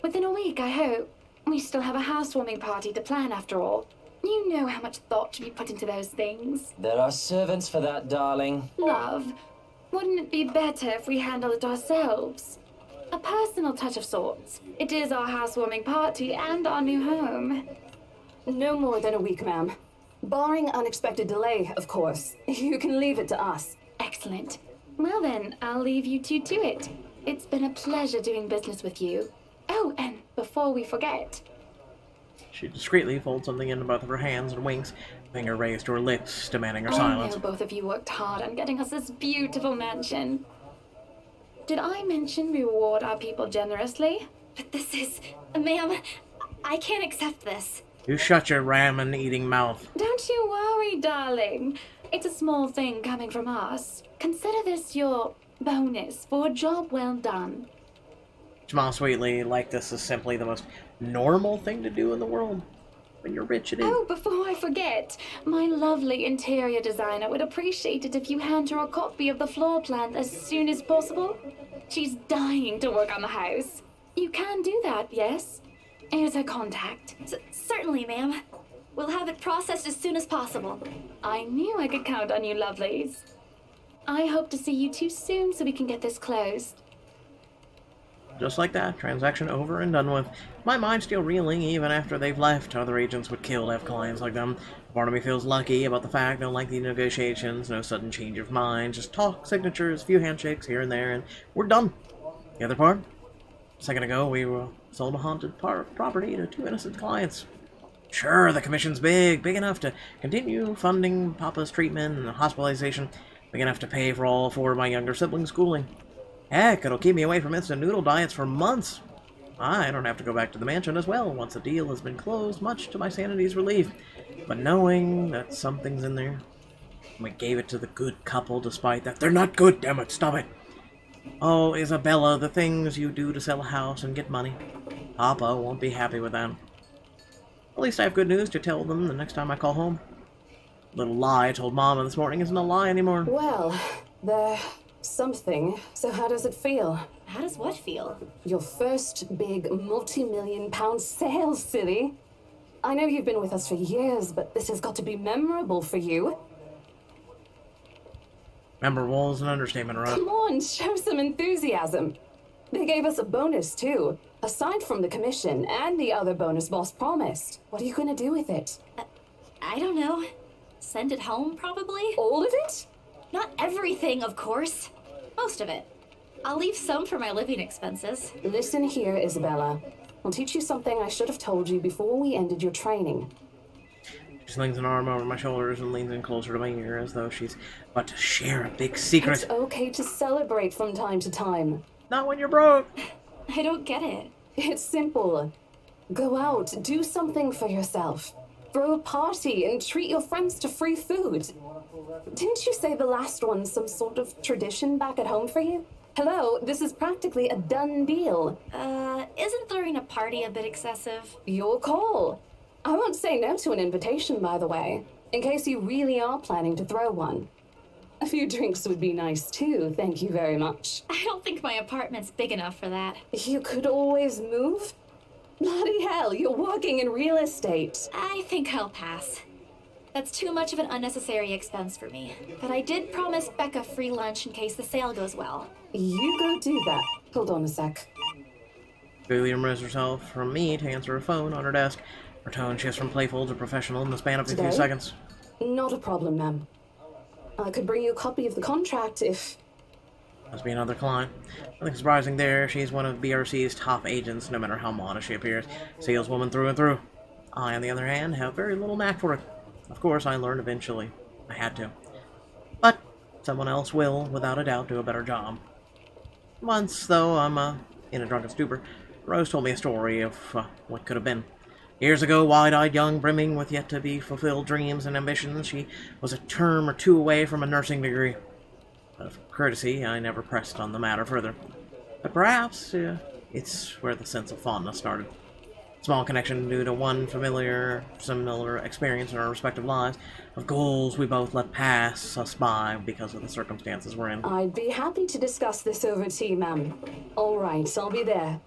Within a week, I hope. We still have a housewarming party to plan after all. You know how much thought should be put into those things. There are servants for that, darling. Love, wouldn't it be better if we handle it ourselves? A personal touch of sorts. It is our housewarming party and our new home. No more than a week, ma'am. Barring unexpected delay, of course. You can leave it to us. Excellent. Well then, I'll leave you two to it. It's been a pleasure doing business with you. Oh, and before we forget... She discreetly folds something into both of her hands and winks, finger raised to her lips, demanding her silence. I know both of you worked hard on getting us this beautiful mansion. Did I mention we reward our people generously? But this is... Ma'am, I can't accept this. You shut your ramen-eating mouth. Don't you worry, darling. It's a small thing coming from us. Consider this your bonus for a job well done. Smile sweetly, like this is simply the most normal thing to do in the world. When you're rich, it is. Oh, before I forget, my lovely interior designer would appreciate it if you hand her a copy of the floor plan as soon as possible. She's dying to work on the house. You can do that, yes? Here's her contact. Certainly, ma'am. We'll have it processed as soon as possible. I knew I could count on you, lovelies. I hope to see you two soon so we can get this closed. Just like that, transaction over and done with. My mind still reeling even after they've left. Other agents would kill to have clients like them. Part of me feels lucky about the fact, no lengthy negotiations, no sudden change of mind, just talk, signatures, few handshakes here and there, and we're done. The other part? A second ago, we sold a haunted property to two innocent clients. Sure, the commission's big enough to continue funding Papa's treatment and hospitalization, big enough to pay for all four of my younger siblings' schooling. Heck, it'll keep me away from instant noodle diets for months. I don't have to go back to the mansion as well once the deal has been closed, much to my sanity's relief. But knowing that something's in there, we gave it to the good couple despite that. They're not good, damn it, stop it. Oh, Isabella, the things you do to sell a house and get money. Papa won't be happy with that. At least I have good news to tell them the next time I call home. Little lie I told Mama this morning isn't a lie anymore. Well, there... something. So how does it feel? How does what feel? Your first big multi-million-pound sales, silly. I know you've been with us for years, but this has got to be memorable for you. Memorable is an understatement, right? Come on, show some enthusiasm. They gave us a bonus, too. Aside from the commission and the other bonus boss promised. What are you going to do with it? I don't know. Send it home, probably? All of it? Not everything, of course. Most of it. I'll leave some for my living expenses. Listen here, Isabella. I'll teach you something I should have told you before we ended your training. She slings an arm over my shoulders and leans in closer to my ear as though she's about to share a big secret. It's okay to celebrate from time to time. Not when you're broke. I don't get it. It's simple. Go out, do something for yourself. Throw a party and treat your friends to free food. Didn't you say the last one's some sort of tradition back at home for you? Hello, this is practically a done deal. Isn't throwing a party a bit excessive? Your call. I won't say no to an invitation, by the way, in case you really are planning to throw one. A few drinks would be nice too, thank you very much. I don't think my apartment's big enough for that. You could always move? Bloody hell, you're working in real estate. I think I'll pass. That's too much of an unnecessary expense for me. But I did promise Becca free lunch in case the sale goes well. You go do that. Hold on a sec. Bailey removes herself from me to answer her phone on her desk. Her tone shifts from playful to professional in the span of a few seconds. Not a problem, ma'am. I could bring you a copy of the contract if... Must be another client. Nothing surprising there. She's one of BRC's top agents, no matter how modest she appears. Saleswoman through and through. I, on the other hand, have very little knack for it. Of course, I learned eventually. I had to. But someone else will, without a doubt, do a better job. Once, though, I'm in a drunken stupor, Rose told me a story of what could have been. Years ago, wide-eyed, young, brimming with yet-to-be-fulfilled dreams and ambitions, she was a term or two away from a nursing degree. Out of courtesy, I never pressed on the matter further. But perhaps it's where the sense of fondness started. Small connection due to one similar experience in our respective lives, of goals we both let pass us by because of the circumstances we're in. I'd be happy to discuss this over tea, ma'am. All right, I'll be there.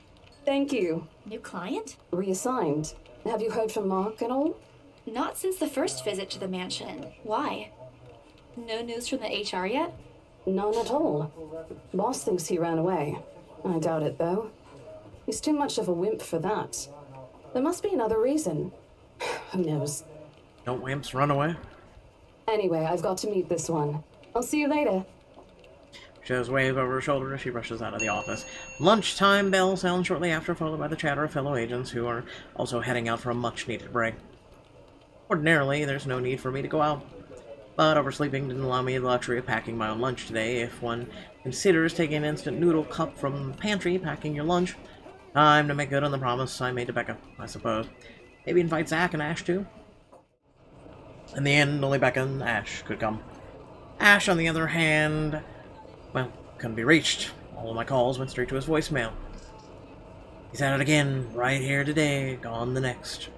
Thank you. New client? Reassigned. Have you heard from Mark at all? Not since the first visit to the mansion. Why? No news from the HR yet? None at all. Boss thinks he ran away. I doubt it, though. He's too much of a wimp for that. There must be another reason. Who knows? Don't wimps run away? Anyway, I've got to meet this one. I'll see you later. She does wave over her shoulder as she rushes out of the office. Lunchtime bell sounds shortly after, followed by the chatter of fellow agents who are also heading out for a much-needed break. Ordinarily, there's no need for me to go out, but oversleeping didn't allow me the luxury of packing my own lunch today. If one considers taking an instant noodle cup from the pantry, packing your lunch, time to make good on the promise I made to Becca, I suppose. Maybe invite Zach and Ash too? In the end, only Becca and Ash could come. Ash, on the other hand, well, couldn't be reached. All of my calls went straight to his voicemail. He's at it again, right here today, gone the next.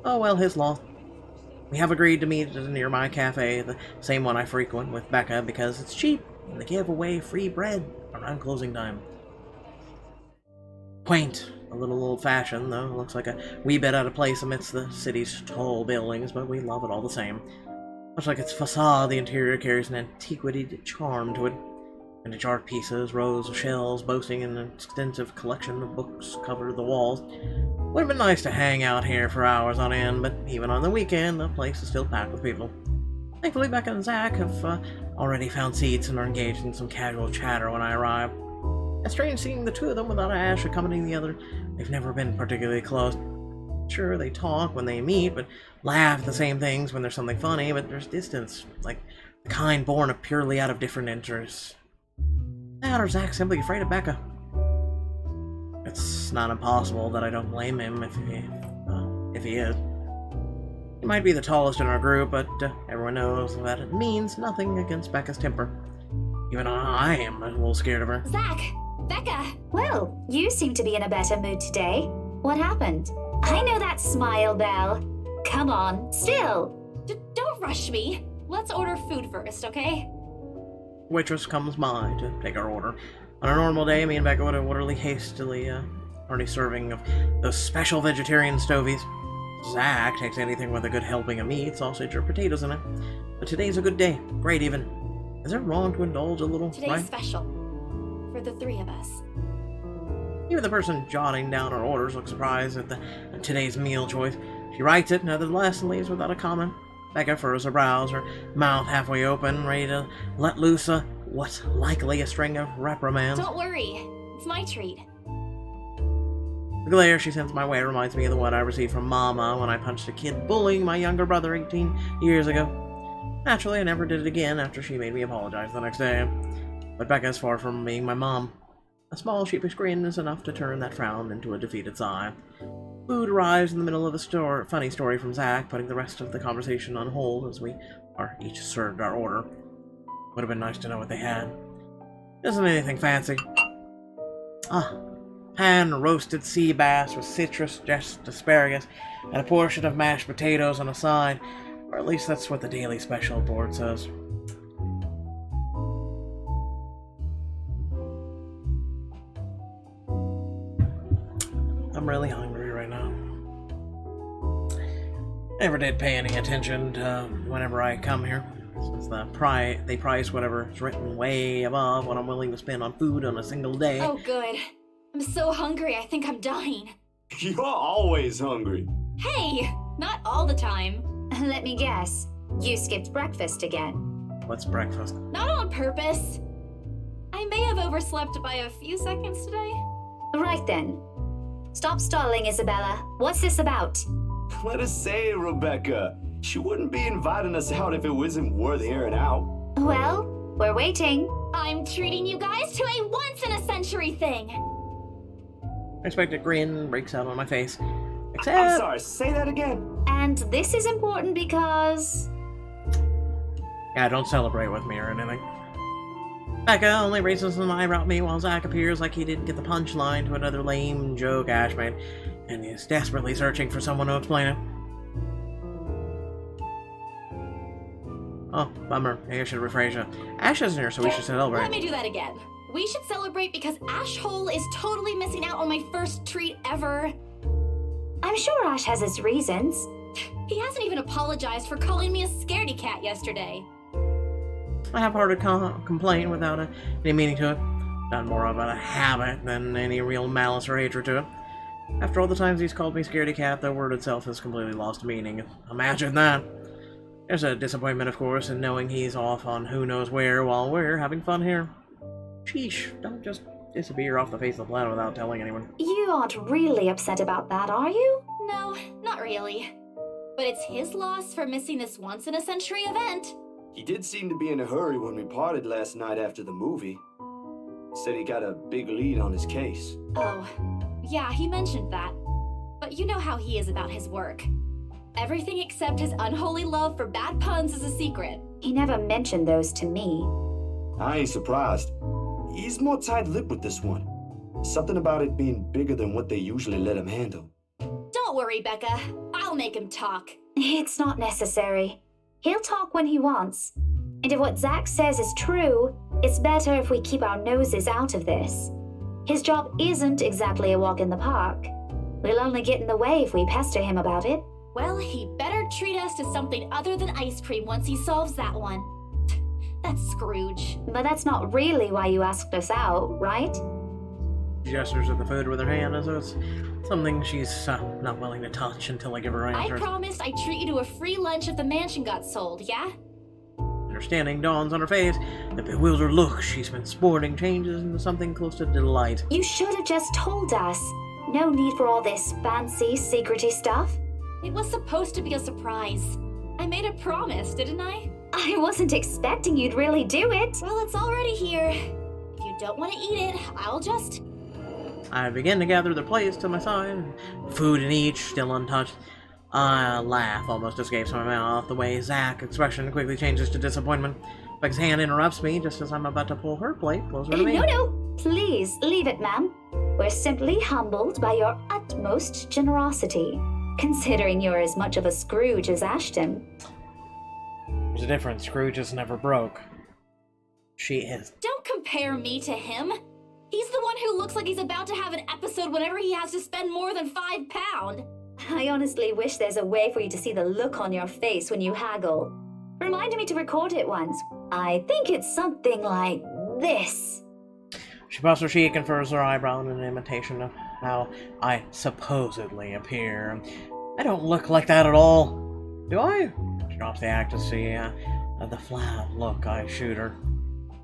Oh well, his loss. We have agreed to meet at a nearby cafe, the same one I frequent with Becca, because it's cheap, and they give away free bread around closing time. Quaint, a little old-fashioned, though. Looks like a wee bit out of place amidst the city's tall buildings, but we love it all the same. Much like its facade, the interior carries an antiquated charm to it. Vintage art pieces, rows of shelves boasting an extensive collection of books cover the walls. Would have been nice to hang out here for hours on end, but even on the weekend, the place is still packed with people. Thankfully, Becca and Zach have already found seats and are engaged in some casual chatter when I arrive. It's strange seeing the two of them without Ash accompanying the other. They've never been particularly close. Sure, they talk when they meet, but laugh at the same things when there's something funny, but there's distance, like the kind born of purely out of different interests. That or Zach's simply afraid of Becca. It's not impossible that I don't blame him if he is. He might be the tallest in our group, but everyone knows that it means nothing against Becca's temper. Even I am a little scared of her. Zach! Becca! Well, you seem to be in a better mood today. What happened? I know that smile, Belle. Come on, still. Don't rush me. Let's order food first, okay? Waitress comes by to take our order. On a normal day, me and Becca would have orderly hastily hearty serving of those special vegetarian stovies. Zach takes anything with a good helping of meat, sausage, or potatoes in it. But today's a good day. Great, even. Is it wrong to indulge a little? Today's right? special. For the three of us. Even the person jotting down our orders looks surprised at today's meal choice. She writes it, nevertheless, and leaves without a comment. Becca furrows her brows, her mouth halfway open, ready to let loose what's likely a string of reprimands. Don't worry. It's my treat. The glare she sends my way reminds me of the one I received from Mama when I punched a kid bullying my younger brother 18 years ago. Naturally, I never did it again after she made me apologize the next day. But Becca's far from being my mom. A small sheepish grin is enough to turn that frown into a defeated sigh. Food arrives in the middle of a funny story from Zach, putting the rest of the conversation on hold as we are each served our order. Would have been nice to know what they had. Isn't anything fancy. Pan-roasted sea bass with citrus, just asparagus, and a portion of mashed potatoes on a side. Or at least that's what the daily special board says. I'm really hungry right now. I never did pay any attention to whenever I come here, since they price whatever's written way above what I'm willing to spend on food on a single day. Oh, good. I'm so hungry, I think I'm dying. You're always hungry. Hey! Not all the time. Let me guess. You skipped breakfast again. What's breakfast? Not on purpose. I may have overslept by a few seconds today. Right then. Stop stalling, Isabella. What's this about? Let us say, Rebecca. She wouldn't be inviting us out if it wasn't worth hearing out. Well, we're waiting. I'm treating you guys to a once-in-a-century thing. Unexpected grin breaks out on my face. Except... I'm sorry, say that again. And this is important because... Yeah, don't celebrate with me or anything. Becca only raises an eyebrow at me while Zach appears like he didn't get the punchline to another lame joke Ash made, and is desperately searching for someone to explain it. Oh, bummer. Maybe I should rephrase it. Ash isn't here, so we should celebrate. Let me do that again. We should celebrate because Ash Hole is totally missing out on my first treat ever. I'm sure Ash has his reasons. He hasn't even apologized for calling me a scaredy cat yesterday. I half-hearted complaint without any meaning to it. Done more of a habit than any real malice or hatred to it. After all the times he's called me scaredy cat, the word itself has completely lost meaning. Imagine that. There's a disappointment, of course, in knowing he's off on who knows where while we're having fun here. Sheesh, don't just disappear off the face of the planet without telling anyone. You aren't really upset about that, are you? No, not really. But it's his loss for missing this once-in-a-century event. He did seem to be in a hurry when we parted last night after the movie. Said he got a big lead on his case. Oh, yeah, he mentioned that. But you know how he is about his work. Everything except his unholy love for bad puns is a secret. He never mentioned those to me. I ain't surprised. He's more tight-lipped with this one. Something about it being bigger than what they usually let him handle. Don't worry, Becca. I'll make him talk. It's not necessary. He'll talk when he wants. And if what Zach says is true, it's better if we keep our noses out of this. His job isn't exactly a walk in the park. We'll only get in the way if we pester him about it. Well, he better treat us to something other than ice cream once he solves that one. That's Scrooge. But that's not really why you asked us out, right? She gestures at the food with her hand as though it's something she's not willing to touch until I give her answer. I promised I'd treat you to a free lunch if the mansion got sold, yeah? Understanding dawns on her face. The bewildered look she's been sporting changes into something close to delight. You should have just told us. No need for all this fancy, secrety stuff. It was supposed to be a surprise. I made a promise, didn't I? I wasn't expecting you'd really do it. Well, it's already here. If you don't want to eat it, I'll just... I begin to gather their plates to my side, food in each, still untouched. A laugh almost escapes my mouth, the way Zach's expression quickly changes to disappointment. Becca's hand interrupts me just as I'm about to pull her plate closer to me. No, please, leave it, ma'am. We're simply humbled by your utmost generosity, considering you're as much of a Scrooge as Ashton. There's a difference. Scrooge is never broke. She is. Don't compare me to him. He's the one who looks like he's about to have an episode whenever he has to spend more than £5. I honestly wish there's a way for you to see the look on your face when you haggle. Remind me to record it once. I think it's something like this. She puffs her cheek and furrows her eyebrow in an imitation of how I supposedly appear. I don't look like that at all. Do I? She drops the act to see the flat look I shoot her.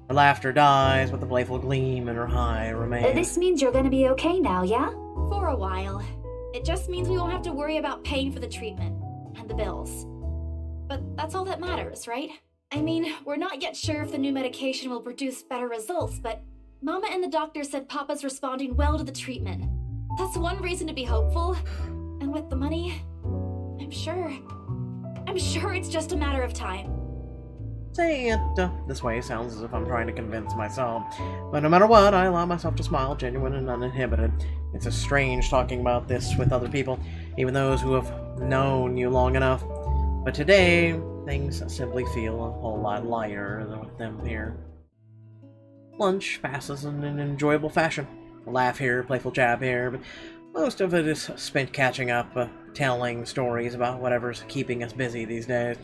Her laughter dies, but the playful gleam in her eye remains. This means you're gonna be okay now, yeah? For a while. It just means we won't have to worry about paying for the treatment and the bills. But that's all that matters, right? I mean, we're not yet sure if the new medication will produce better results, but Mama and the doctor said Papa's responding well to the treatment. That's one reason to be hopeful. And with the money, I'm sure it's just a matter of time. Saying it this way sounds as if I'm trying to convince myself. But no matter what, I allow myself to smile, genuine and uninhibited. It's strange talking about this with other people, even those who have known you long enough. But today, things simply feel a whole lot lighter than with them here. Lunch passes in an enjoyable fashion. A laugh here, a playful jab here, but most of it is spent catching up, telling stories about whatever's keeping us busy these days.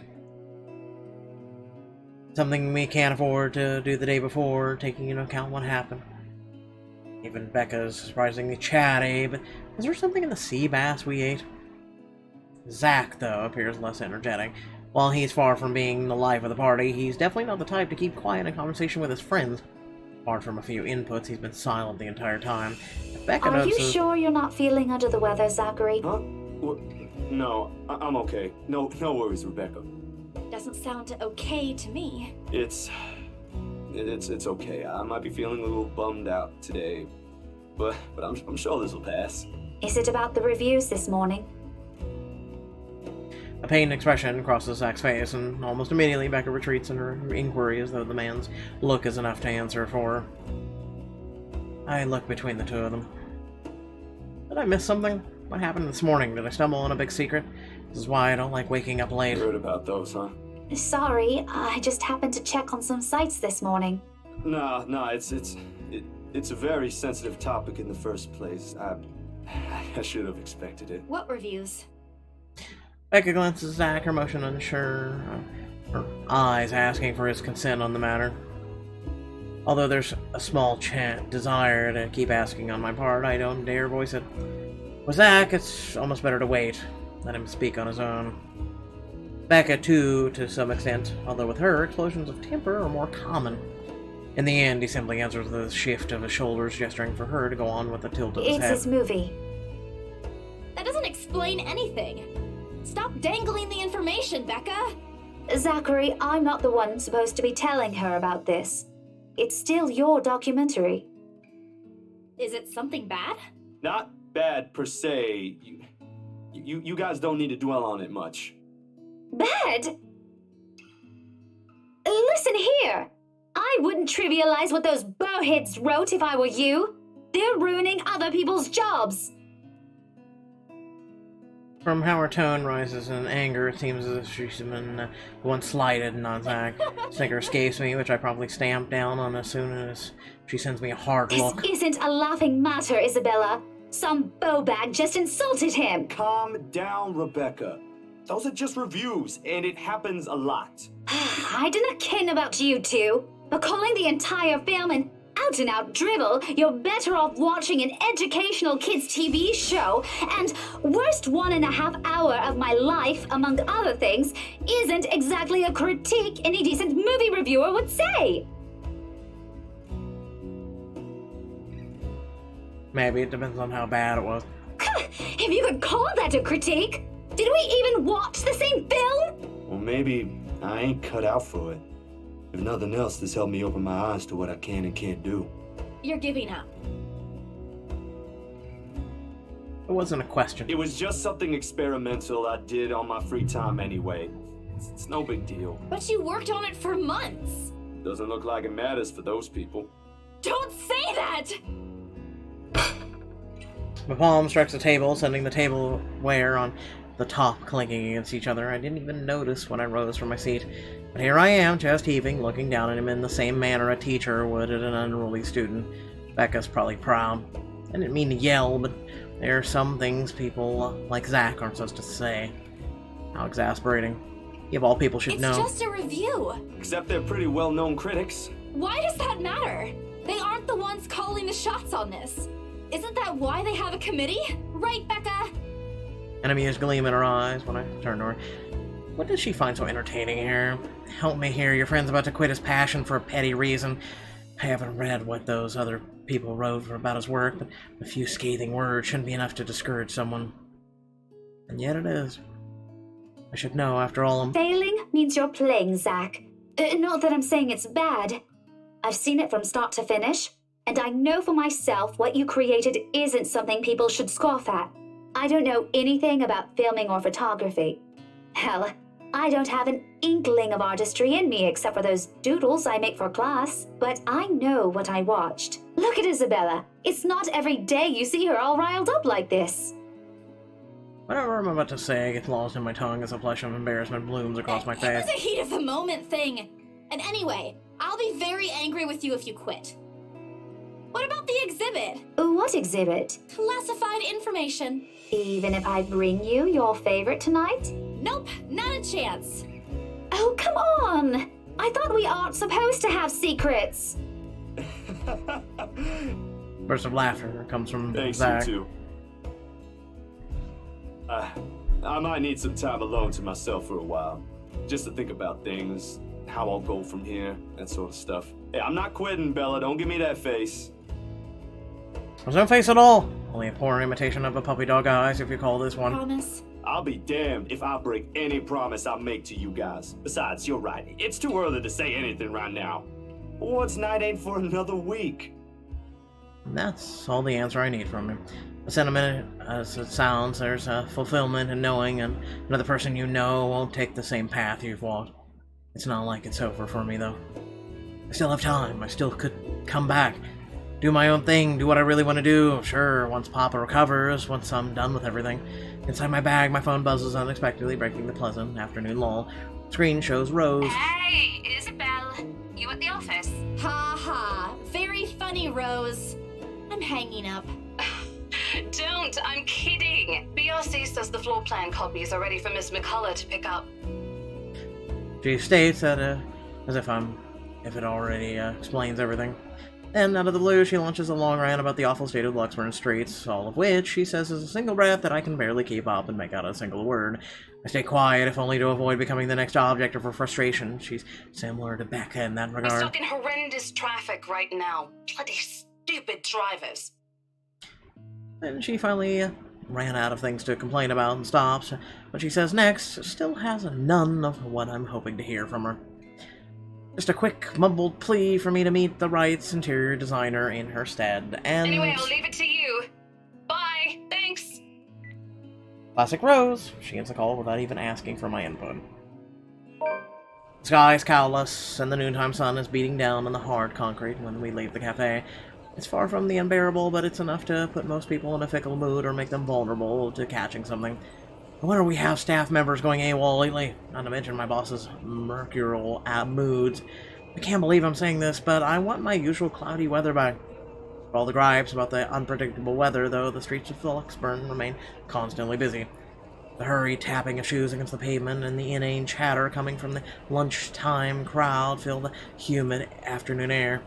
Something we can't afford to do the day before, taking into account what happened. Even Becca's surprisingly chatty, but is there something in the sea bass we ate? Zach, though, appears less energetic. While he's far from being the life of the party, he's definitely not the type to keep quiet in conversation with his friends. Apart from a few inputs, he's been silent the entire time. Becca Are you notices... sure you're not feeling under the weather, Zachary? Huh? No, I'm okay. No worries, Rebecca. Doesn't sound okay to me. It's okay. I might be feeling a little bummed out today, but I'm sure this will pass. Is it about the reviews this morning? A pained expression crosses Zach's face, and almost immediately Becca retreats in her inquiry as though the man's look is enough to answer for her. I look between the two of them. Did I miss something? What happened this morning? Did I stumble on a big secret? This is why I don't like waking up late. Heard about those, huh? Sorry, I just happened to check on some sites this morning. Nah, it's a very sensitive topic in the first place. I should have expected it. What reviews? Becca glances at Zach, her motion unsure, her eyes asking for his consent on the matter. Although there's a small desire to keep asking on my part, I don't dare voice it. With Zach, it's almost better to wait, let him speak on his own. Becca, too, to some extent, although with her, explosions of temper are more common. In the end, he simply answers with a shift of his shoulders, gesturing for her to go on with a tilt of his head. It's his movie. That doesn't explain anything. Stop dangling the information, Becca! Zachary, I'm not the one supposed to be telling her about this. It's still your documentary. Is it something bad? Not bad per se. You guys don't need to dwell on it much. Bad? Listen here. I wouldn't trivialize what those bowheads wrote if I were you. They're ruining other people's jobs. From how her tone rises in anger, it seems as if she's been the one slighted, not Zach. Snicker escapes me, which I probably stamp down on as soon as she sends me a hard look. This isn't a laughing matter, Isabella. Some bowbag just insulted him. Calm down, Rebecca. Those are just reviews, and it happens a lot. I do not ken about you two, but calling the entire film an out-and-out drivel, you're better off watching an educational kids' TV show, and worst 1.5 hour of my life, among other things, isn't exactly a critique any decent movie reviewer would say. Maybe it depends on how bad it was. If you could call that a critique, did we even watch the same film? Well, maybe I ain't cut out for it. If nothing else, this helped me open my eyes to what I can and can't do. You're giving up. It wasn't a question. It was just something experimental I did on my free time anyway. It's no big deal. But you worked on it for months. Doesn't look like it matters for those people. Don't say that! My palm strikes the table, sending the tableware on the top clinking against each other. I didn't even notice when I rose from my seat. But here I am, chest heaving, looking down at him in the same manner a teacher would at an unruly student. Becca's probably proud. I didn't mean to yell, but there are some things people like Zach aren't supposed to say. How exasperating. You of all people should know. It's just a review. Except they're pretty well-known critics. Why does that matter? They aren't the ones calling the shots on this. Isn't that why they have a committee? Right, Becca? An amused gleam in her eyes when I turned to her. What does she find so entertaining here? Help me here. Your friend's about to quit his passion for a petty reason. I haven't read what those other people wrote about his work, but a few scathing words shouldn't be enough to discourage someone. And yet it is. I should know, after all. Failing means you're playing, Zach. Not that I'm saying it's bad. I've seen it from start to finish, and I know for myself what you created isn't something people should scoff at. I don't know anything about filming or photography. Hell, I don't have an inkling of artistry in me except for those doodles I make for class, but I know what I watched. Look at Isabella. It's not every day you see her all riled up like this. Whatever I'm about to say gets lost in my tongue as a flush of embarrassment blooms across my face. It was a heat of the moment thing. And anyway, I'll be very angry with you if you quit. What about the exhibit? What exhibit? Classified information. Even if I bring you your favorite tonight? Nope, not a chance. Oh, come on! I thought we aren't supposed to have secrets. Burst of laughter comes from Thanks, Zach. you too. I might need some time alone to myself for a while. Just to think about things, how I'll go from here, that sort of stuff. Hey, I'm not quitting, Bella. Don't give me that face. There's no face at all. Only a poor imitation of a puppy dog eyes, if you call this one. Promise. I'll be damned if I break any promise I make to you guys. Besides, you're right. It's too early to say anything right now. What's night ain't for another week? That's all the answer I need from him. A sentiment, as it sounds, there's a fulfillment in knowing and another person you know won't take the same path you've walked. It's not like it's over for me, though. I still have time. I still could come back. Do my own thing, do what I really want to do. Sure, once Papa recovers, once I'm done with everything. Inside my bag, my phone buzzes unexpectedly, breaking the pleasant afternoon lull. Screen shows Rose. Hey, Isabel. You at the office? Ha ha. Very funny, Rose. I'm hanging up. Don't, I'm kidding. BRC says the floor plan copies are ready for Miss McCullough to pick up. She states that, as if it already explains everything. Then, out of the blue, she launches a long rant about the awful state of Luxburn streets, all of which she says is a single breath that I can barely keep up and make out a single word. I stay quiet, if only to avoid becoming the next object of her frustration. She's similar to Becca in that We're regard. stuck in horrendous traffic right now. Bloody stupid drivers. Then she finally ran out of things to complain about and stops. What she says next still has none of what I'm hoping to hear from her. Just a quick, mumbled plea for me to meet the right interior designer in her stead, and... Anyway, I'll leave it to you. Bye. Thanks. Classic Rose. She gets a call without even asking for my input. The sky is cloudless, and the noontime sun is beating down on the hard concrete when we leave the cafe. It's far from the unbearable, but it's enough to put most people in a fickle mood or make them vulnerable to catching something. No wonder we have staff members going AWOL lately, not to mention my boss's mercurial moods. I can't believe I'm saying this, but I want my usual cloudy weather back. For all the gripes about the unpredictable weather, though, the streets of Luxburn remain constantly busy. The hurried tapping of shoes against the pavement and the inane chatter coming from the lunchtime crowd fill the humid afternoon air.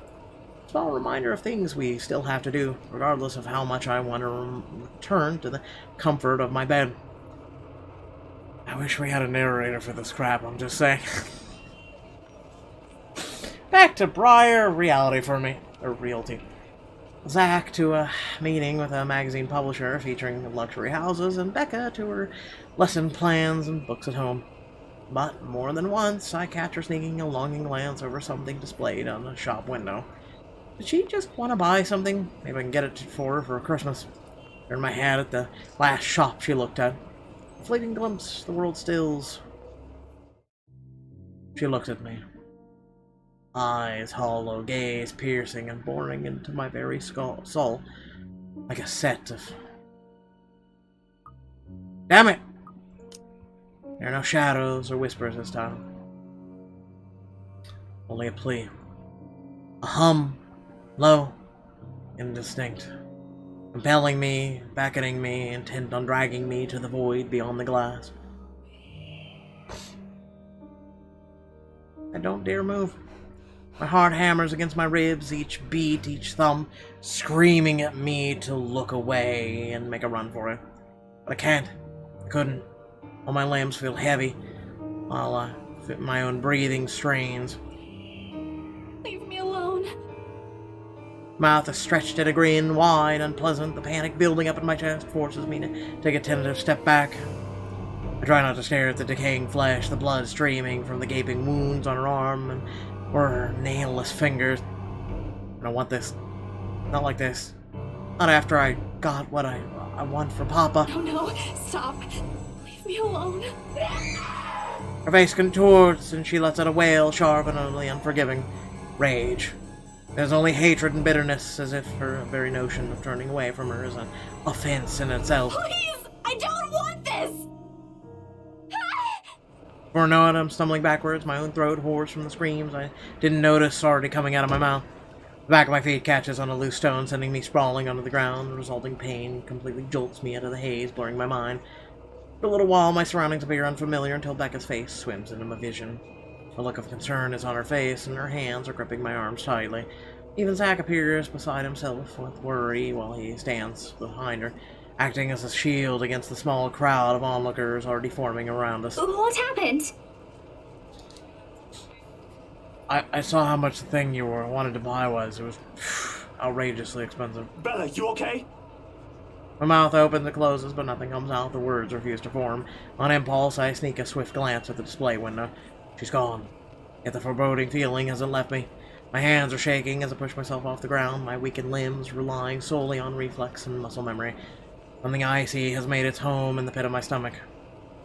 Small reminder of things we still have to do, regardless of how much I want to return to the comfort of my bed. I wish we had a narrator for this crap, I'm just saying. Back to Briar reality for me, or realty. Zach to a meeting with a magazine publisher featuring luxury houses, and Becca to her lesson plans and books at home. But more than once, I catch her sneaking a longing glance over something displayed on a shop window. Did she just want to buy something? Maybe I can get it for her for Christmas. Turned my head at the last shop she looked at. A fleeting glimpse, the world stills. She looked at me. Eyes hollow, gaze piercing and boring into my very soul, like a set of... Damn it! There are no shadows or whispers this time. Only a plea. A hum, low, indistinct, compelling me, beckoning me, intent on dragging me to the void beyond the glass. I don't dare move. My heart hammers against my ribs, each beat, each thump, screaming at me to look away and make a run for it. But I can't. I couldn't. All my limbs feel heavy, while I fit my own breathing strains. Leave me alone. Mouth is stretched at a grin, wide, unpleasant. The panic building up in my chest forces me to take a tentative step back. I try not to stare at the decaying flesh, the blood streaming from the gaping wounds on her arm, and or her nailless fingers. I don't want this. Not like this. Not after I got what I want from Papa. No, stop. Leave me alone. Her face contorts, and she lets out a wail, sharp and utterly unforgiving. Rage. There's only hatred and bitterness, as if her very notion of turning away from her is an offense in itself. Please! I don't want this! Before I know it, I'm stumbling backwards, my own throat hoarse from the screams I didn't notice already coming out of my mouth. The back of my feet catches on a loose stone, sending me sprawling onto the ground. The resulting pain completely jolts me out of the haze, blurring my mind. For a little while, my surroundings appear unfamiliar until Becca's face swims into my vision. A look of concern is on her face, and her hands are gripping my arms tightly. Even Zach appears beside himself with worry while he stands behind her, acting as a shield against the small crowd of onlookers already forming around us. What happened? I saw how much the thing you wanted to buy was. It was outrageously expensive. Bella, you okay? My mouth opens and closes, but nothing comes out. The words refuse to form. On impulse, I sneak a swift glance at the display window. She's gone. Yet the foreboding feeling hasn't left me. My hands are shaking as I push myself off the ground, my weakened limbs relying solely on reflex and muscle memory. Something icy has made its home in the pit of my stomach.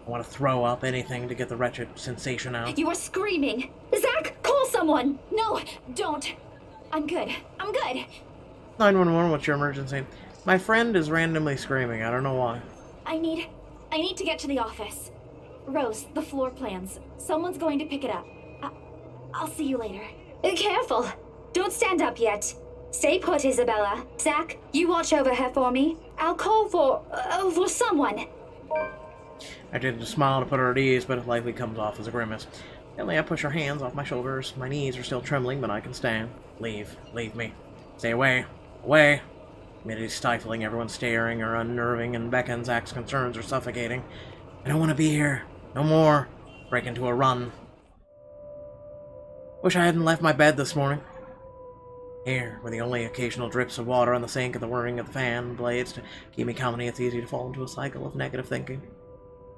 I want to throw up anything to get the wretched sensation out. You are screaming! Zach, call someone! No, don't. I'm good. I'm good. 911, what's your emergency? My friend is randomly screaming. I don't know why. I need to get to the office. Rose, the floor plans. Someone's going to pick it up. I'll see you later. Careful. Don't stand up yet. Stay put, Isabella. Zach, you watch over her for me. I'll call for someone. I did a smile to put her at ease, but it likely comes off as a grimace. Finally, I push her hands off my shoulders. My knees are still trembling, but I can stand. Leave me. Stay away. Away. Humidity stifling, everyone staring or unnerving, and Becca and Zach's concerns are suffocating. I don't want to be here. No more. Break into a run. Wish I hadn't left my bed this morning. Here, with the only occasional drips of water on the sink and the whirring of the fan blades to keep me company, it's easy to fall into a cycle of negative thinking.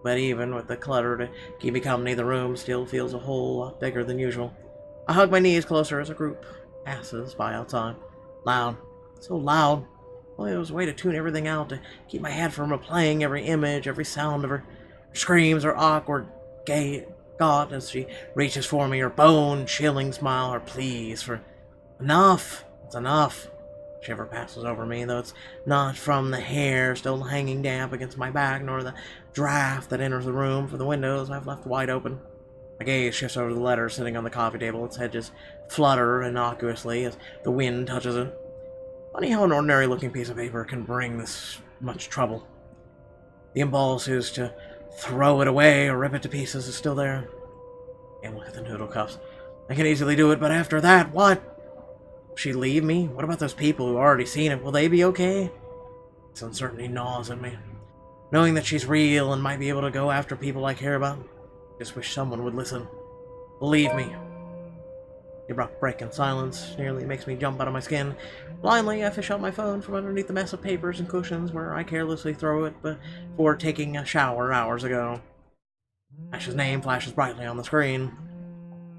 But even with the clutter to keep me company, the room still feels a whole lot bigger than usual. I hug my knees closer as a group passes by outside. Loud. So loud. Well, it was a way to tune everything out, to keep my head from replaying every image, every sound of her screams, her awkward gay God as she reaches for me, her bone-chilling smile, her pleas for enough. It's enough. Shiver passes over me, though it's not from the hair still hanging damp against my back, nor the draft that enters the room from the windows I've left wide open. My gaze shifts over to the letter sitting on the coffee table. Its edges flutter innocuously as the wind touches it. Funny how an ordinary-looking piece of paper can bring this much trouble. The impulse is to throw it away or rip it to pieces is still there. And look at the noodle cuffs. I can easily do it, but after that, what? Will she leave me? What about those people who've already seen it? Will they be okay? This uncertainty gnaws at me. Knowing that she's real and might be able to go after people I care about, I just wish someone would listen. Believe me. The abrupt break in silence nearly makes me jump out of my skin. Blindly, I fish out my phone from underneath the mess of papers and cushions where I carelessly throw it before taking a shower hours ago. Ash's name flashes brightly on the screen.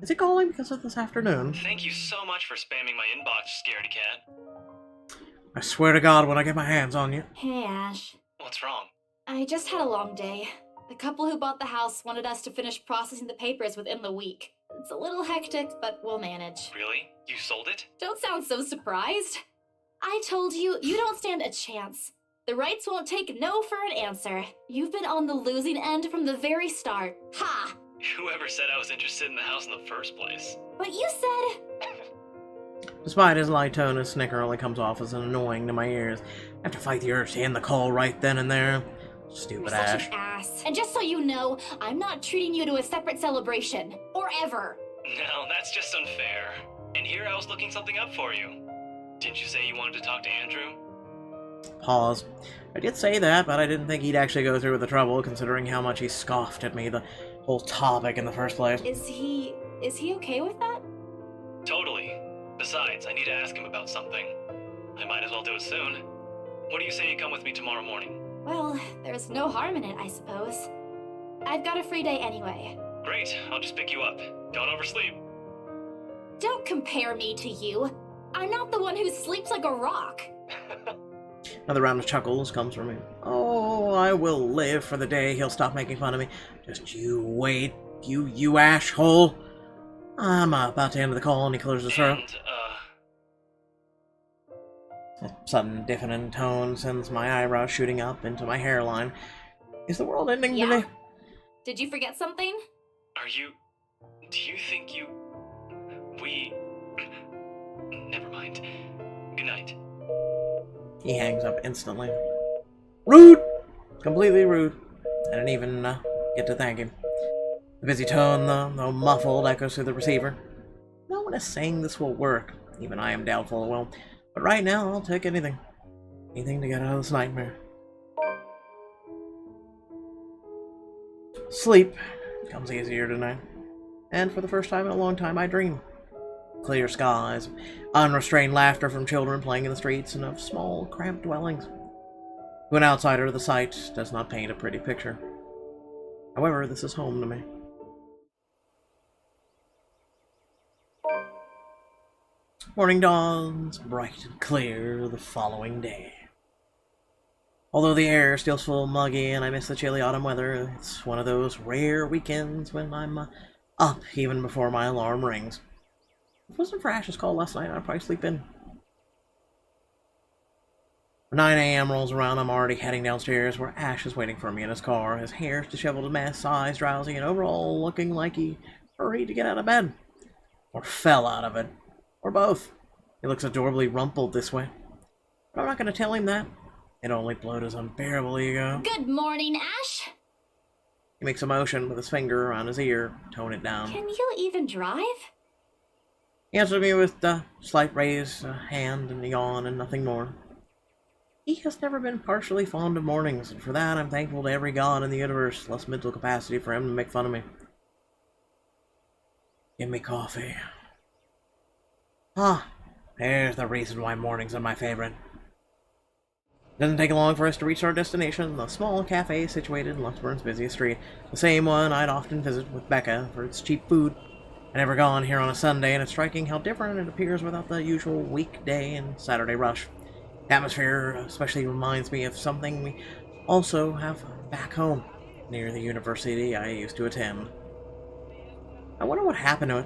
Is he calling because of this afternoon? Thank you so much for spamming my inbox, scaredy cat. I swear to God when I get my hands on you. Hey, Ash. What's wrong? I just had a long day. The couple who bought the house wanted us to finish processing the papers within the week. It's a little hectic, but we'll manage. Really? You sold it? Don't sound so surprised. I told you, you don't stand a chance. The rights won't take no for an answer. You've been on the losing end from the very start. Ha! Whoever said I was interested in the house in the first place? But you said... Despite his light tone, his snicker only comes off as annoying to my ears. I have to fight the urge to end the call right then and there. Stupid You're Ash. such an ass. And just so you know, I'm not treating you to a separate celebration. Or ever. No, that's just unfair. And here I was looking something up for you. Didn't you say you wanted to talk to Andrew? Pause. I did say that, but I didn't think he'd actually go through with the trouble, considering how much he scoffed at me, the whole topic in the first place. Is he okay with that? Totally. Besides, I need to ask him about something. I might as well do it soon. What do you say you come with me tomorrow morning? Well, there's no harm in it, I suppose. I've got a free day anyway. Great, I'll just pick you up. Don't oversleep. Don't compare me to you. I'm not the one who sleeps like a rock. Another round of chuckles comes from him. Oh, I will live for the day he'll stop making fun of me. Just you wait, you ash-hole. I'm about to end the call and he clears his throat. A sudden deafening tone sends my eyebrows shooting up into my hairline. Is the world ending today? Did you forget something? Do you think Never mind. Good night. He hangs up instantly. Rude! Completely rude. I didn't even get to thank him. The busy tone, though muffled, echoes through the receiver. No one is saying this will work. Even I am doubtful it will. But right now, I'll take anything. Anything to get out of this nightmare. Sleep comes easier tonight. And for the first time in a long time, I dream. Clear skies, unrestrained laughter from children playing in the streets, and of small, cramped dwellings. To an outsider, the sight does not paint a pretty picture. However, this is home to me. Morning dawns, bright and clear, the following day. Although the air still feels muggy and I miss the chilly autumn weather, it's one of those rare weekends when I'm up even before my alarm rings. If it wasn't for Ash's call last night, I'd probably sleep in. When 9 a.m. rolls around, I'm already heading downstairs where Ash is waiting for me in his car, his hair's disheveled a mess, eyes drowsy, and overall looking like he hurried to get out of bed. Or fell out of it. Or both. He looks adorably rumpled this way. But I'm not going to tell him that. It only bloat his unbearable ego. Good morning, Ash. He makes a motion with his finger around his ear, tone it down. Can you even drive? He answered me with a slight raise, a hand, and a yawn, and nothing more. He has never been partially fond of mornings, and for that I'm thankful to every god in the universe, less mental capacity for him to make fun of me. Give me coffee. Ah, there's the reason why mornings are my favorite. It doesn't take long for us to reach our destination, the small cafe situated in Luxburn's busiest street, the same one I'd often visit with Becca for its cheap food. I've never gone here on a Sunday, and it's striking how different it appears without the usual weekday and Saturday rush. The atmosphere especially reminds me of something we also have back home, near the university I used to attend. I wonder what happened to it.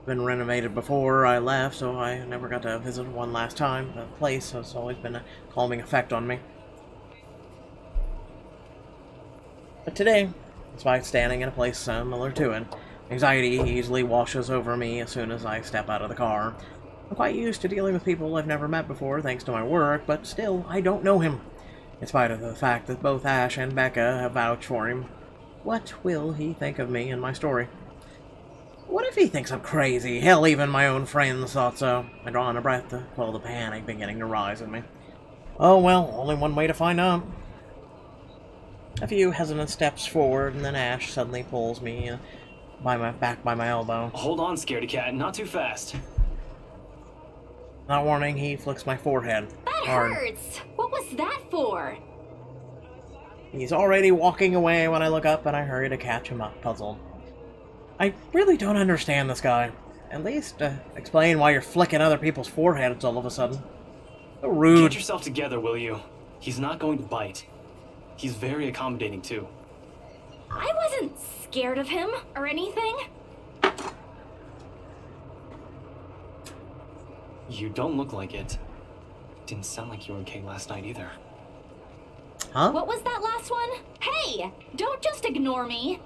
Been renovated before I left, so I never got to visit one last time. The place has always been a calming effect on me. But today, despite standing in a place similar to it, anxiety easily washes over me as soon as I step out of the car. I'm quite used to dealing with people I've never met before thanks to my work, but still, I don't know him. In spite of the fact that both Ash and Becca have vouched for him, what will he think of me and my story? What if he thinks I'm crazy? Hell, even my own friends thought so. I draw in a breath to quell the panic beginning to rise in me. Oh well, only one way to find out. A few hesitant steps forward, and then Ash suddenly pulls me by my elbow. Hold on, scaredy cat, not too fast. Not warning, he flicks my forehead. That hard. hurts! What was that for? He's already walking away when I look up, and I hurry to catch him up, puzzled. I really don't understand this guy. At least, explain why you're flicking other people's foreheads all of a sudden. So rude. Get yourself together, will you? He's not going to bite. He's very accommodating, too. I wasn't scared of him or anything. You don't look like it. Didn't sound like you were okay last night either. Huh? What was that last one? Hey, don't just ignore me.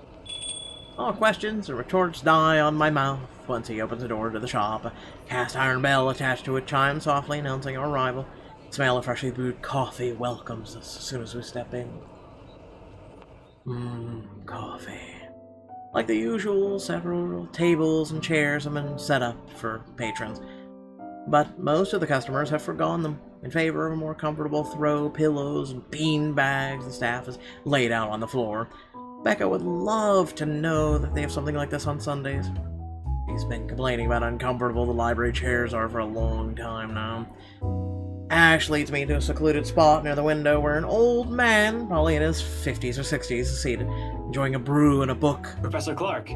All questions and retorts die on my mouth once he opens the door to the shop. A cast iron bell attached to it chimes softly announcing our arrival. The smell of freshly brewed coffee welcomes us as soon as we step in. Coffee. Like the usual, several tables and chairs have been set up for patrons. But most of the customers have forgone them in favor of a more comfortable throw pillows and bean bags the staff has laid out on the floor. Becca would love to know that they have something like this on Sundays. She's been complaining about how uncomfortable the library chairs are for a long time now. Ash leads me to a secluded spot near the window where an old man, probably in his 50s or 60s, is seated, enjoying a brew and a book. Professor Clark.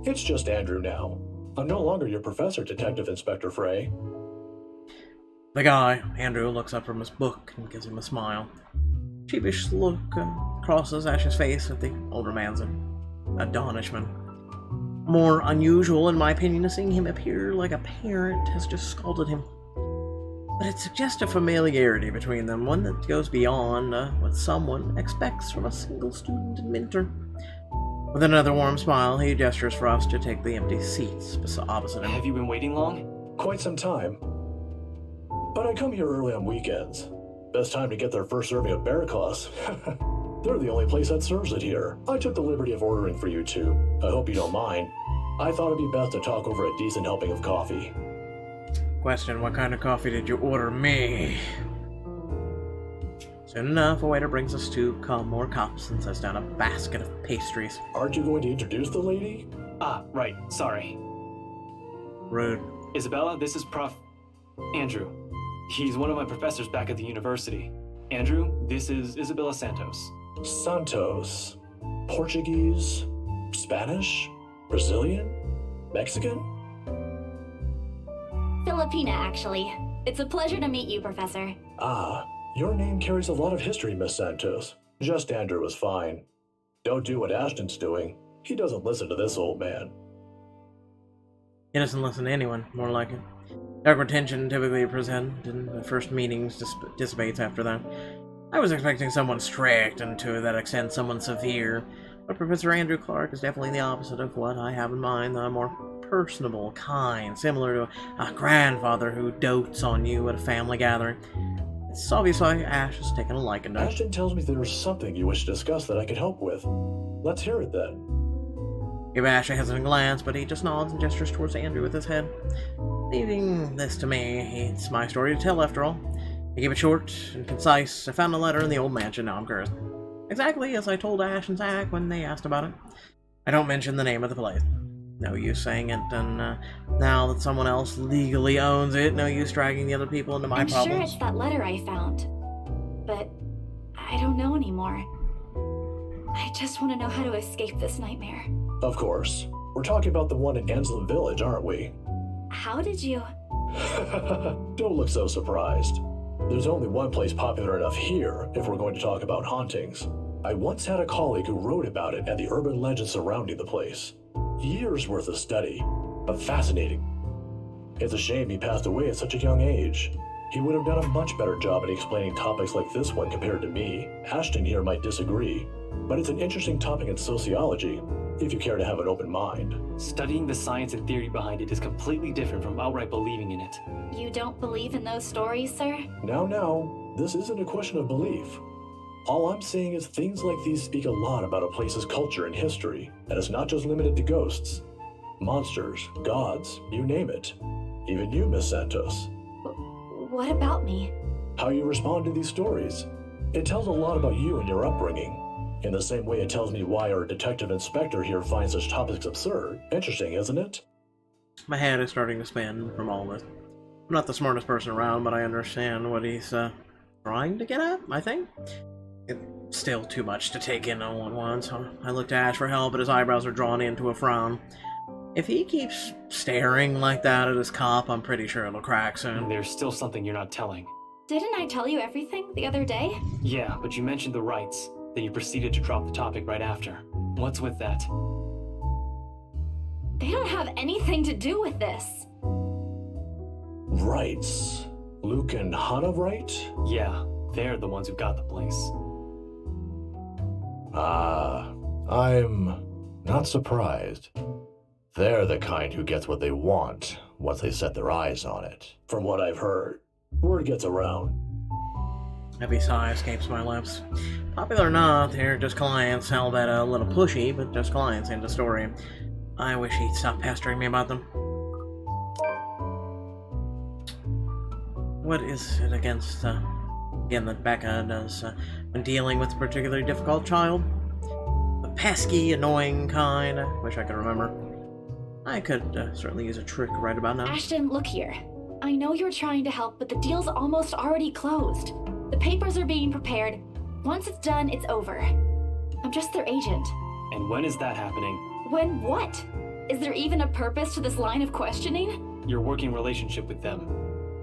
It's just Andrew now. I'm no longer your professor, Detective Inspector Frey. The guy, Andrew, looks up from his book and gives him a smile. Sheepish look crosses Ash's face at the older man's astonishment. More unusual, in my opinion, is seeing him appear like a parent has just scolded him. But it suggests a familiarity between them, one that goes beyond what someone expects from a single student and mentor. With another warm smile, he gestures for us to take the empty seats opposite him. Have you been waiting long? Quite some time. But I come here early on weekends. Best time to get their first serving of bear claws. They're the only place that serves it here. I took the liberty of ordering for you two. I hope you don't mind. I thought it'd be best to talk over a decent helping of coffee. Question, what kind of coffee did you order me? Soon enough, a waiter brings us two more cups and sets down a basket of pastries. Aren't you going to introduce the lady? Ah, right. Sorry. Rude. Isabella, this is Andrew. He's one of my professors back at the university. Andrew, this is Isabella Santos. Santos. Portuguese? Spanish? Brazilian? Mexican? Filipina, actually. It's a pleasure to meet you, Professor. Ah, Your name carries a lot of history, Miss Santos. Just Andrew is fine. Don't do what Ashton's doing. He doesn't listen to this old man. He doesn't listen to anyone, more like it. Dark tension typically present in the first meetings dissipates after that. I was expecting someone strict, and to that extent someone severe, but Professor Andrew Clark is definitely the opposite of what I have in mind, the more personable kind, similar to a grandfather who dotes on you at a family gathering. It's obvious why Ash has taken a liking to it. Ashton tells me there's something you wish to discuss that I can help with. Let's hear it then. Give Ash a hesitant glance, but he just nods and gestures towards Andrew with his head. Leaving this to me, it's my story to tell after all. I keep it short and concise. I found a letter in the old mansion, now I'm cursed. Exactly as I told Ash and Zach when they asked about it. I don't mention the name of the place. No use saying it, and now that someone else legally owns it, no use dragging the other people into my I'm problems. sure it's that letter I found, but I don't know anymore. I just want to know how to escape this nightmare. Of course. We're talking about the one in Anselm Village, aren't we? How did you... Don't look so surprised. There's only one place popular enough here if we're going to talk about hauntings. I once had a colleague who wrote about it and the urban legends surrounding the place. Years worth of study, but fascinating. It's a shame he passed away at such a young age. He would have done a much better job at explaining topics like this one compared to me. Ashton here might disagree, but it's an interesting topic in sociology, if you care to have an open mind. Studying the science and theory behind it is completely different from outright believing in it. You don't believe in those stories, sir? Now, this isn't a question of belief. All I'm saying is things like these speak a lot about a place's culture and history, and it's not just limited to ghosts. Monsters, gods, you name it. Even you, Miss Santos. What about me? How you respond to these stories. It tells a lot about you and your upbringing. In the same way it tells me why our detective inspector here finds such topics absurd. Interesting, isn't it? My head is starting to spin from all this. I'm not the smartest person around, but I understand what he's trying to get at, I think. It's still too much to take in all at once. I look to Ash for help, but his eyebrows are drawn into a frown. If he keeps staring like that at his cop, I'm pretty sure it'll crack soon. There's still something you're not telling. Didn't I tell you everything the other day? Yeah, but you mentioned the rights. Then you proceeded to drop the topic right after. What's with that? They don't have anything to do with this. Rights. Luke and Hannah, right? Yeah, they're the ones who got the place. I'm not surprised. They're the kind who gets what they want once they set their eyes on it. From what I've heard, word gets around. Heavy sigh escapes my lips. Popular or not, they're just clients, held at a little pushy, but just clients in the story. I wish he'd stop pestering me about them. What is it against, again, that Becca does when dealing with a particularly difficult child? The pesky, annoying kind. I wish I could remember. I could certainly use a trick right about now. Ashton, look here. I know you're trying to help, but the deal's almost already closed. The papers are being prepared. Once it's done, it's over. I'm just their agent. And when is that happening? When what? Is there even a purpose to this line of questioning? Your working relationship with them.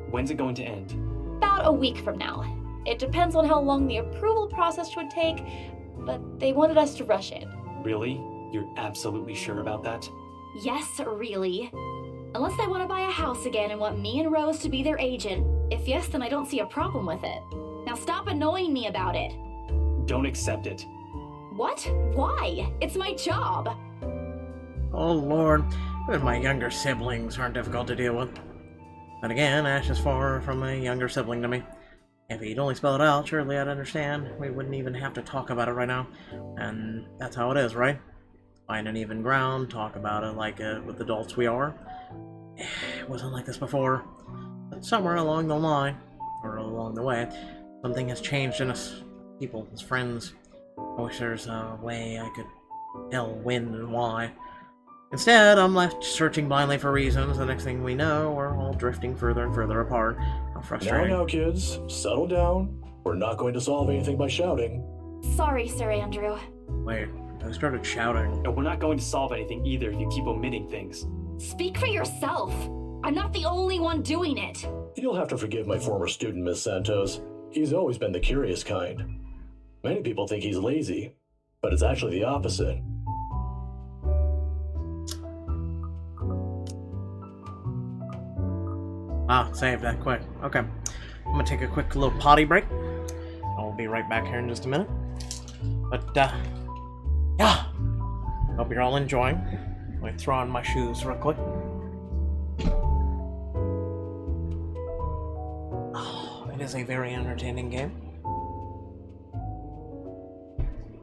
When's it going to end? About a week from now. It depends on how long the approval process would take, but they wanted us to rush it. Really? You're absolutely sure about that? Yes, really. Unless they want to buy a house again and want me and Rose to be their agent. If yes, then I don't see a problem with it. Now stop annoying me about it. Don't accept it. What? Why? It's my job. Oh lord, even my younger siblings aren't difficult to deal with. But again, Ash is far from a younger sibling to me. If he'd only spell it out, surely I'd understand. We wouldn't even have to talk about it right now. And that's how it is, right? Find an even ground, talk about it like with adults we are. It wasn't like this before. But somewhere along the line, or along the way, something has changed in us. People, as friends. I wish there's a way I could tell when and why. Instead, I'm left searching blindly for reasons. The next thing we know, we're all drifting further and further apart. How frustrating. Now, kids, settle down. We're not going to solve anything by shouting. Sorry, Sir Andrew. Wait, I started shouting. No, we're not going to solve anything either if you keep omitting things. Speak for yourself. I'm not the only one doing it. You'll have to forgive my former student, Miss Santos. He's always been the curious kind. Many people think he's lazy, but it's actually the opposite. Ah, saved that quick. Okay. I'm gonna take a quick little potty break. I'll be right back here in just a minute. But, yeah. Hope you're all enjoying. Let me throw on my shoes real quick. Oh, it is a very entertaining game.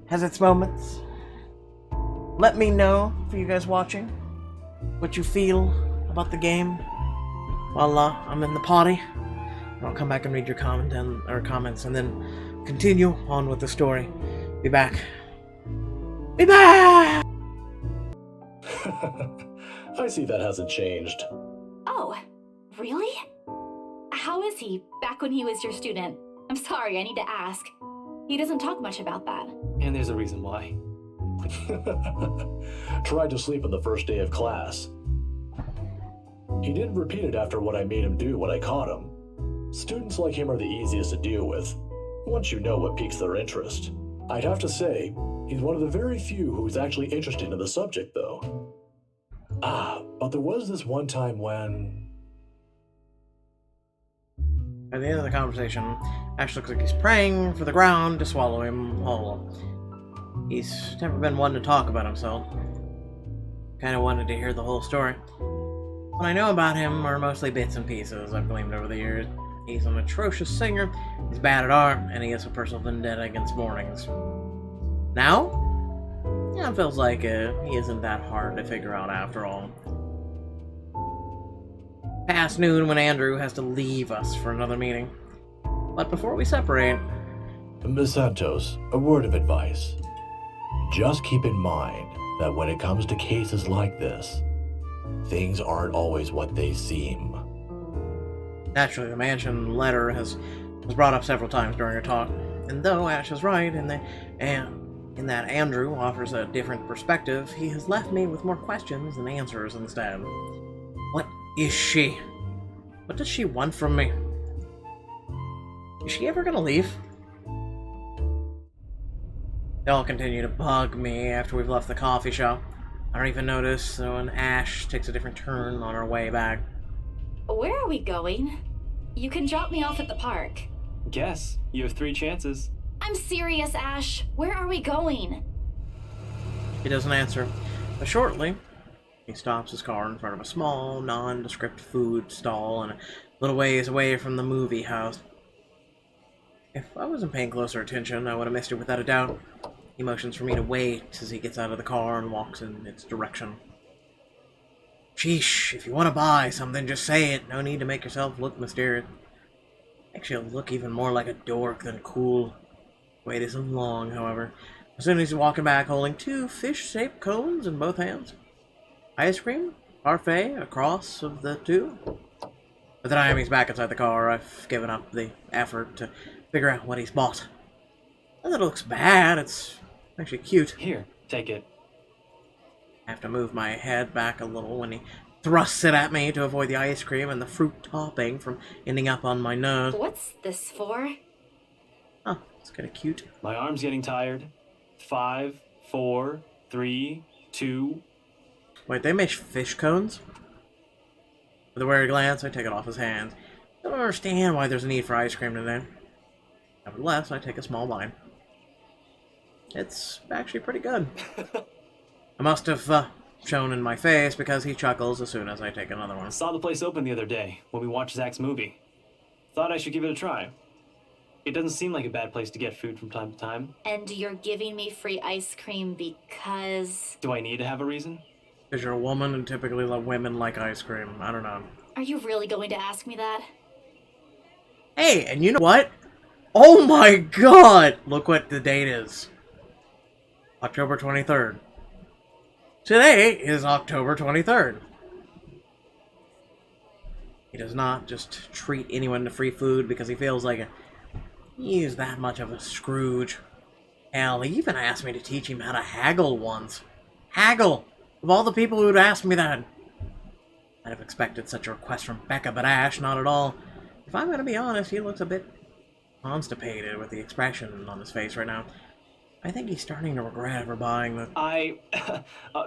Has its moments. Let me know, for you guys watching, what you feel about the game while I'm in the potty. I'll come back and read your comments and then continue on with the story. Be back. Be back! I see that hasn't changed. Oh, really? How is he back when he was your student? I'm sorry, I need to ask. He doesn't talk much about that. And there's a reason why. Tried to sleep on the first day of class. He didn't repeat it after what I made him do when I caught him. Students like him are the easiest to deal with, once you know what piques their interest. I'd have to say, he's one of the very few who's actually interested in the subject, though. But there was this one time when... At the end of the conversation, Ash looks like he's praying for the ground to swallow him whole. He's never been one to talk about himself. Kinda wanted to hear the whole story. What I know about him are mostly bits and pieces I've gleaned over the years. He's an atrocious singer, he's bad at art, and he has a personal vendetta against mornings. Now? Yeah, it feels like he isn't that hard to figure out after all. Past noon when Andrew has to leave us for another meeting. But before we separate... Miss Santos, a word of advice. Just keep in mind that when it comes to cases like this, things aren't always what they seem. Naturally, the mansion letter was brought up several times during our talk, and though Ash is right in that Andrew offers a different perspective, he has left me with more questions than answers instead. What is she? What does she want from me? Is she ever gonna leave? They'll continue to bug me after we've left the coffee shop. I don't even notice when Ash takes a different turn on our way back. Where are we going? You can drop me off at the park. Guess. You have 3 chances. I'm serious, Ash. Where are we going? He doesn't answer, but shortly, he stops his car in front of a small, nondescript food stall and a little ways away from the movie house. If I wasn't paying closer attention, I would have missed it without a doubt. He motions for me to wait as he gets out of the car and walks in its direction. Sheesh, if you want to buy something, just say it. No need to make yourself look mysterious. Actually, you'll look even more like a dork than cool. Wait isn't long, however. As soon as he's walking back holding 2 fish-shaped cones in both hands. Ice cream, parfait, a cross of the 2. By the time he's back inside the car, I've given up the effort to figure out what he's bought. Not that it looks bad, it's actually cute. Here, take it. I have to move my head back a little when he thrusts it at me to avoid the ice cream and the fruit topping from ending up on my nose. What's this for? Oh, it's kind of cute. My arm's getting tired. 5, 4, 3, 2... Wait, they make fish cones? With a wary glance, I take it off his hands. I don't understand why there's a need for ice cream today. Nevertheless, I take a small bite. It's actually pretty good. I must have shown in my face because he chuckles as soon as I take another one. Saw the place open the other day when we watched Zach's movie. Thought I should give it a try. It doesn't seem like a bad place to get food from time to time. And you're giving me free ice cream because... Do I need to have a reason? Because you're a woman and typically women like ice cream. I don't know. Are you really going to ask me that? Hey, and you know what? Oh my god! Look what the date is. October 23rd. Today is October 23rd. He does not just treat anyone to free food because he feels like he's that much of a Scrooge. Hell, he even asked me to teach him how to haggle once. Haggle! Of all the people who would ask me that. I'd have expected such a request from Becca, but Ash, not at all. If I'm gonna be honest, he looks a bit constipated with the expression on his face right now. I think he's starting to regret ever buying the...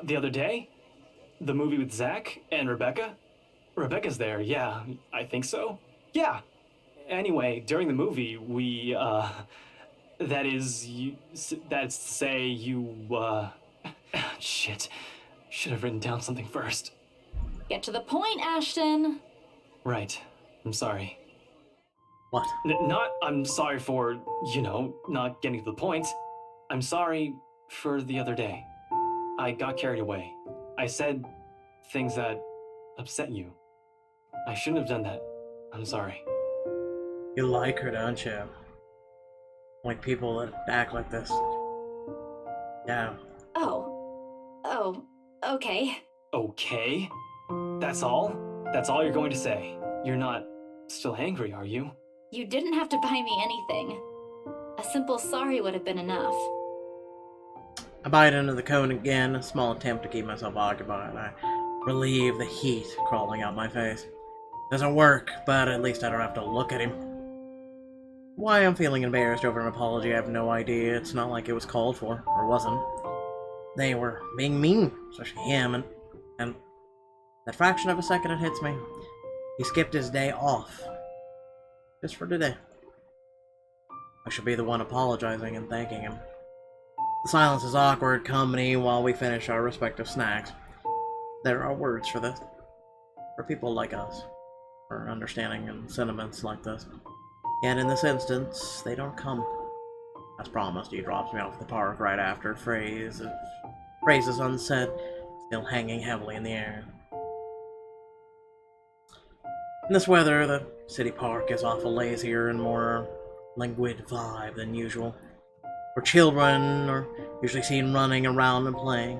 The other day? The movie with Zach and Rebecca? Rebecca's there, yeah, I think so. Yeah. Anyway, during the movie, that's to say, shit. Should have written down something first. Get to the point, Ashton. Right. I'm sorry. What? I'm sorry for, not getting to the point. I'm sorry for the other day. I got carried away. I said things that upset you. I shouldn't have done that. I'm sorry. You like her, don't you? Like people that act like this. Yeah. Oh, okay. Okay? That's all? That's all you're going to say? You're not still angry, are you? You didn't have to buy me anything. A simple sorry would have been enough. I bite into the cone again, a small attempt to keep myself occupied. I relieve the heat crawling out my face. Doesn't work, but at least I don't have to look at him. Why I'm feeling embarrassed over an apology, I have no idea. It's not like it was called for, or wasn't. They were being mean, especially him, and that fraction of a second it hits me. He skipped his day off. Just for today. I should be the one apologizing and thanking him. The silence is awkward company while we finish our respective snacks. There are words for this. For people like us. For understanding and sentiments like this. And in this instance, they don't come. As promised, he drops me off at the park right after phrases unsaid, still hanging heavily in the air. In this weather, the city park is off a lazier and more languid vibe than usual. Where children are usually seen running around and playing.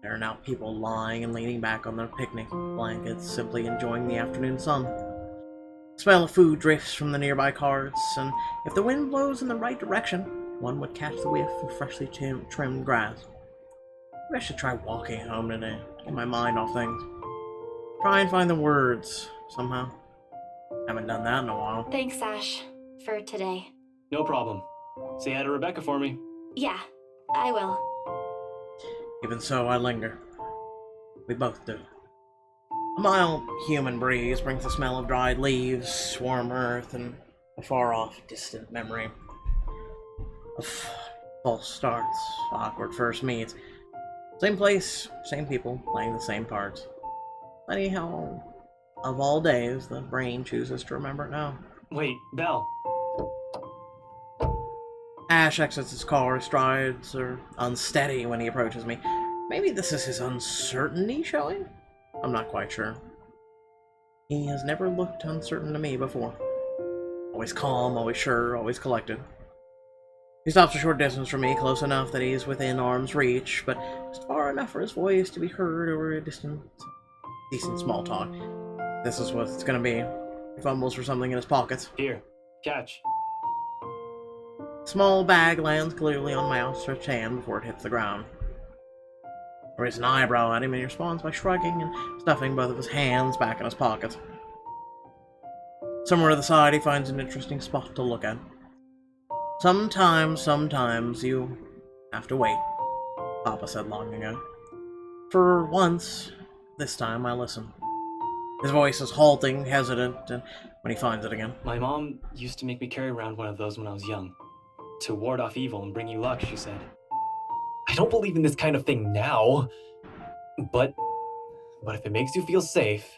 There are now people lying and leaning back on their picnic blankets, simply enjoying the afternoon sun. The smell of food drifts from the nearby carts, and if the wind blows in the right direction, one would catch the whiff of freshly trimmed grass. Maybe I should try walking home today, get my mind off things. Try and find the words, somehow. Haven't done that in a while. Thanks, Ash, for today. No problem. Say hi to Rebecca for me. Yeah, I will. Even so, I linger. We both do. A mild human breeze brings the smell of dried leaves, warm earth, and a far-off, distant memory of false starts, awkward first meets. Same place, same people, playing the same parts. Funny how, of all days, the brain chooses to remember it now. Wait, Belle. Ash exits his car, his strides are unsteady when he approaches me. Maybe this is his uncertainty showing? I'm not quite sure. He has never looked uncertain to me before. Always calm, always sure, always collected. He stops a short distance from me, close enough that he's within arm's reach, but just far enough for his voice to be heard over a decent small talk. This is what it's gonna be. He fumbles for something in his pockets. Here, catch. Small bag lands clearly on my outstretched hand before it hits the ground. I raise an eyebrow at him and he responds by shrugging and stuffing both of his hands back in his pockets. Somewhere to the side he finds an interesting spot to look at. Sometimes you have to wait, Papa said long ago. For once, this time I listen. His voice is halting, hesitant, and when he finds it again. My mom used to make me carry around one of those when I was young. To ward off evil and bring you luck, she said. I don't believe in this kind of thing now. But if it makes you feel safe,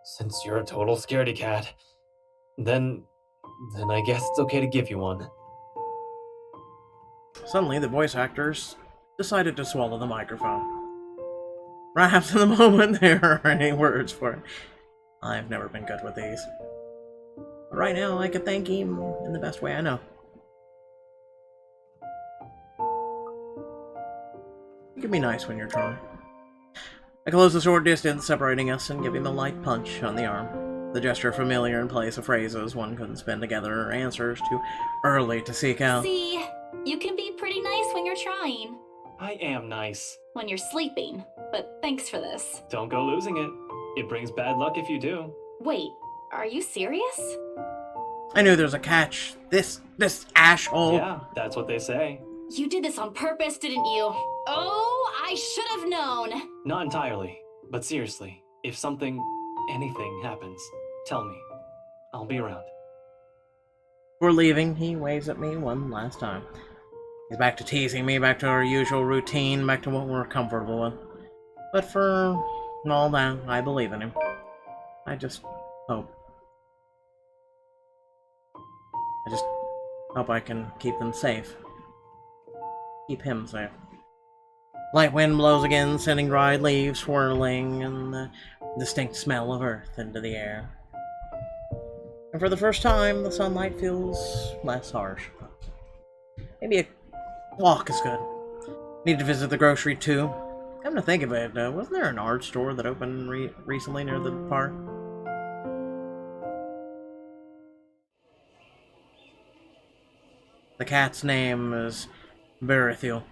since you're a total scaredy cat, then I guess it's okay to give you one. Suddenly, the voice actors decided to swallow the microphone. Perhaps in the moment there are any words for it. I've never been good with these. But right now, I could thank him in the best way I know. You can be nice when you're trying. I close the short distance separating us and give him a light punch on the arm. The gesture familiar in place of phrases one couldn't spin together or answers too early to seek out. See, you can be pretty nice when you're trying. I am nice. When you're sleeping, but thanks for this. Don't go losing it. It brings bad luck if you do. Wait, are you serious? I knew there was a catch. This asshole. Yeah, that's what they say. You did this on purpose, didn't you? Oh, I should have known. Not entirely, but seriously, if anything happens, tell me. I'll be around. Before leaving, he waves at me one last time. He's back to teasing me, back to our usual routine, back to what we're comfortable with. But for all that, I believe in him. I just hope. I just hope I can keep them safe. Keep him safe. Light wind blows again, sending dried leaves swirling and the distinct smell of earth into the air. And for the first time, the sunlight feels less harsh. Maybe a walk is good. Need to visit the grocery too. Come to think of it, wasn't there an art store that opened recently near the park? The cat's name is Berethiel.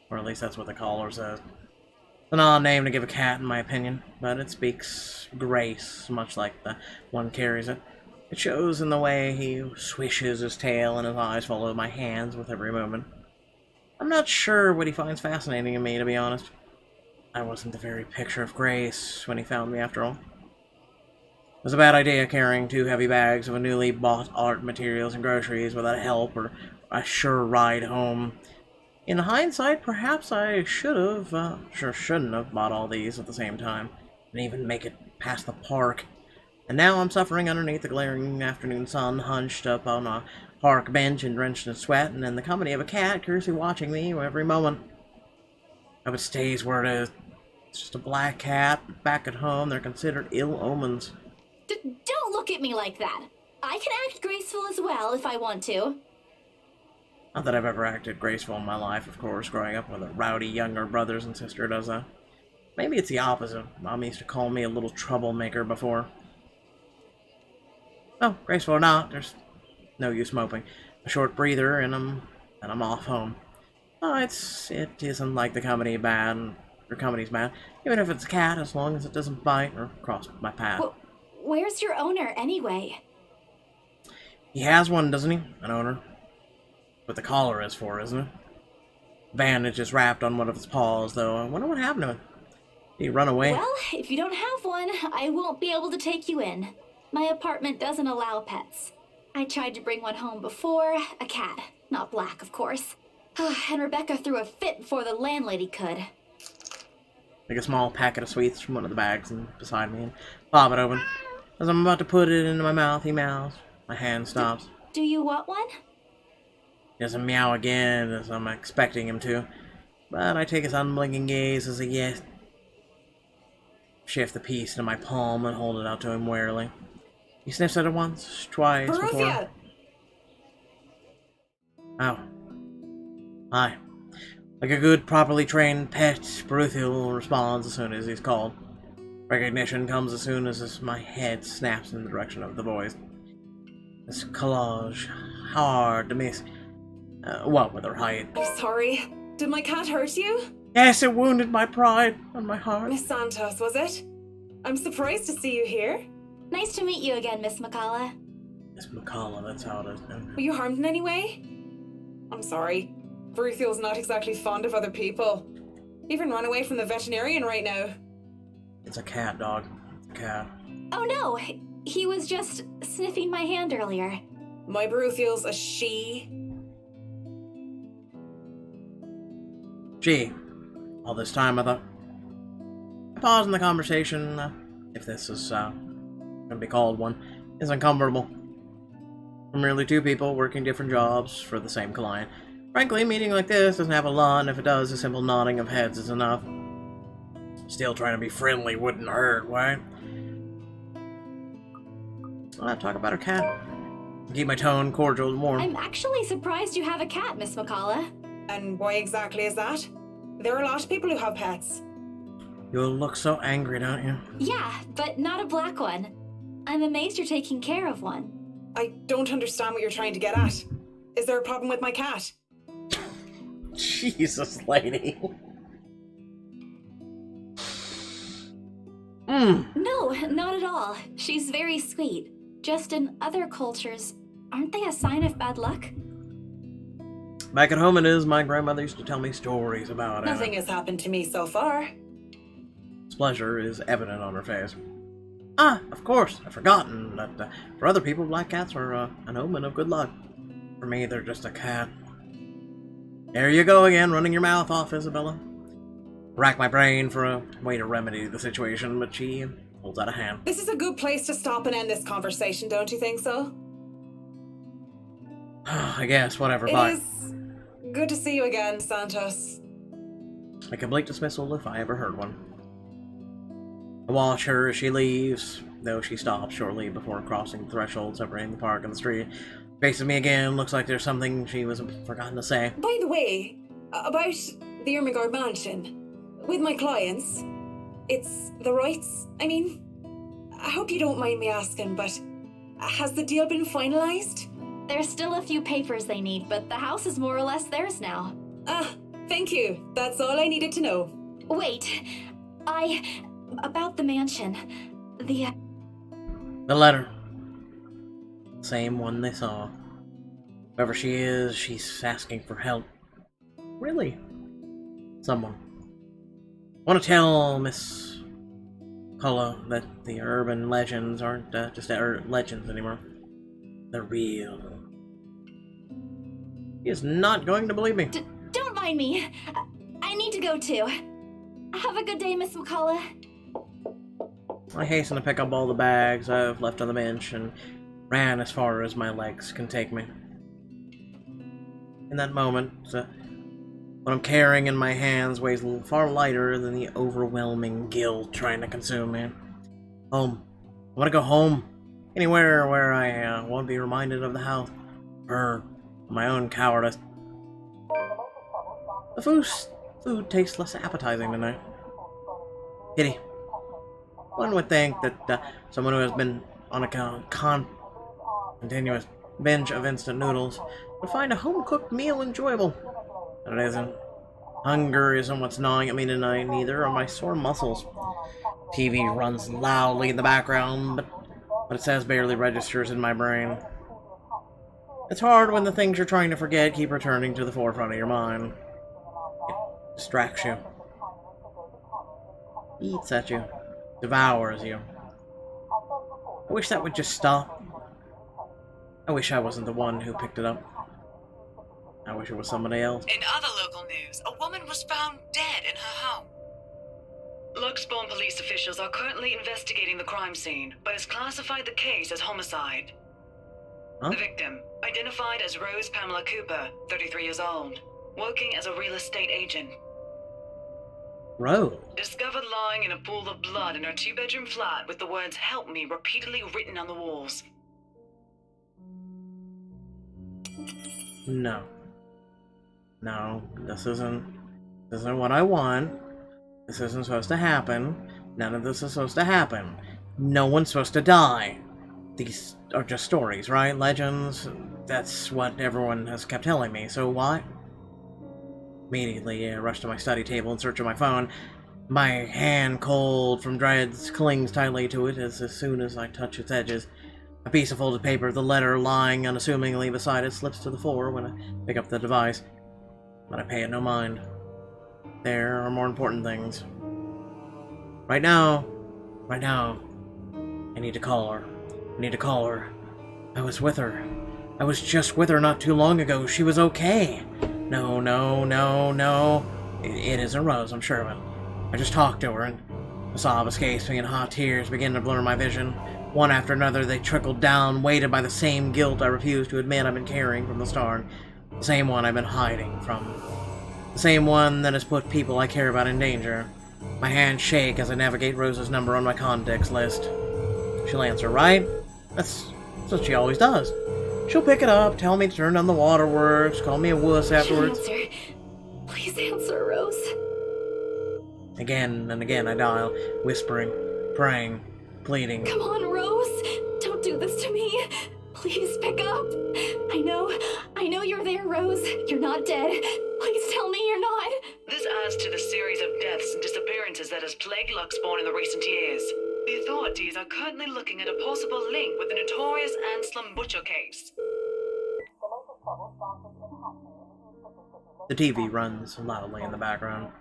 Or at least that's what the caller says. It's an odd name to give a cat, in my opinion, but it speaks grace, much like the one carries it. It shows in the way he swishes his tail and his eyes follow my hands with every movement. I'm not sure what he finds fascinating in me, to be honest. I wasn't the very picture of grace when he found me, after all. It was a bad idea carrying 2 heavy bags of newly bought art materials and groceries without help or a sure ride home. In hindsight, perhaps I shouldn't have bought all these at the same time, and even make it past the park. And now I'm suffering underneath the glaring afternoon sun, hunched up on a park bench and drenched in sweat, and in the company of a cat curiously watching me every moment. I would stays where it is. It's just a black cat. Back at home, they're considered ill omens. Don't look at me like that. I can act graceful as well if I want to. Not that I've ever acted graceful in my life, of course, growing up with a rowdy younger brothers and sister does that. Maybe it's the opposite. Mom used to call me a little troublemaker before. Oh, graceful or not, there's no use moping. A short breather and I'm off home. Oh, it isn't like the comedy's bad, even if it's a cat, as long as it doesn't bite or cross my path. Well, where's your owner, anyway? He has one, doesn't he? An owner. What the collar is for, isn't it? Bandage is wrapped on one of its paws, though. I wonder what happened to it. Did he run away? Well, if you don't have one, I won't be able to take you in. My apartment doesn't allow pets. I tried to bring one home before, a cat. Not black, of course. And Rebecca threw a fit before the landlady could. Take a small packet of sweets from one of the bags beside me and pop it open. As I'm about to put it into my mouth, he meows. My hand stops. Do you want one? He doesn't meow again, as I'm expecting him to. But I take his unblinking gaze as a yes. Shift the piece into my palm and hold it out to him warily. He sniffs at it once, twice, before... Oh. Hi. Like a good, properly trained pet, Beruthiel responds as soon as he's called. Recognition comes as soon as my head snaps in the direction of the voice. This collage, hard to miss. What with her height? I'm sorry. Did my cat hurt you? Yes, it wounded my pride and my heart. Miss Santos, was it? I'm surprised to see you here. Nice to meet you again, Miss McCullough. Miss McCullough, that's how it is. Were you harmed in any way? I'm sorry. Beruthiel's not exactly fond of other people. Even run away from the veterinarian right now. It's a cat, dog. It's a cat. Oh no, he was just sniffing my hand earlier. My Beruthiel's a she. Gee, all this time I thought... I paused in the conversation, if this is going to be called one, is uncomfortable. We're merely 2 people working different jobs for the same client. Frankly, a meeting like this doesn't have a lot, and if it does, a simple nodding of heads is enough. Still trying to be friendly wouldn't hurt, right? I'll talk about her cat. Keep my tone cordial and warm. I'm actually surprised you have a cat, Miss McCullough. And why exactly is that? There are a lot of people who have pets. You look so angry, don't you? Yeah, but not a black one. I'm amazed you're taking care of one. I don't understand what you're trying to get at. Is there a problem with my cat? Jesus, lady. No, not at all. She's very sweet. Just in other cultures, aren't they a sign of bad luck? Back at home it is. My grandmother used to tell me stories about it. Nothing has happened to me so far. Pleasure is evident on her face. Ah, of course, I've forgotten that for other people, black cats are an omen of good luck. For me, they're just a cat. There you go again, running your mouth off, Isabella. Rack my brain for a way to remedy the situation, but she holds out a hand. This is a good place to stop and end this conversation, don't you think so? I guess, whatever, It bye. is good to see you again, Santos. A complete dismissal if I ever heard one. I watch her as she leaves, though she stops shortly before crossing the threshold separating the park and the street. Faces me again, looks like there's something she was forgotten to say. By the way, about the Ermengarde Mansion, with my clients, it's the rights, I mean, I hope you don't mind me asking, but has the deal been finalized? There's still a few papers they need, but the house is more or less theirs now. Ah, thank you. That's all I needed to know. Wait, about the mansion, The letter. Same one they saw. Whoever she is, she's asking for help. Really? Someone. Want to tell Miss Culla that the urban legends aren't just legends anymore. They're real. He is not going to believe me. Don't mind me. I need to go too. Have a good day, Miss McCullough. I hasten to pick up all the bags I've left on the bench and ran as far as my legs can take me. In that moment, what I'm carrying in my hands weighs far lighter than the overwhelming guilt trying to consume me. Home. I want to go home. Anywhere where I won't be reminded of the house. Or my own cowardice. The food tastes less appetizing tonight. Pity. One would think that someone who has been on a continuous binge of instant noodles would find a home-cooked meal enjoyable. But it isn't. Hunger isn't what's gnawing at me tonight, neither are my sore muscles. TV runs loudly in the background, but it says barely registers in my brain. It's hard when the things you're trying to forget keep returning to the forefront of your mind. It distracts you. Eats at you. Devours you. I wish that would just stop. I wish I wasn't the one who picked it up. I wish it was somebody else. In other local news, a woman was found dead in her home. Luxbourne police officials are currently investigating the crime scene, but has classified the case as homicide. Huh? The victim, identified as Rose Pamela Cooper, 33 years old, working as a real estate agent. Rose? Discovered lying in a pool of blood in her two-bedroom flat with the words "Help me" repeatedly written on the walls. No. No, this isn't what I want. This isn't supposed to happen. None of this is supposed to happen. No one's supposed to die. These are just stories, right? Legends. That's what everyone has kept telling me, so why? Immediately, I rush to my study table in search of my phone. My hand, cold from dreads, clings tightly to it as soon as I touch its edges. A piece of folded paper, the letter lying unassumingly beside it, slips to the floor when I pick up the device. But I pay it no mind. There are more important things. Right now, I need to call her. I was with her. I was just with her not too long ago. She was okay. No. It isn't Rose, I'm sure of it. I just talked to her, and a sob escapes me, and hot tears begin to blur my vision. One after another, they trickled down, weighted by the same guilt I refuse to admit I've been carrying from the start. The same one I've been hiding from. The same one that has put people I care about in danger. My hands shake as I navigate Rose's number on my contacts list. She'll answer, right? That's what she always does. She'll pick it up, tell me to turn on the waterworks, call me a wuss afterwards. Answer. Please answer, Rose. Again and again I dial, whispering, praying, pleading. Come on, Rose. Don't do this to me. Please pick up. I know you're there, Rose. You're not dead. Please tell me you're not. This adds to the series of deaths and disappearances that has plagued Luxbourne in the recent years. The authorities are currently looking at a possible link with the notorious Anselm Butcher case. The TV runs loudly in the background.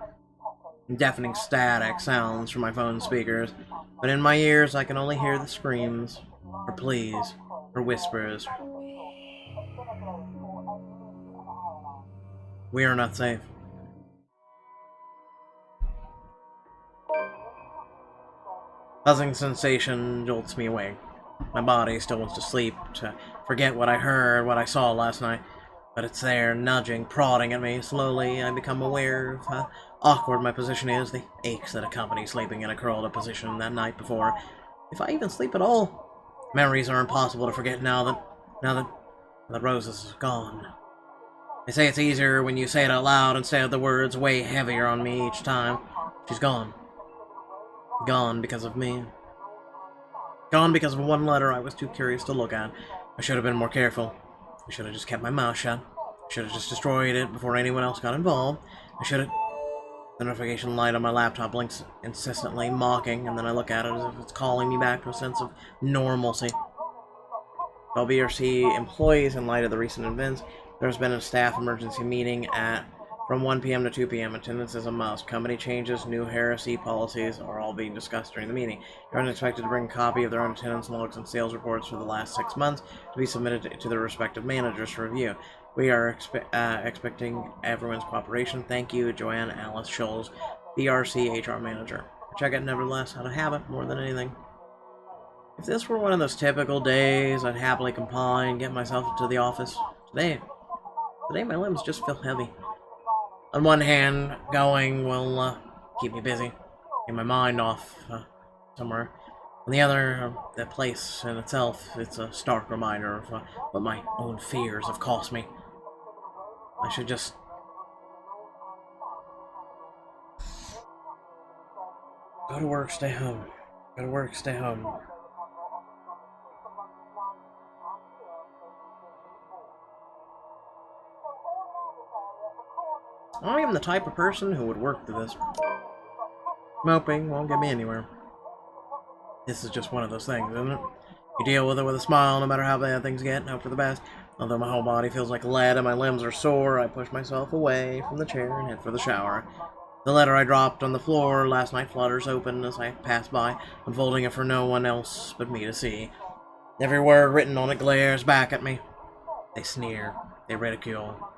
Deafening static sounds from my phone speakers, but in my ears I can only hear the screams, or pleas, or whispers. We are not safe. Buzzing sensation jolts me awake. My body still wants to sleep, to forget what I heard, what I saw last night, but it's there, nudging, prodding at me. Slowly, I become aware of how awkward my position is, the aches that accompany sleeping in a curled-up position that night before. If I even sleep at all. Memories are impossible to forget now that Rose is gone. They say it's easier when you say it out loud instead of the words weigh heavier on me each time. She's gone. Gone because of me. Gone because of one letter I was too curious to look at. I should have been more careful. I should have just kept my mouth shut. I should have just destroyed it before anyone else got involved. I should have... The notification light on my laptop blinks insistently, mocking, and then I look at it as if it's calling me back to a sense of normalcy. All BRC employees, in light of the recent events, there's been a staff emergency meeting from 1 p.m. to 2 p.m. Attendance is a must. Company changes, new heresy policies are all being discussed during the meeting. Everyone is expected to bring a copy of their own attendance logs and sales reports for the last 6 months to be submitted to their respective managers for review. We are expecting everyone's cooperation. Thank you, Joanne Alice Scholes, BRC HR Manager. Check it nevertheless out of habit more than anything. If this were one of those typical days, I'd happily comply and get myself to the office. Today my limbs just feel heavy. On one hand, going will keep me busy, get my mind off somewhere. On the other, that place in itself, it's a stark reminder of what my own fears have cost me. I should just... Go to work, stay home. Go to work, stay home. I'm even the type of person who would work through this. Moping won't get me anywhere. This is just one of those things, isn't it? You deal with it with a smile no matter how bad things get and hope for the best. Although my whole body feels like lead and my limbs are sore, I push myself away from the chair and head for the shower. The letter I dropped on the floor last night flutters open as I pass by, unfolding it for no one else but me to see. Every word written on it glares back at me. They sneer. They ridicule.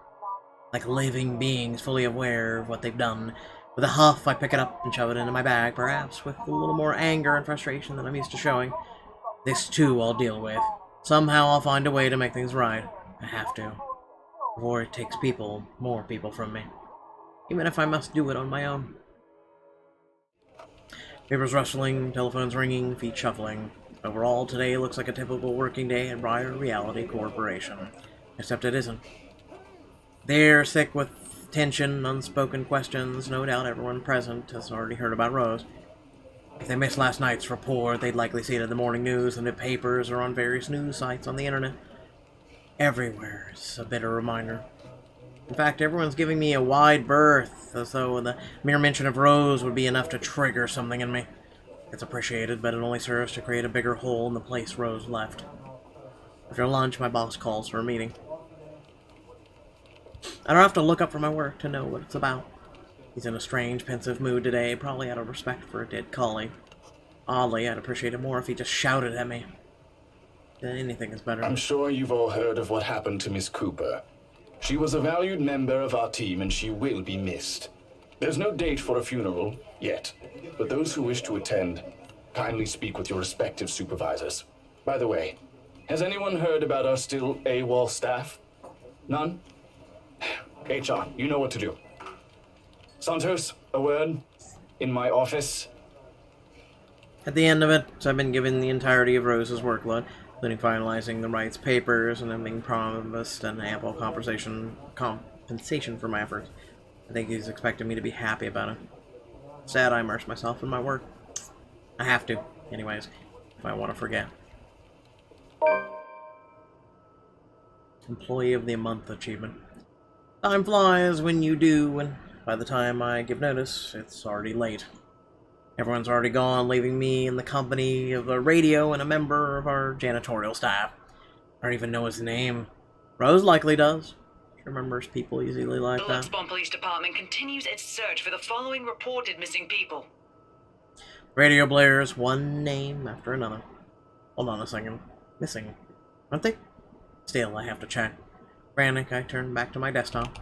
Like living beings fully aware of what they've done. With a huff, I pick it up and shove it into my bag, perhaps with a little more anger and frustration than I'm used to showing. This, too, I'll deal with. Somehow I'll find a way to make things right. I have to. Before it takes more people from me. Even if I must do it on my own. Papers rustling, telephones ringing, feet shuffling. Overall, today looks like a typical working day at Briar Reality Corporation. Except it isn't. They're thick with tension, unspoken questions. No doubt everyone present has already heard about Rose. If they missed last night's report, they'd likely see it in the morning news, in the papers, or on various news sites on the internet. Everywhere is a bitter reminder. In fact, everyone's giving me a wide berth, as though the mere mention of Rose would be enough to trigger something in me. It's appreciated, but it only serves to create a bigger hole in the place Rose left. After lunch, my boss calls for a meeting. I don't have to look up from my work to know what it's about. He's in a strange, pensive mood today, probably out of respect for a dead colleague. Oddly, I'd appreciate it more if he just shouted at me. Anything is better. I'm sure you've all heard of what happened to Miss Cooper. She was a valued member of our team and she will be missed. There's no date for a funeral, yet, but those who wish to attend, kindly speak with your respective supervisors. By the way, has anyone heard about our still AWOL staff? None? HR, you know what to do. Santos, a word? In my office? At the end of it, I've been given the entirety of Rose's workload, including finalizing the rights papers and having promised an ample compensation for my efforts. I think he's expecting me to be happy about it. Sad I immerse myself in my work. I have to, anyways, if I want to forget. Employee of the Month achievement. Time flies when you do, and by the time I give notice, it's already late. Everyone's already gone, leaving me in the company of a radio and a member of our janitorial staff. I don't even know his name. Rose likely does. She remembers people easily like The that. Luxbon Police Department continues its search for the following reported missing people. Radio blares one name after another. Hold on a second. Missing, aren't they? Still, I have to check. Frantic, I turn back to my desktop.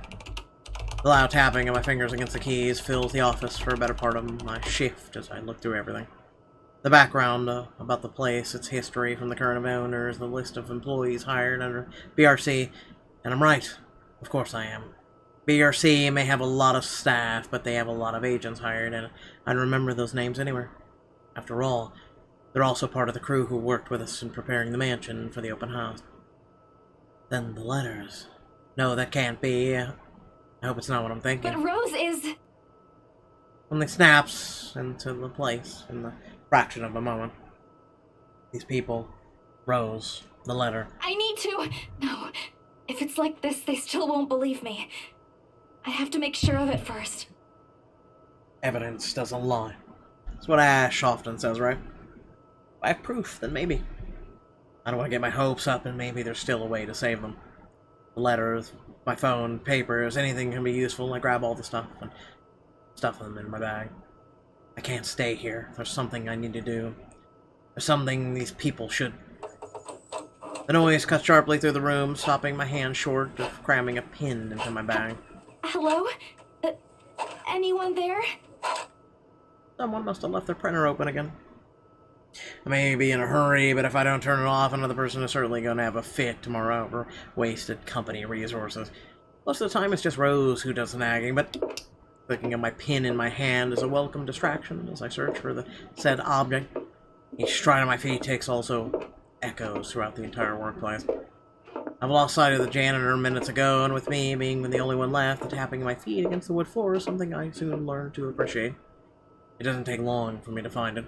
The loud tapping of my fingers against the keys fills the office for a better part of my shift as I look through everything. The background about the place, its history from the current owners, the list of employees hired under BRC, and I'm right. Of course I am. BRC may have a lot of staff, but they have a lot of agents hired, and I'd remember those names anywhere. After all, they're also part of the crew who worked with us in preparing the mansion for the open house. Then the letters. No, that can't be. I hope it's not what I'm thinking. But Rose is... Something snaps into the place in the fraction of a moment. These people, Rose, the letter. I need to... No. If it's like this, they still won't believe me. I have to make sure of it first. Evidence doesn't lie. That's what Ash often says, right? If I have proof, then maybe. I don't want to get my hopes up, and maybe there's still a way to save them. The letters, my phone, papers, anything can be useful. I grab all the stuff and stuff them in my bag. I can't stay here. There's something I need to do. There's something these people should... The noise cuts sharply through the room, stopping my hand short of cramming a pin into my bag. Hello? Anyone there? Someone must have left their printer open again. I may be in a hurry, but if I don't turn it off, another person is certainly going to have a fit tomorrow over wasted company resources. Most of the time, it's just Rose who does the nagging, but clicking on my pin in my hand is a welcome distraction as I search for the said object. Each stride of my feet takes also echoes throughout the entire workplace. I've lost sight of the janitor minutes ago, and with me being the only one left, the tapping of my feet against the wood floor is something I soon learned to appreciate. It doesn't take long for me to find it.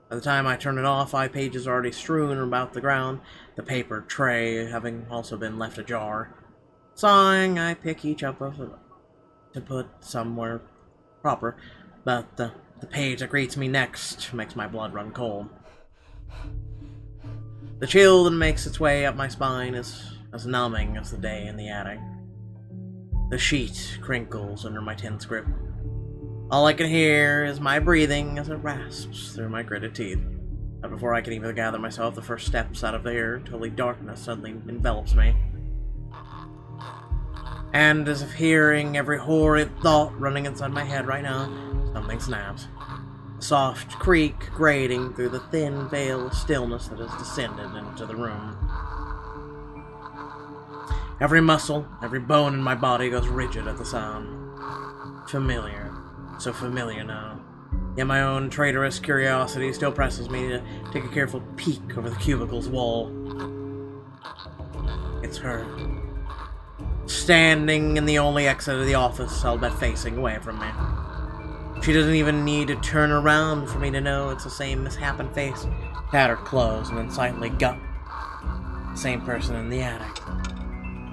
By the time I turn it off, 5 pages are already strewn about the ground, the paper tray having also been left ajar. Sighing, I pick each up to put somewhere proper, but the page that greets me next makes my blood run cold. The chill that makes its way up my spine is as numbing as the day in the attic. The sheet crinkles under my tense grip. All I can hear is my breathing as it rasps through my gritted teeth. But before I can even gather myself, the first steps out of there, totally darkness suddenly envelops me. And as if hearing every horrid thought running inside my head right now, something snaps. A soft creak grating through the thin veil of stillness that has descended into the room. Every muscle, every bone in my body goes rigid at the sound. Familiar. So familiar now. Yet my own traitorous curiosity still presses me to take a careful peek over the cubicle's wall. It's her. Standing in the only exit of the office, I'll bet facing away from me. She doesn't even need to turn around for me to know it's the same misshapen face, tattered clothes, and unsightly gut. Same person in the attic.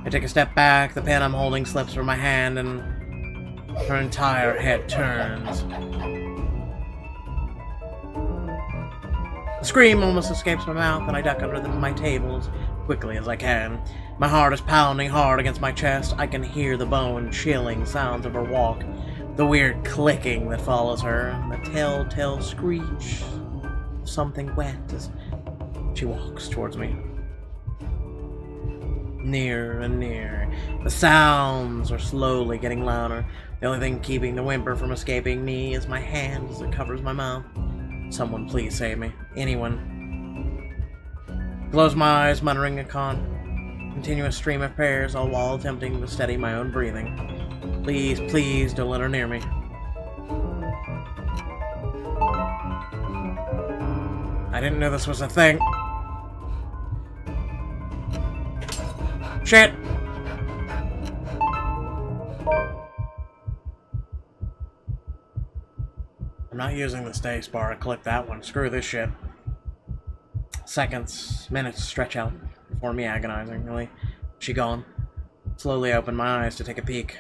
I take a step back, the pen I'm holding slips from my hand, and her entire head turns. A scream almost escapes my mouth, and I duck under my table as quickly as I can. My heart is pounding hard against my chest. I can hear the bone-chilling sounds of her walk, the weird clicking that follows her, and the telltale screech of something wet as she walks towards me. Nearer and nearer. The sounds are slowly getting louder. The only thing keeping the whimper from escaping me is my hand as it covers my mouth. Someone please save me. Anyone. Close my eyes, muttering a continuous stream of prayers, all while attempting to steady my own breathing. Please, please don't let her near me. I didn't know this was a thing. Shit! I'm not using the space bar to click that one. Screw this shit. Seconds, minutes stretch out before me agonizingly. She gone. Slowly open my eyes to take a peek.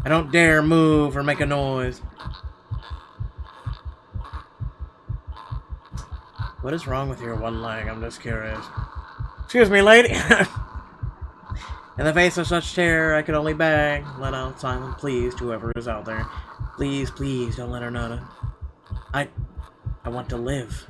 I don't dare move or make a noise. What is wrong with your one leg? I'm just curious. Excuse me, lady. In the face of such terror, I could only beg. Let out silent pleas to whoever is out there. Please, please, don't let her know. I want to live.